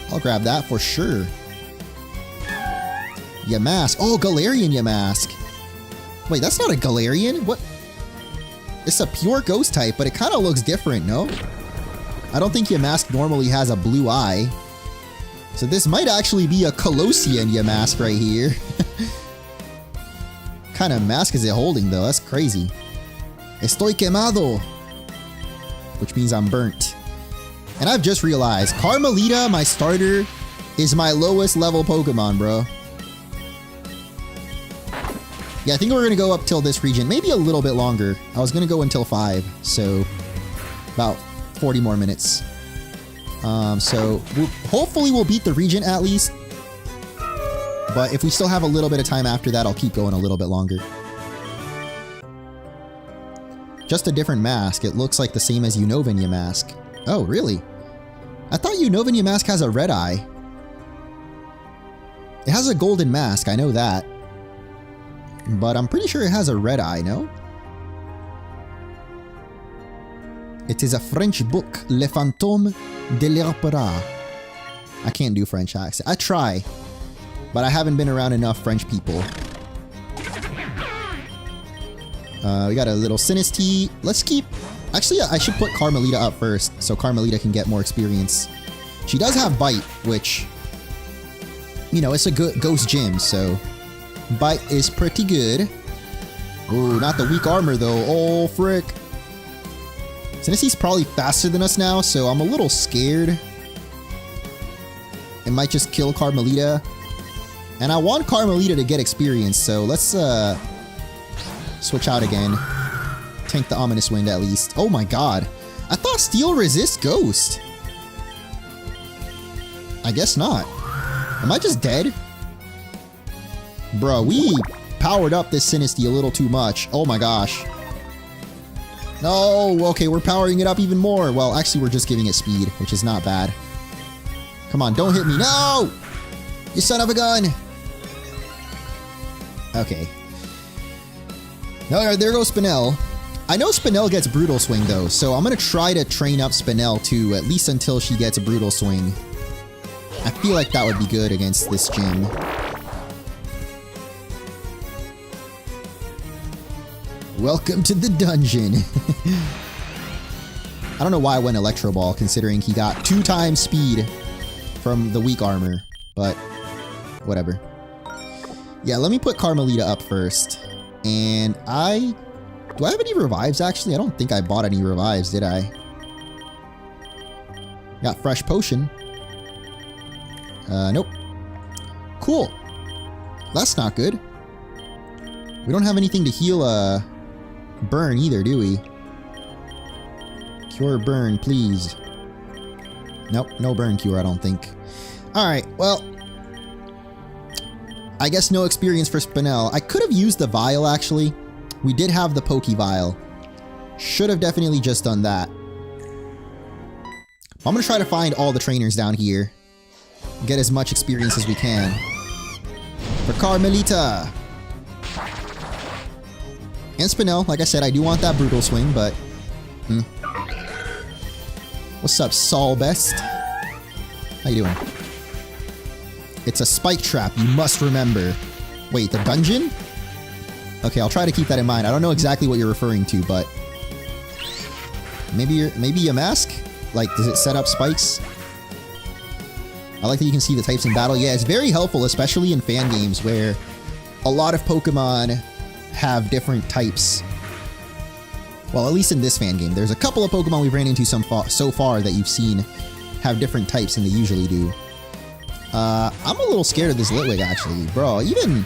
I'll grab that for sure. Yamask. Oh, Galarian Yamask. Wait, that's not a Galarian? What? It's a pure ghost type, but it kind of looks different, no? I don't think Yamask normally has a blue eye. So this might actually be a Kalosian Yamask right here. Kind of mask is it holding though? That's crazy. Estoy quemado. Which means I'm burnt. And I've just realized, Carmelita, my starter, is my lowest level Pokemon, bro. Yeah, I think we're gonna go up till this region, maybe a little bit longer. I was gonna go until 5, so about 40 more minutes. So hopefully we'll beat the region at least. But if we still have a little bit of time after that, I'll keep going a little bit longer. Just a different mask. It looks like the same as Unova Yamask. Oh, really? I thought Unova Yamask has a red eye. It has a golden mask, I know that. But I'm pretty sure it has a red eye, no? It is a French book, Le Fantôme de l'Opéra. I can't do French accent. I try, but I haven't been around enough French people. We got a little Sinistea. Let's keep... Actually, I should put Carmelita up first, so Carmelita can get more experience. She does have Bite, which... You know, it's a good ghost gym, so... Bite is pretty good. Ooh, not the weak armor, though. Oh, frick. Sinistie's probably faster than us now, so I'm a little scared. It might just kill Carmelita. And I want Carmelita to get experience, so let's, switch out again. Tank the Ominous Wind at least. Oh my god. I thought Steel resists Ghost. I guess not. Am I just dead? Bro, we powered up this Sinistea a little too much. Oh my gosh. No, okay, we're powering it up even more. Well, actually, we're just giving it speed, which is not bad. Come on, don't hit me. No! You son of a gun! Okay. No, there goes Spinel. I know Spinel gets Brutal Swing, though, so I'm gonna try to train up Spinel, too, at least until she gets a Brutal Swing. I feel like that would be good against this gym. Welcome to the dungeon. I don't know why I went Electro Ball, considering he got 2 times speed from the weak armor, but whatever. Yeah, let me put Carmelita up first. And do I have any revives, actually? I don't think I bought any revives, did I? Got Fresh Potion. Nope. Cool. That's not good. We don't have anything to heal, Burn either, do we? Cure Burn, please. Nope, no Burn Cure, I don't think. Alright, well... I guess no experience for Spinel. I could have used the Vial, actually. We did have the Poke Vial. Should have definitely just done that. I'm gonna try to find all the trainers down here. Get as much experience as we can. For Carmelita! And Spinel, like I said, I do want that Brutal Swing, but... What's up, Saul Best? How you doing? It's a Spike Trap, you must remember. Wait, the dungeon? Okay, I'll try to keep that in mind. I don't know exactly what you're referring to, but... Maybe a mask? Like, does it set up spikes? I like that you can see the types in battle. Yeah, it's very helpful, especially in fan games where a lot of Pokemon have different types. Well, at least in this fan game. There's a couple of Pokemon we've ran into so far that you've seen have different types than they usually do. I'm a little scared of this Litwick, actually. Bro, even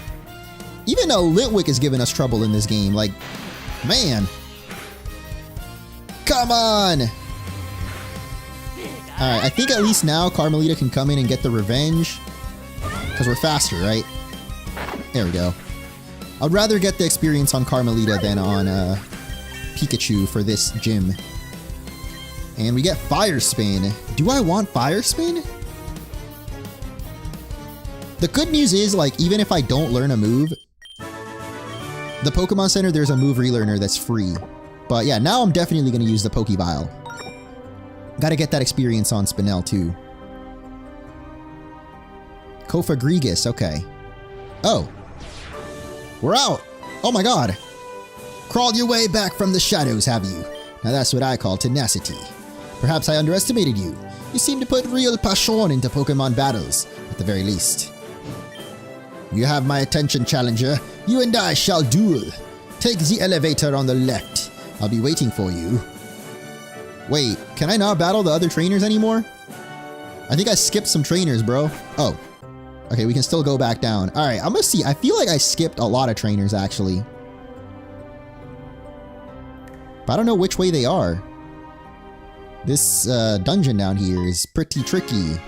a Litwick is giving us trouble in this game. Like, man. Come on! Alright, I think at least now Carmelita can come in and get the revenge. Because we're faster, right? There we go. I'd rather get the experience on Carmelita than on Pikachu for this gym. And we get Fire Spin. Do I want Fire Spin? The good news is, like, even if I don't learn a move, the Pokemon Center, there's a move relearner that's free. But yeah, now I'm definitely going to use the Pokeball. Gotta get that experience on Spinel too. Kofagrigus, okay. Oh. We're out! Oh my god! Crawled your way back from the shadows, have you? Now that's what I call tenacity. Perhaps I underestimated you. You seem to put real passion into Pokemon battles, at the very least. You have my attention, challenger. You and I shall duel. Take the elevator on the left. I'll be waiting for you. Wait, can I not battle the other trainers anymore? I think I skipped some trainers, bro. Oh. Okay, we can still go back down. Alright, I'm gonna see. I feel like I skipped a lot of trainers, actually. But I don't know which way they are. This dungeon down here is pretty tricky.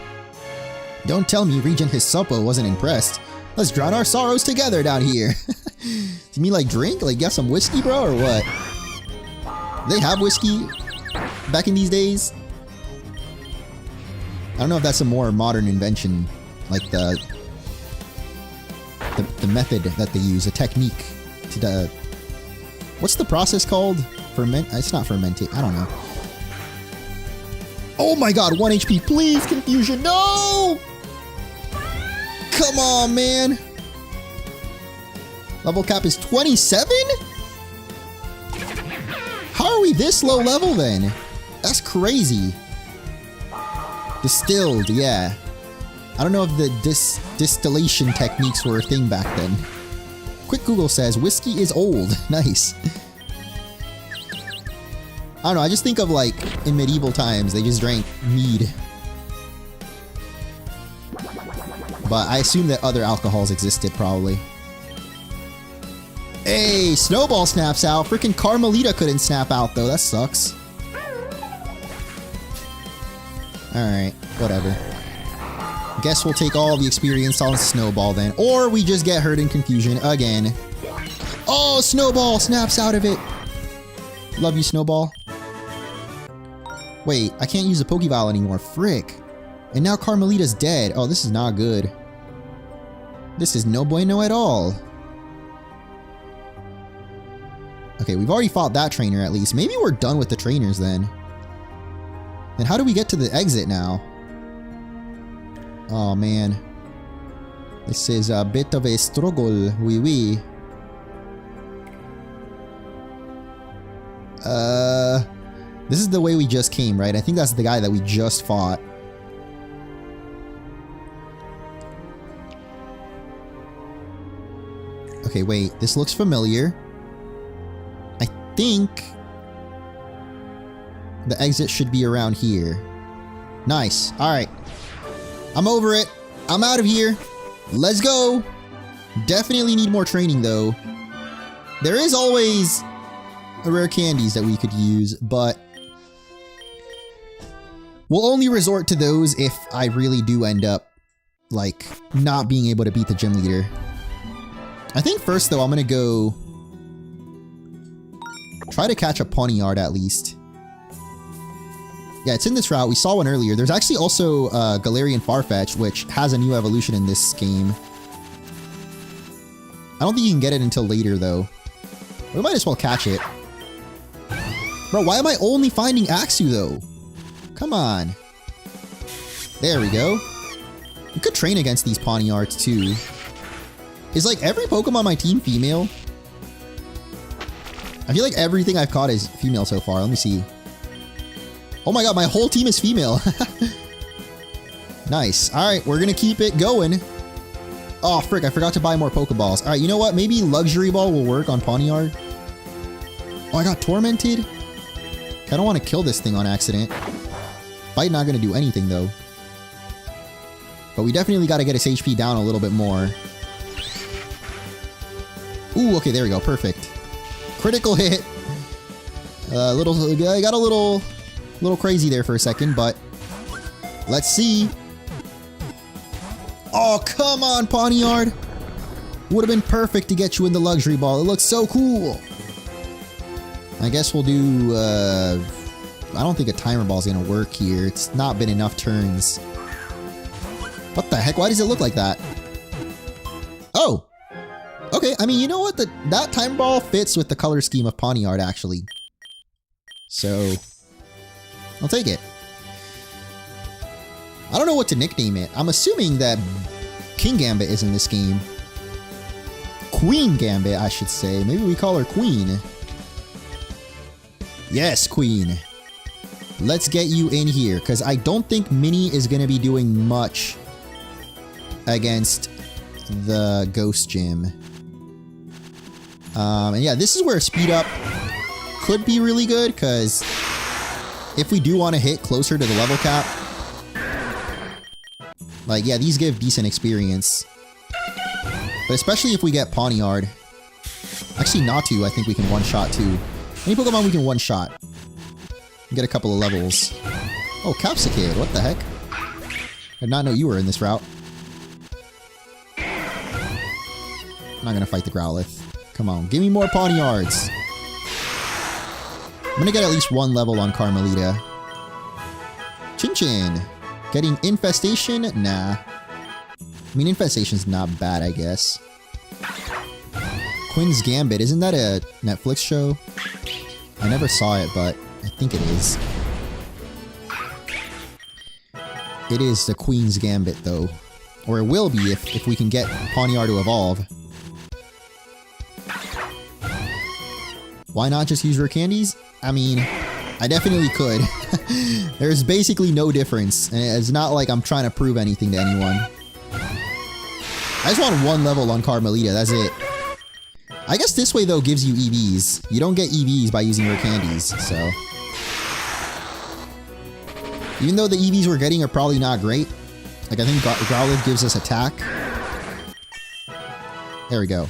Don't tell me Regent Hisopo wasn't impressed. Let's drown our sorrows together down here. You mean like drink? Like get some whiskey, bro, or what? They have whiskey back in these days? I don't know if that's a more modern invention. Like the method that they use, a technique to the... What's the process called? It's not fermenting. I don't know. Oh my god, 1 HP. Please, Confusion. No! Come on, man. Level cap is 27? How are we this low level then? That's crazy. Distilled, yeah. I don't know if the distillation techniques were a thing back then. Quick Google says whiskey is old. Nice. I don't know, I just think of like in medieval times they just drank mead. But I assume that other alcohols existed probably. Hey, Snowball snaps out. Freaking Carmelita couldn't snap out though, that sucks. Alright, whatever. Guess we'll take all the experience on Snowball then. Or we just get hurt in Confusion again. Oh, Snowball snaps out of it. Love you, Snowball. Wait, I can't use the Pokeball anymore. Frick. And now Carmelita's dead. Oh, this is not good. This is no bueno at all. Okay, we've already fought that trainer at least. Maybe we're done with the trainers then. Then how do we get to the exit now? Oh man. This is a bit of a struggle, oui. This is the way we just came, right? I think that's the guy that we just fought. Okay, wait. This looks familiar. I think the exit should be around here. Nice. Alright. I'm over it. I'm out of here. Let's go. Definitely need more training, though. There is always rare candies that we could use, but we'll only resort to those if I really do end up, like, not being able to beat the gym leader. I think first, though, I'm gonna go try to catch a Pawniard at least. Yeah, it's in this route. We saw one earlier. There's actually also Galarian Farfetch, which has a new evolution in this game. I don't think you can get it until later, though. We might as well catch it. Bro, why am I only finding Axew, though? Come on. There we go. We could train against these Pawniards, too. Is, like, every Pokemon on my team female? I feel like everything I've caught is female so far. Let me see. Oh my god, my whole team is female. Nice. Alright, we're gonna keep it going. Oh, frick, I forgot to buy more Pokeballs. Alright, you know what? Maybe Luxury Ball will work on Pawniard. Oh, I got Tormented? I don't want to kill this thing on accident. Bite not gonna do anything, though. But we definitely got to get its HP down a little bit more. Ooh, okay, there we go. Perfect. Critical hit. I got a little crazy there for a second, but let's see. Oh, come on, Pawniard. Would have been perfect to get you in the Luxury Ball. It looks so cool. I guess we'll do, I don't think a Timer Ball is going to work here. It's not been enough turns. What the heck? Why does it look like that? Oh. Okay, I mean, you know what? That Timer Ball fits with the color scheme of Pawniard, actually. So, I'll take it. I don't know what to nickname it. I'm assuming that King Gambit is in this game. Queen Gambit, I should say. Maybe we call her Queen. Yes, Queen. Let's get you in here, because I don't think Minnie is going to be doing much against the Ghost Gym. And yeah, this is where Speed Up could be really good, because if we do want to hit closer to the level cap, like, yeah, these give decent experience. But especially if we get Pawniard. Actually, Natu, I think we can one-shot too. Any Pokemon we can one-shot. Get a couple of levels. Oh, Capsicade, what the heck? I did not know you were in this route. I'm not gonna fight the Growlithe. Come on, give me more Pawniards. I'm gonna get at least one level on Carmelita. Chin Chin. Getting Infestation? Nah. I mean, Infestation's not bad, I guess. Queen's Gambit, isn't that a Netflix show? I never saw it, but I think it is. It is the Queen's Gambit, though. Or it will be if we can get Pawniard to evolve. Why not just use rare candies? I mean, I definitely could. There's basically no difference. And it's not like I'm trying to prove anything to anyone. I just want one level on Carmelita, that's it. I guess this way, though, gives you EVs. You don't get EVs by using rare candies, so. Even though the EVs we're getting are probably not great. Like, I think Growlithe gives us attack. There we go.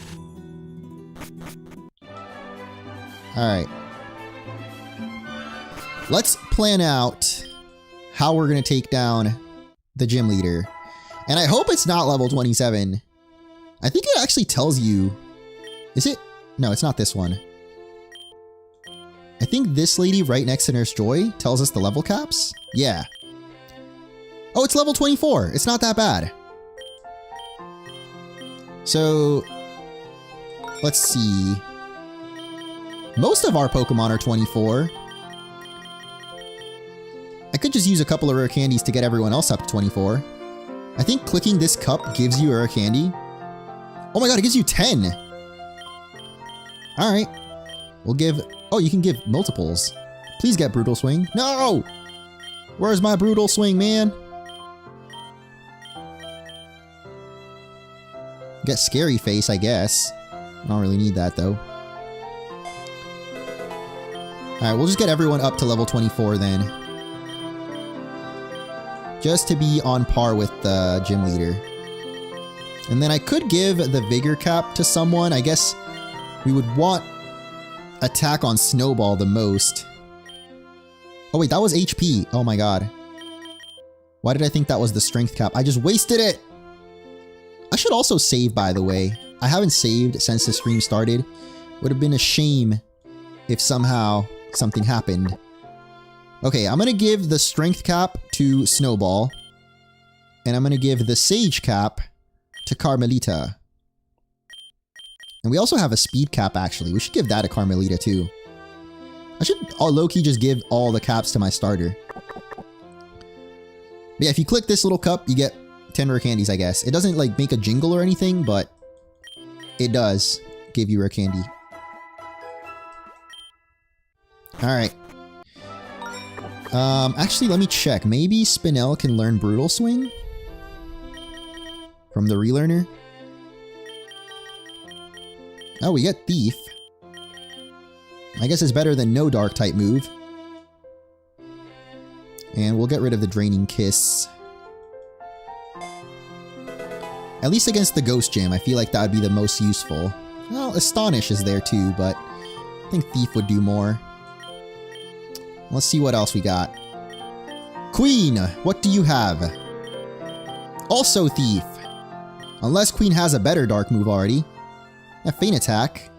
Alright. Let's plan out how we're going to take down the gym leader. And I hope it's not level 27. I think it actually tells you... Is it? No, it's not this one. I think this lady right next to Nurse Joy tells us the level caps. Yeah. Oh, it's level 24. It's not that bad. So, let's see. Most of our Pokemon are 24. I could just use a couple of rare candies to get everyone else up to 24. I think clicking this cup gives you a rare candy. Oh my god, it gives you 10! Alright. We'll give... Oh, you can give multiples. Please get Brutal Swing. No! Where's my Brutal Swing, man? Get Scary Face, I guess. I don't really need that, though. Alright, we'll just get everyone up to level 24 then. Just to be on par with the gym leader. And then I could give the Vigor Cap to someone. I guess we would want attack on Snowball the most. Oh wait, that was HP. Oh my god. Why did I think that was the Strength Cap? I just wasted it! I should also save, by the way. I haven't saved since the stream started. Would have been a shame if somehow something happened. Okay, I'm gonna give the Strength Cap to Snowball. And I'm gonna give the Sage Cap to Carmelita. And we also have a Speed Cap, actually. We should give that to Carmelita, too. I should low-key just give all the caps to my starter. But yeah, if you click this little cup, you get 10 rare candies, I guess. It doesn't, like, make a jingle or anything, but it does give you rare candy. Alright. Actually, let me check. Maybe Spinel can learn Brutal Swing? from the relearner. Oh, we get Thief. I guess it's better than no dark type move. And we'll get rid of the Draining Kiss. At least against the Ghost Gem, I feel like that would be the most useful. Well, Astonish is there too, but I think Thief would do more. Let's see what else we got. Queen, what do you have? Also Thief. Unless Queen has a better dark move already. A Feint Attack.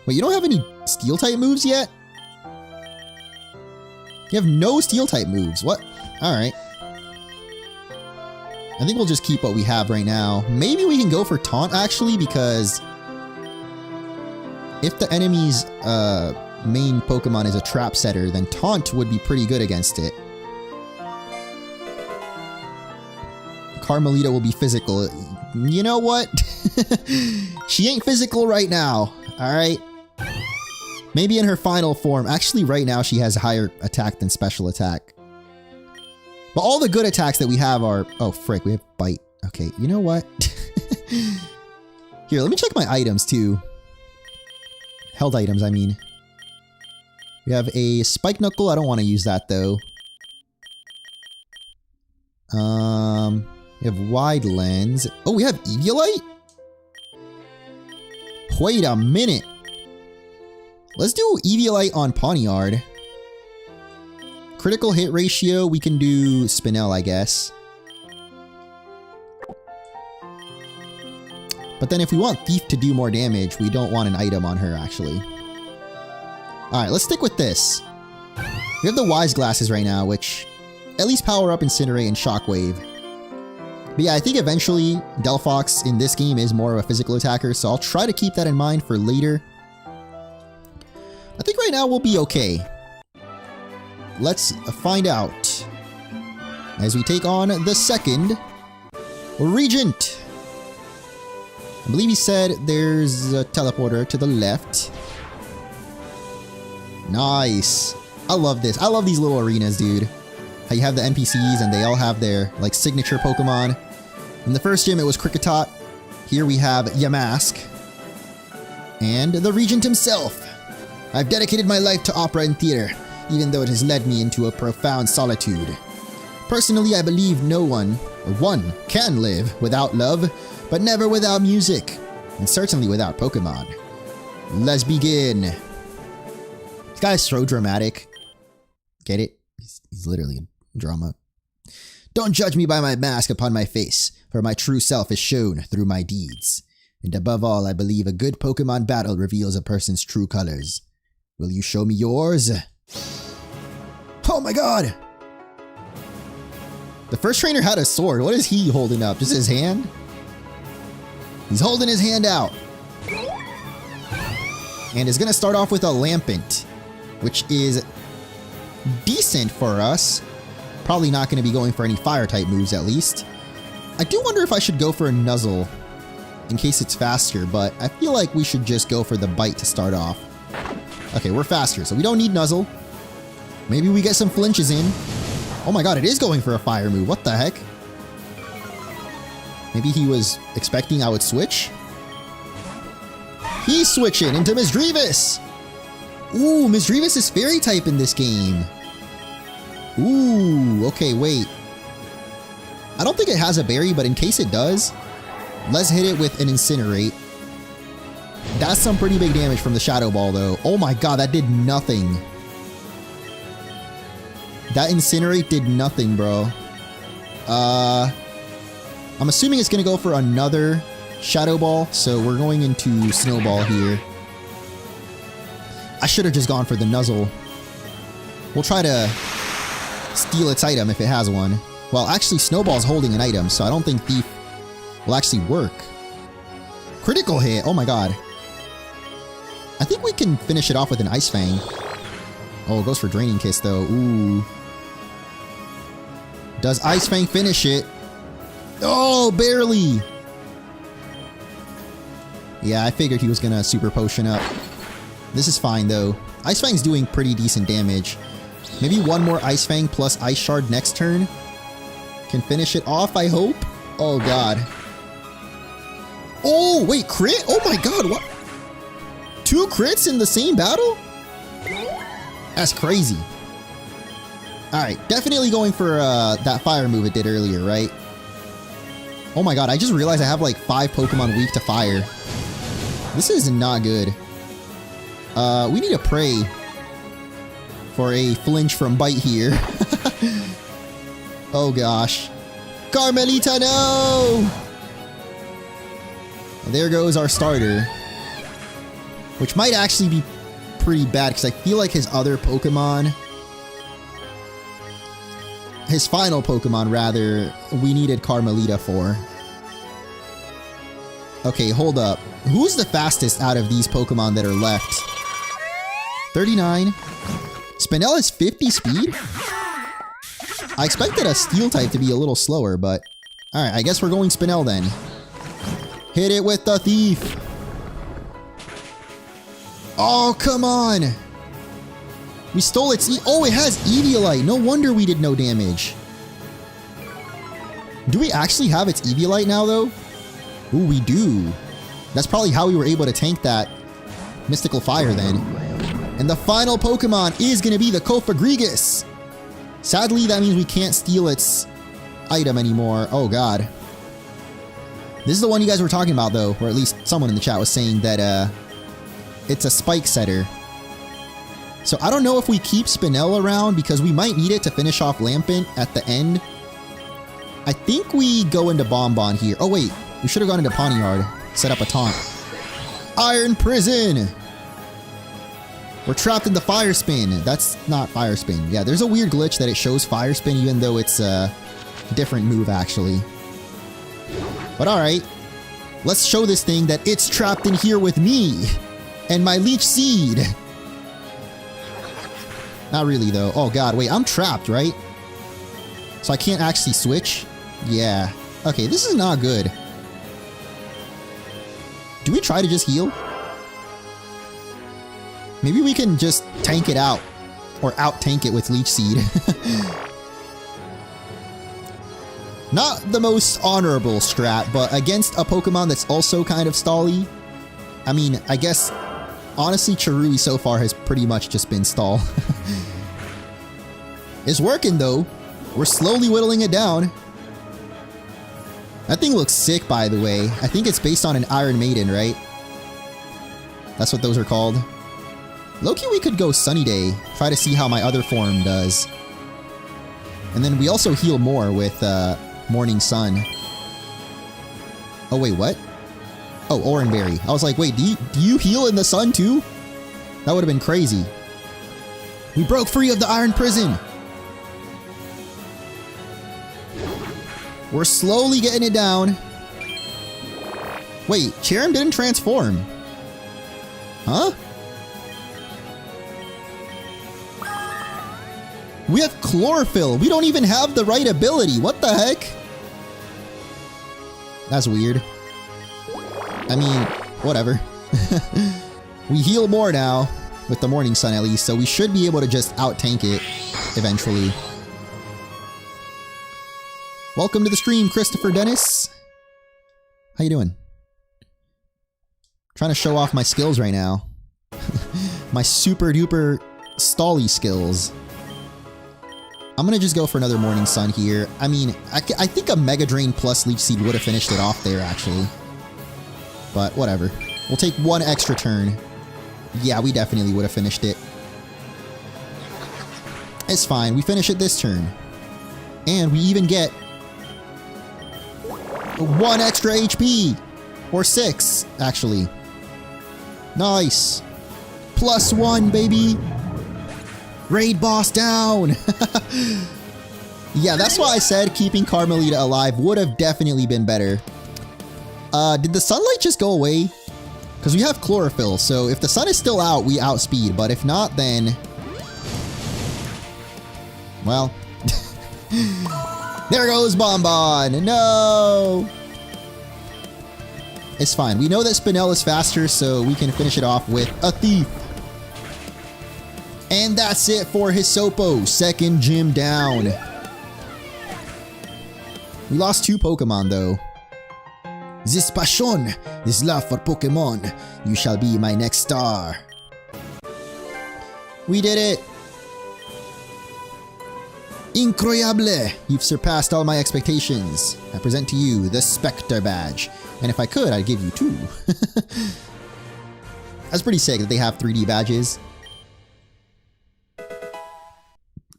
Wait, you don't have any Steel type moves yet? You have no Steel type moves. What? Alright. I think we'll just keep what we have right now. Maybe we can go for Taunt actually, because if the enemy's main Pokemon is a trap setter, then Taunt would be pretty good against it. Carmelita will be physical. You know what? She ain't physical right now. Alright. Maybe in her final form. Actually, right now she has higher attack than special attack. But all the good attacks that we have are... Oh, frick. We have Bite. Okay, you know what? Here, let me check my items too. Held items, I mean. We have a Spike Knuckle. I don't want to use that though. We have Wide Lens. Oh, we have Eviolite? Wait a minute. Let's do Eviolite on Pawniard. Critical hit ratio, we can do Spinel, I guess. But then if we want Thief to do more damage, we don't want an item on her, actually. Alright, let's stick with this. We have the Wise Glasses right now, which at least power up Incinerate and Shockwave. But yeah, I think eventually Delphox in this game is more of a physical attacker, so I'll try to keep that in mind for later. I think right now we'll be okay. Let's find out. As we take on the second Regent. I believe he said there's a teleporter to the left. Nice. I love this. I love these little arenas, dude. How you have the NPCs and they all have their like signature Pokemon. In the first gym it was Kricketot. Here we have Yamask. And the Regent himself. I've dedicated my life to opera and theater, even though it has led me into a profound solitude. Personally, I believe no one, or one, can live without love, but never without music, and certainly without Pokemon. Let's begin. This guy's so dramatic. Get it? He's literally in drama. Don't judge me by my mask upon my face, for my true self is shown through my deeds. And above all, I believe a good Pokemon battle reveals a person's true colors. Will you show me yours? Oh my god! The first trainer had a sword. What is he holding up? Just his hand? He's holding his hand out. And is going to start off with a Lampent, which is decent for us. Probably not going to be going for any fire type moves at least. I do wonder if I should go for a Nuzzle in case it's faster, but I feel like we should just go for the Bite to start off. Okay, we're faster, so we don't need Nuzzle. Maybe we get some flinches in. Oh my god, it is going for a fire move. What the heck? Maybe he was expecting I would switch? He's switching into Misdreavus! Ooh, Misdreavus is fairy type in this game. Ooh, okay, wait. I don't think it has a berry, but in case it does, let's hit it with an Incinerate. That's some pretty big damage from the Shadow Ball, though. Oh my god, that did nothing. That Incinerate did nothing, bro. I'm assuming it's going to go for another Shadow Ball, so we're going into Snowball here. I should have just gone for the Nuzzle. We'll try to steal its item if it has one. Well, actually, Snowball's holding an item, so I don't think Thief will actually work. Critical hit! Oh my god. I think we can finish it off with an Ice Fang. Oh, it goes for Draining Kiss, though. Ooh. Does Ice Fang finish it? Oh, barely! Yeah, I figured he was gonna Super Potion up. This is fine, though. Ice Fang's doing pretty decent damage. Maybe one more Ice Fang plus Ice Shard next turn can finish it off, I hope. Oh god. Oh, wait, crit? Oh my god, what? 2 crits in the same battle? That's crazy. Alright, definitely going for that fire move it did earlier, right? Oh my god, I just realized I have like 5 Pokemon weak to fire. This is not good. We need to pray for a flinch from Bite here. Oh gosh. Carmelita, no! There goes our starter. Which might actually be pretty bad because I feel like his other Pokemon... His final Pokemon, rather, we needed Carmelita for. Okay, hold up. Who's the fastest out of these Pokemon that are left? 39. Spinel has 50 speed? I expected a Steel type to be a little slower, but... Alright, I guess we're going Spinel then. Hit it with the Thief! Oh, come on! We stole its oh, it has Eviolite! No wonder we did no damage. Do we actually have its Eviolite now, though? Ooh, we do. That's probably how we were able to tank that Mystical Fire then. And the final Pokemon is going to be the Kofagrigus! Sadly, that means we can't steal its item anymore. Oh god. This is the one you guys were talking about, though, or at least someone in the chat was saying that it's a Spike Setter. So I don't know if we keep Spinel around because we might need it to finish off Lampent at the end. I think we go into Bonbon here. Oh wait, we should have gone into Pawniard. Set up a taunt. Iron Prison! We're trapped in the Fire Spin. That's not Fire Spin. Yeah, there's a weird glitch that it shows Fire Spin even though it's a different move actually. But alright. Let's show this thing that it's trapped in here with me. And my Leech Seed. Not really though. Oh god, wait, I'm trapped, right? So I can't actually switch? Yeah. Okay, this is not good. Do we try to just heal? Maybe we can just tank it out. Or out-tank it with Leech Seed. Not the most honorable strat, but against a Pokemon that's also kind of stally. I mean, I guess, honestly, Charui so far has pretty much just been stall. It's working though. We're slowly whittling it down. That thing looks sick, by the way. I think it's based on an Iron Maiden, right? That's what those are called. Low-key, we could go Sunny Day. Try to see how my other form does. And then we also heal more with Morning Sun. Oh, wait, what? Oh, Oranberry. I was like, wait, do you heal in the sun too? That would have been crazy. We broke free of the Iron Prison! We're slowly getting it down. Wait, Cherim didn't transform. Huh? We have Chlorophyll. We don't even have the right ability. What the heck? That's weird. I mean, whatever. We heal more now with the Morning Sun at least, so we should be able to just out-tank it eventually. Welcome to the stream, Christopher Dennis. How you doing? Trying to show off my skills right now. My super duper stally skills. I'm gonna just go for another Morning Sun here. I mean, I think a Mega Drain plus Leech Seed would have finished it off there, actually. But whatever. We'll take one extra turn. Yeah, we definitely would have finished it. It's fine. We finish it this turn. And we even get 1 extra HP! Or 6, actually. Nice! +1, baby! Raid boss down! Yeah, that's why I said keeping Carmelita alive would have definitely been better. Did the sunlight just go away? Because we have Chlorophyll, so if the sun is still out, we outspeed. But if not, then... well... there goes Bonbon! No! It's fine. We know that Spinel is faster, so we can finish it off with a Thief. And that's it for Hisopo. Second gym down. We lost 2 Pokemon though. This passion, this love for Pokemon, you shall be my next star. We did it! Incroyable! You've surpassed all my expectations. I present to you the Spectre Badge. And if I could, I'd give you 2. That's pretty sick that they have 3D badges.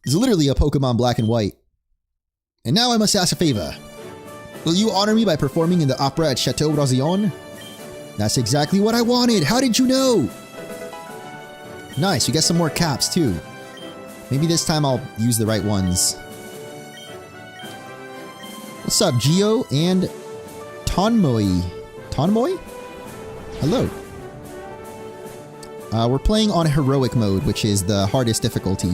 It's literally a Pokemon Black and White. And now I must ask a favor. Will you honor me by performing in the opera at Chateau Rosillon? That's exactly what I wanted! How did you know? Nice, you get some more caps too. Maybe this time I'll use the right ones. What's up, Gio and Tonmoi? Tonmoi? Hello. We're playing on heroic mode, which is the hardest difficulty.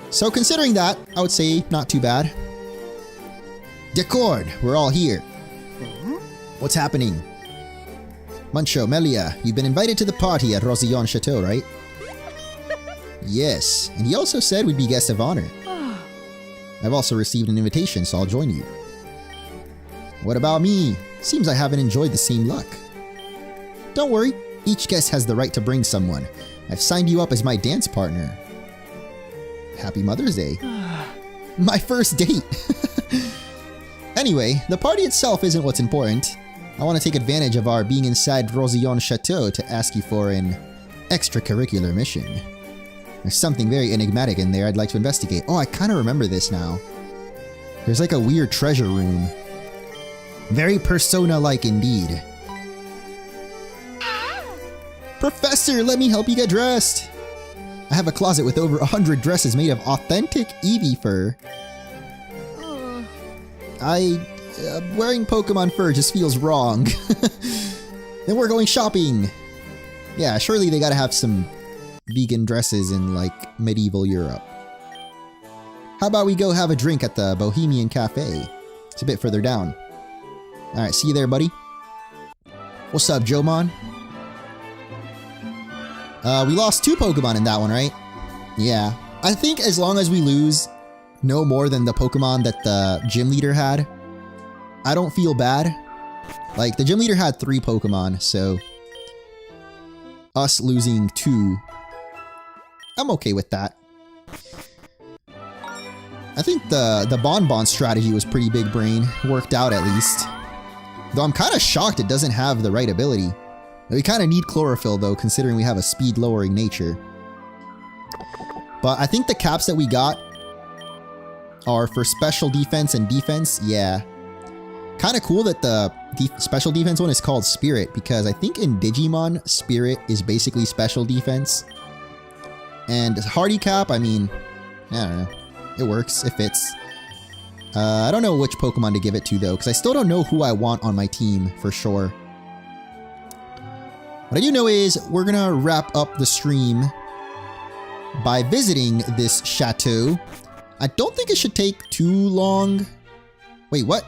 So considering that, I would say not too bad. Decord, we're all here. What's happening? Muncho, Melia, you've been invited to the party at Rosillon Chateau, right? Yes, and he also said we'd be guests of honor. I've also received an invitation, so I'll join you. What about me? Seems I haven't enjoyed the same luck. Don't worry, each guest has the right to bring someone. I've signed you up as my dance partner. Happy Mother's Day. My first date! Anyway, the party itself isn't what's important. I want to take advantage of our being inside Rosillon Chateau to ask you for an extracurricular mission. There's something very enigmatic in there I'd like to investigate. Oh, I kind of remember this now. There's like a weird treasure room. Very Persona-like indeed. Professor, let me help you get dressed! I have a closet with over 100 dresses made of authentic Eevee fur. Wearing Pokemon fur just feels wrong. Then we're going shopping! Yeah, surely they gotta have some vegan dresses in, like, medieval Europe. How about we go have a drink at the Bohemian Cafe? It's a bit further down. Alright, see you there, buddy. What's up, Jomon? We lost 2 Pokemon in that one, right? Yeah. I think as long as we lose no more than the Pokemon that the gym leader had, I don't feel bad. Like, the gym leader had 3 Pokemon, so us losing 2, I'm okay with that. I think the Bonbon strategy was pretty big brain. Worked out at least. Though I'm kind of shocked it doesn't have the right ability. We kind of need Chlorophyll though, considering we have a speed lowering nature. But I think the caps that we got are for special defense and defense. Yeah. Kind of cool that the special defense one is called Spirit, because I think in Digimon, Spirit is basically special defense. And Hardy Cap, I mean, I don't know. It works, it fits. I don't know which Pokemon to give it to though, because I still don't know who I want on my team for sure. What I do know is we're gonna wrap up the stream by visiting this chateau. I don't think it should take too long. Wait, what?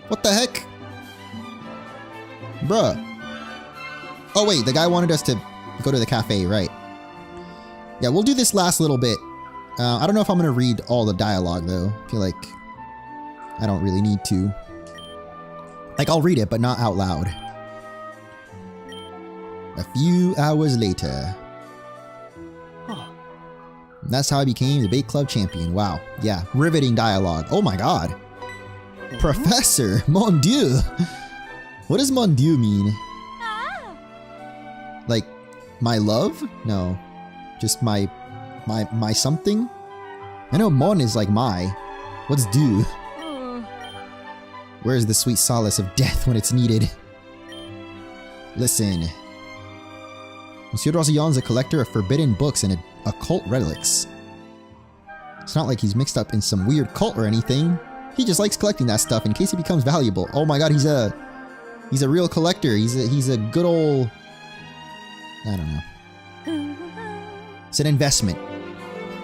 What the heck? Bruh. Oh wait, the guy wanted us to go to the cafe, right? Yeah, we'll do this last little bit. I don't know if I'm gonna read all the dialogue though. I feel like I don't really need to. Like, I'll read it, but not out loud. A few hours later. That's how I became the Bait Club champion. Wow. Yeah, riveting dialogue. Oh my god. Professor, mon dieu. What does mon dieu mean? Like, my love? No. Just my something? I know mon is like my. What's dieu? Where's the sweet solace of death when it's needed? Listen. Monsieur Rosillon's a collector of forbidden books and occult relics. It's not like he's mixed up in some weird cult or anything. He just likes collecting that stuff in case it becomes valuable. Oh my god, he's a real collector. He's a good old... I don't know. It's an investment.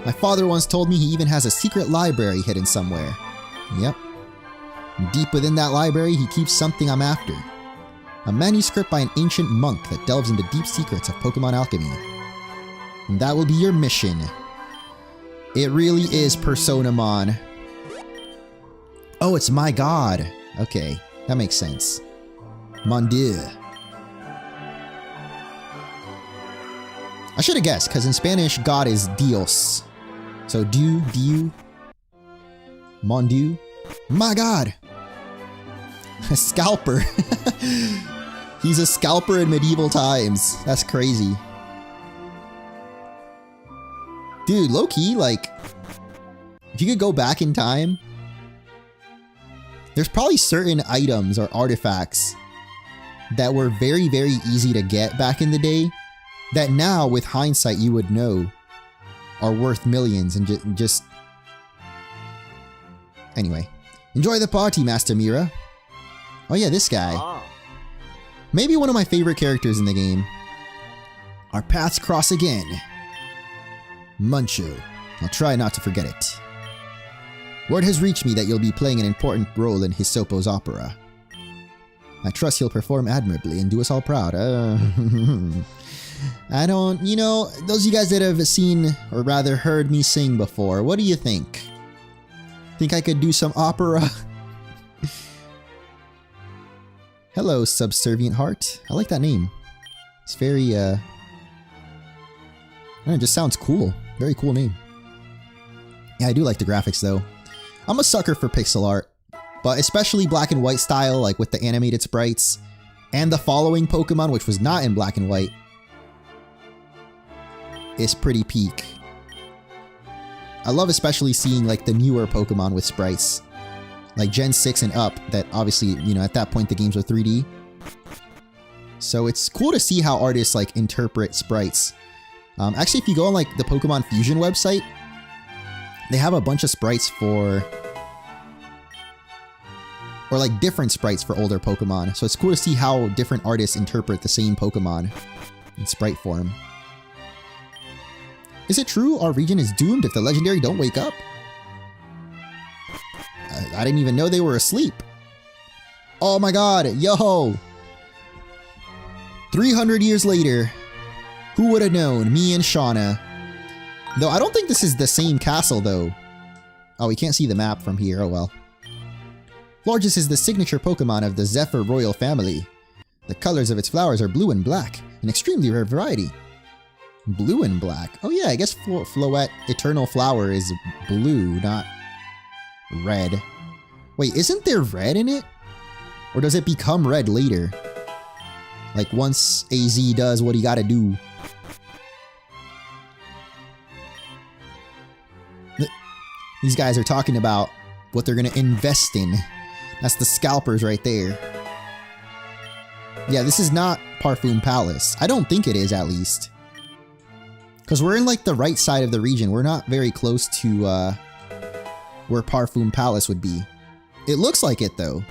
My father once told me he even has a secret library hidden somewhere. Yep. Deep within that library, he keeps something I'm after. A manuscript by an ancient monk that delves into deep secrets of Pokemon alchemy. And that will be your mission. It really is Personamon. Oh, it's my god. Okay, that makes sense. Mon Dieu. I should have guessed, because in Spanish, God is Dios. So, Dieu, Mon Dieu. My god! A scalper. He's a scalper in medieval times. That's crazy. Dude, low-key, like, if you could go back in time, there's probably certain items or artifacts that were very, very easy to get back in the day that now, with hindsight, you would know are worth millions and just... Anyway. Enjoy the party, Master Mira. Oh yeah, this guy. Maybe one of my favorite characters in the game. Our paths cross again. Muncho. I'll try not to forget it. Word has reached me that you'll be playing an important role in Hisopo's opera. I trust he'll perform admirably and do us all proud. I don't... You know, those of you guys that have seen, or rather heard me sing before, what do you think? Think I could do some opera? Hello, Subservient Heart. I like that name. It's very, it just sounds cool. Very cool name. Yeah, I do like the graphics, though. I'm a sucker for pixel art, but especially black and white style, like with the animated sprites, and the following Pokemon, which was not in black and white, is pretty peak. I love especially seeing like the newer Pokemon with sprites, like Gen 6 and up, that obviously, you know, at that point the games were 3D. So it's cool to see how artists like interpret sprites. Actually, if you go on like the Pokemon Fusion website, they have a bunch of sprites for, or like different sprites for older Pokemon. So it's cool to see how different artists interpret the same Pokemon in sprite form. Is it true our region is doomed if the legendary don't wake up? I didn't even know they were asleep. Oh my god, yo! 300 years later, who would have known? Me and Shauna. Though I don't think this is the same castle though. Oh, we can't see the map from here, oh well. Florges is the signature Pokemon of the Zephyr royal family. The colors of its flowers are blue and black, an extremely rare variety. Blue and black. Oh yeah, I guess Floette Eternal Flower is blue, not red. Wait, isn't there red in it? Or does it become red later? Like once AZ does what he gotta do. These guys are talking about what they're gonna invest in. That's the scalpers right there. Yeah, this is not Parfum Palace. I don't think it is, at least. Because we're in like the right side of the region. We're not very close to where Parfum Palace would be. It looks like it though,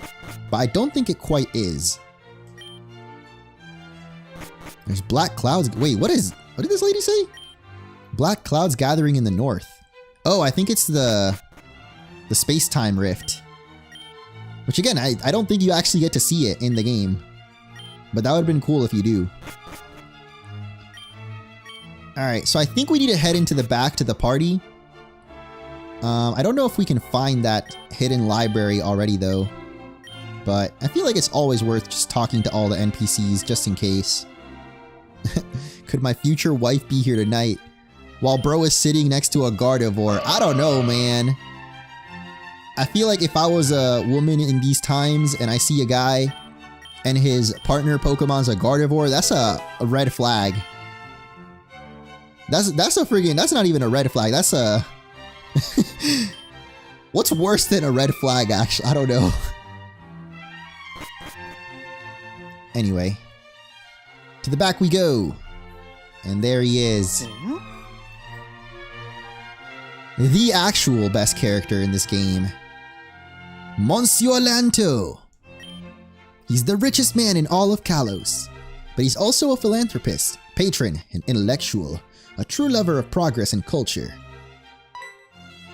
but I don't think it quite is. There's black clouds. Wait, what did this lady say? Black clouds gathering in the north. Oh, I think it's the space-time rift. Which again, I don't think you actually get to see it in the game. But that would have been cool if you do. Alright, so I think we need to head into the back to the party. I don't know if we can find that hidden library already though. But I feel like it's always worth just talking to all the NPCs just in case. Could my future wife be here tonight? While bro is sitting next to a Gardevoir. I don't know, man. I feel like if I was a woman in these times and I see a guy and his partner Pokemon's a Gardevoir, that's a red flag. That's a friggin', that's not even a red flag, that's a... What's worse than a red flag, actually? I don't know. Anyway. To the back we go. And there he is. The actual best character in this game. Monsieur Lanto. He's the richest man in all of Kalos. But he's also a philanthropist, patron, and intellectual. A true lover of progress and culture.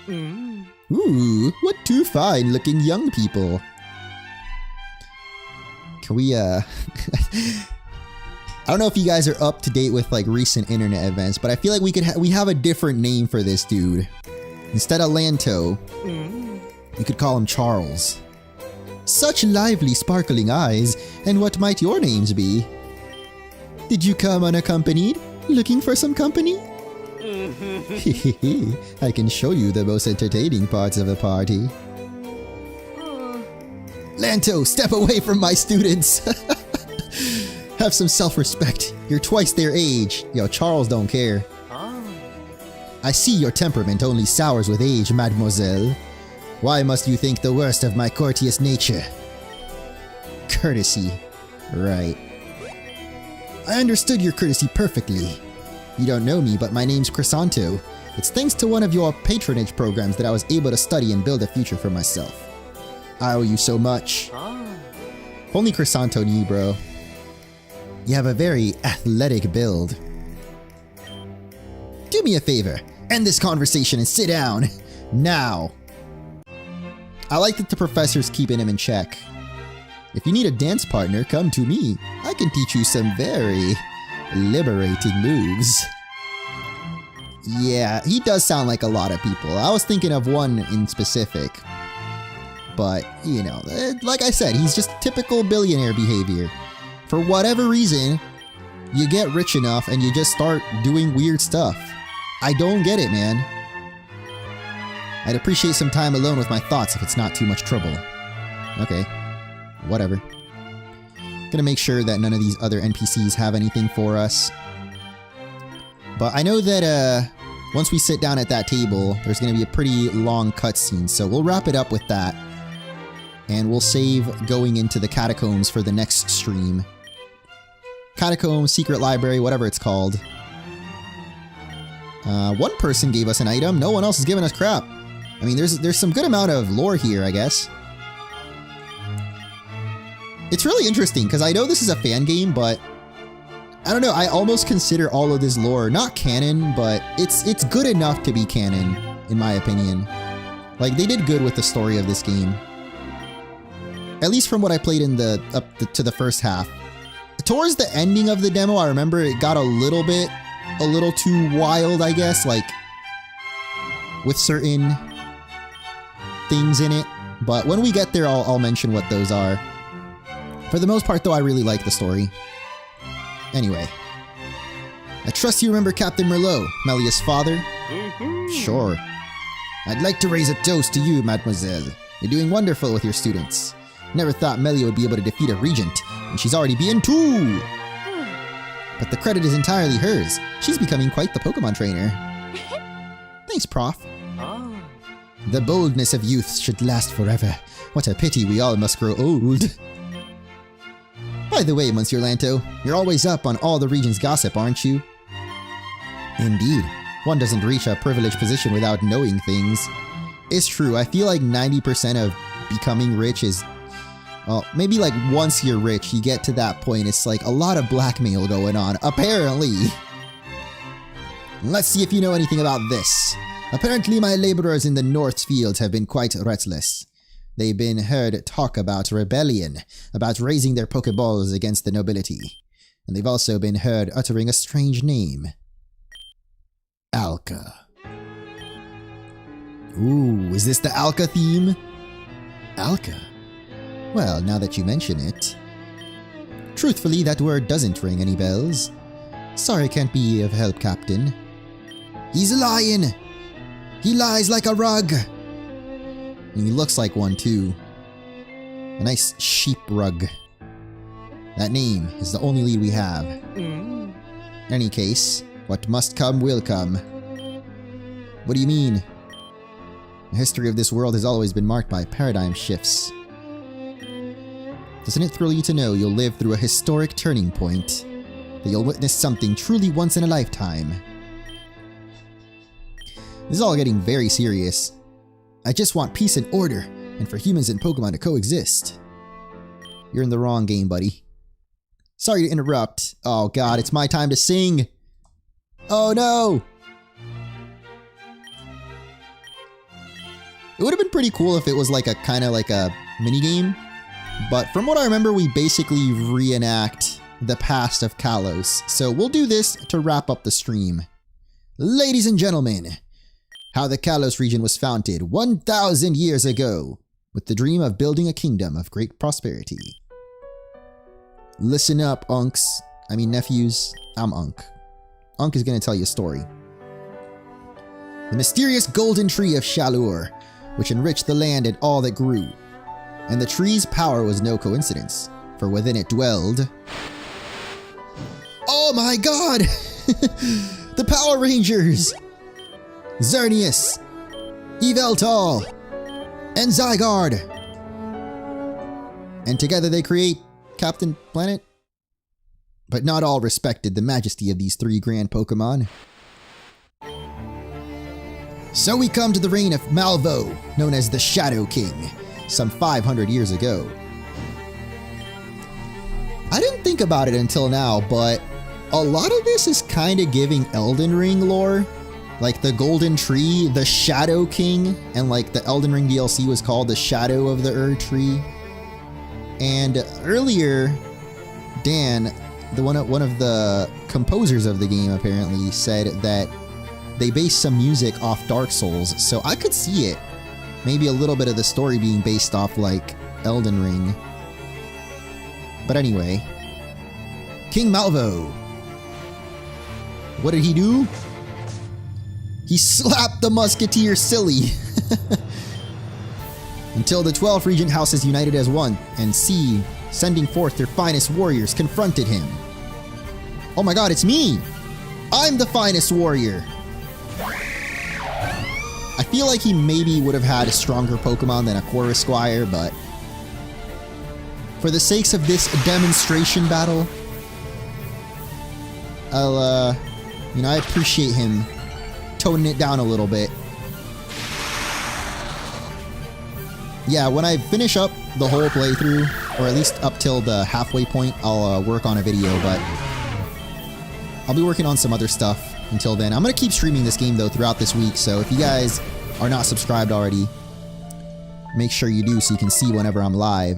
Ooh, what two fine-looking young people. we I don't know if you guys are up to date with like recent internet events, but I feel like we have a different name for this dude. Instead of Lanto, you could call him Charles. Such lively, sparkling eyes, and what might your names be? Did you come unaccompanied? Looking for some company? I can show you the most entertaining parts of a party. Lanto, step away from my students! Have some self-respect. You're twice their age. Yo, Charles don't care. I see your temperament only sours with age, mademoiselle. Why must you think the worst of my courteous nature? Courtesy. Right. I understood your courtesy perfectly. You don't know me, but my name's Crisanto. It's thanks to one of your patronage programs that I was able to study and build a future for myself. I owe you so much. Only Crisanto knew, bro. You have a very athletic build. Do me a favor. End this conversation and sit down. Now. I like that the professor's keeping him in check. If you need a dance partner, come to me. I can teach you some very liberating moves. Yeah, he does sound like a lot of people. I was thinking of one in specific. But, you know, like I said, he's just typical billionaire behavior. For whatever reason, you get rich enough and you just start doing weird stuff. I don't get it, man. I'd appreciate some time alone with my thoughts if it's not too much trouble. Okay. Whatever. Gonna make sure that none of these other NPCs have anything for us. But I know that, once we sit down at that table, there's gonna be a pretty long cutscene, so we'll wrap it up with that. And we'll save going into the catacombs for the next stream. Catacombs, secret library, whatever it's called. One person gave us an item, no one else is giving us crap. I mean, there's some good amount of lore here, I guess. It's really interesting, because I know this is a fan game, but I don't know, I almost consider all of this lore not canon, but it's good enough to be canon, in my opinion. Like, they did good with the story of this game. At least from what I played in to the first half. Towards the ending of the demo, I remember it got a little too wild, I guess, like, with certain things in it. But when we get there, I'll mention what those are. For the most part, though, I really like the story. Anyway. I trust you remember Captain Merlot, Melia's father? Sure. I'd like to raise a toast to you, mademoiselle. You're doing wonderful with your students. Never thought Melia would be able to defeat a regent, and she's already beaten 2! But the credit is entirely hers. She's becoming quite the Pokémon trainer. Thanks, Prof. The boldness of youth should last forever. What a pity we all must grow old. By the way, Monsieur Lanto, you're always up on all the region's gossip, aren't you? Indeed. One doesn't reach a privileged position without knowing things. It's true, I feel like 90% of becoming rich is... Well, maybe like once you're rich, you get to that point, it's like a lot of blackmail going on, apparently. Let's see if you know anything about this. Apparently my laborers in the North fields have been quite restless. They've been heard talk about rebellion, about raising their Pokeballs against the nobility. And they've also been heard uttering a strange name. Alka. Ooh, is this the Alka theme? Alka? Well, now that you mention it. Truthfully, that word doesn't ring any bells. Sorry I can't be of help, Captain. He's lying! He lies like a rug! And he looks like one, too. A nice sheep rug. That name is the only lead we have. In any case, what must come will come. What do you mean? The history of this world has always been marked by paradigm shifts. Doesn't it thrill you to know you'll live through a historic turning point? That you'll witness something truly once in a lifetime? This is all getting very serious. I just want peace and order, and for humans and Pokemon to coexist. You're in the wrong game, buddy. Sorry to interrupt. Oh god, it's my time to sing! Oh no! It would have been pretty cool if it was like a kind of like a minigame. But from what I remember, we basically reenact the past of Kalos. So we'll do this to wrap up the stream. Ladies and gentlemen, how the Kalos region was founded 1,000 years ago with the dream of building a kingdom of great prosperity. Listen up, unks. I mean nephews. I'm Unk. Unk is going to tell you a story. The mysterious golden tree of Shalur, which enriched the land and all that grew. And the tree's power was no coincidence, for within it dwelled... Oh my god! The Power Rangers! Xerneas, Yveltal, and Zygarde! And together they create Captain Planet? But not all respected the majesty of these three grand Pokemon. So we come to the reign of Malvo, known as the Shadow King, some 500 years ago. I didn't think about it until now, but a lot of this is kind of giving Elden Ring lore. Like the Golden Tree, the Shadow King, and like the Elden Ring DLC was called the Shadow of the Tree. And earlier, Dan, one of the composers of the game apparently said that they based some music off Dark Souls, so I could see it. Maybe a little bit of the story being based off like Elden Ring. But anyway, King Malvo. What did he do? He slapped the musketeer silly. Until the 12 regent houses united as one, and C, sending forth their finest warriors, confronted him. Oh my god, it's me! I'm the finest warrior! I feel like he maybe would have had a stronger Pokemon than a Corusquire, but for the sakes of this demonstration battle, I appreciate him toning it down a little bit. Yeah, when I finish up the whole playthrough, or at least up till the halfway point, I'll work on a video, but I'll be working on some other stuff until then. I'm going to keep streaming this game, though, throughout this week, so if you guys are not subscribed already, make sure you do so you can see whenever I'm live.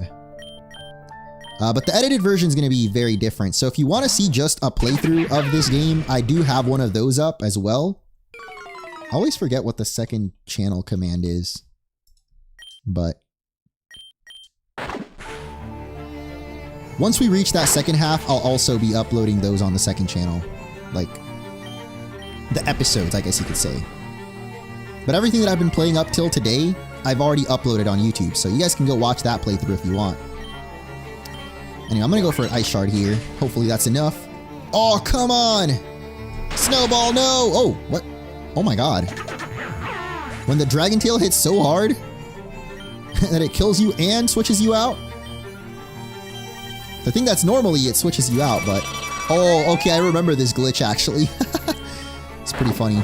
But the edited version is going to be very different, so if you want to see just a playthrough of this game, I do have one of those up as well. I always forget what the second channel command is, but once we reach that second half, I'll also be uploading those on the second channel. Like, the episodes, I guess you could say. But everything that I've been playing up till today, I've already uploaded on YouTube, so you guys can go watch that playthrough if you want. Anyway, I'm gonna go for an Ice Shard here. Hopefully that's enough. Oh, come on! Snowball, no! Oh, what? Oh my god. When the Dragon Tail hits so hard that it kills you and switches you out? The thing that's normally it switches you out, but... Oh, okay, I remember this glitch actually. It's pretty funny.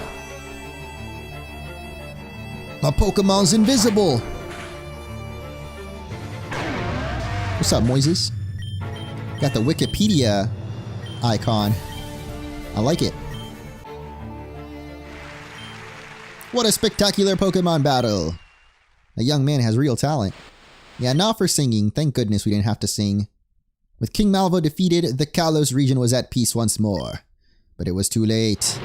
My Pokemon's invisible! What's up, Moises? Got the Wikipedia icon. I like it. What a spectacular Pokemon battle! A young man has real talent. Yeah, not for singing. Thank goodness we didn't have to sing. With King Malvo defeated, the Kalos region was at peace once more. But it was too late.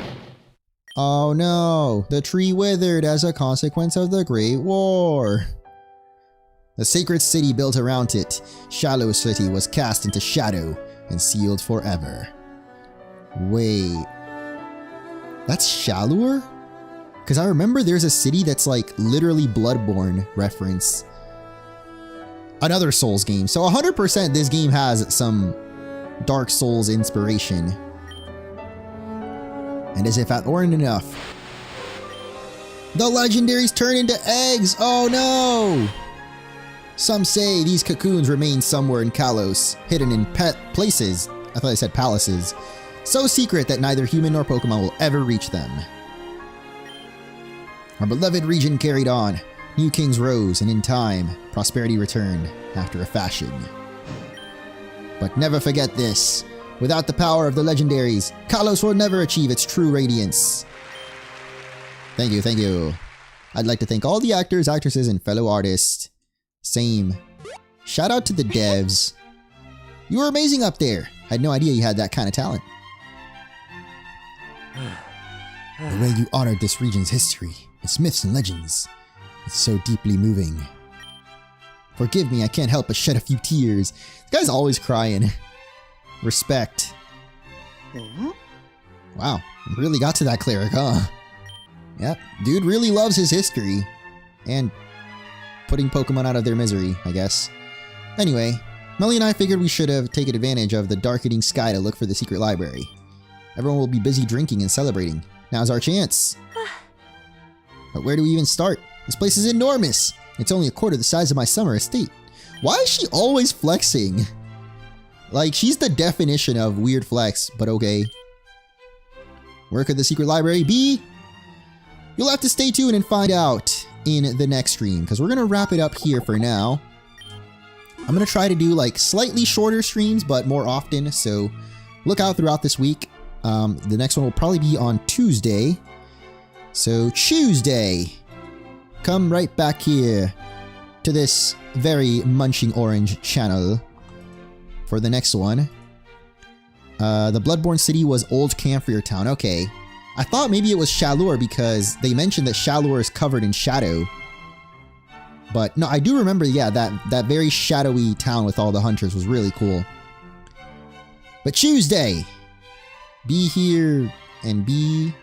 Oh no! The tree withered as a consequence of the Great War. The sacred city built around it, Shallow City, was cast into shadow and sealed forever. Wait. That's Shalur? Because I remember there's a city that's like literally Bloodborne reference. Another Souls game. So 100% this game has some Dark Souls inspiration. And as if that weren't enough, the legendaries turn into eggs! Oh no! Some say these cocoons remain somewhere in Kalos, hidden in places, I thought I said palaces, so secret that neither human nor Pokemon will ever reach them. Our beloved region carried on, new kings rose, and in time, prosperity returned, after a fashion. But never forget this, without the power of the legendaries, Kalos will never achieve its true radiance. Thank you, thank you. I'd like to thank all the actors, actresses, and fellow artists. Same. Shout out to the devs. You were amazing up there. Had no idea you had that kind of talent. The way you honored this region's history, its myths and legends, it's so deeply moving. Forgive me, I can't help but shed a few tears. This guy's always crying. Respect. Wow, really got to that cleric, huh? Yep, dude really loves his history. And putting Pokemon out of their misery, I guess. Anyway, Melly and I figured we should have taken advantage of the darkening sky to look for the secret library. Everyone will be busy drinking and celebrating. Now's our chance. But where do we even start? This place is enormous. It's only a quarter the size of my summer estate. Why is she always flexing? Like, she's the definition of weird flex, but okay. Where could the secret library be? You'll have to stay tuned and find out in the next stream, because we're going to wrap it up here for now. I'm going to try to do like slightly shorter streams, but more often, so look out throughout this week. The next one will probably be on Tuesday. So Tuesday, come right back here to this very munching orange channel for the next one. The Bloodborne City was Old Camphor Town. Okay. I thought maybe it was Shalor because they mentioned that Shalor is covered in shadow. But no, I do remember, yeah, that very shadowy town with all the hunters was really cool. But Tuesday, be here and be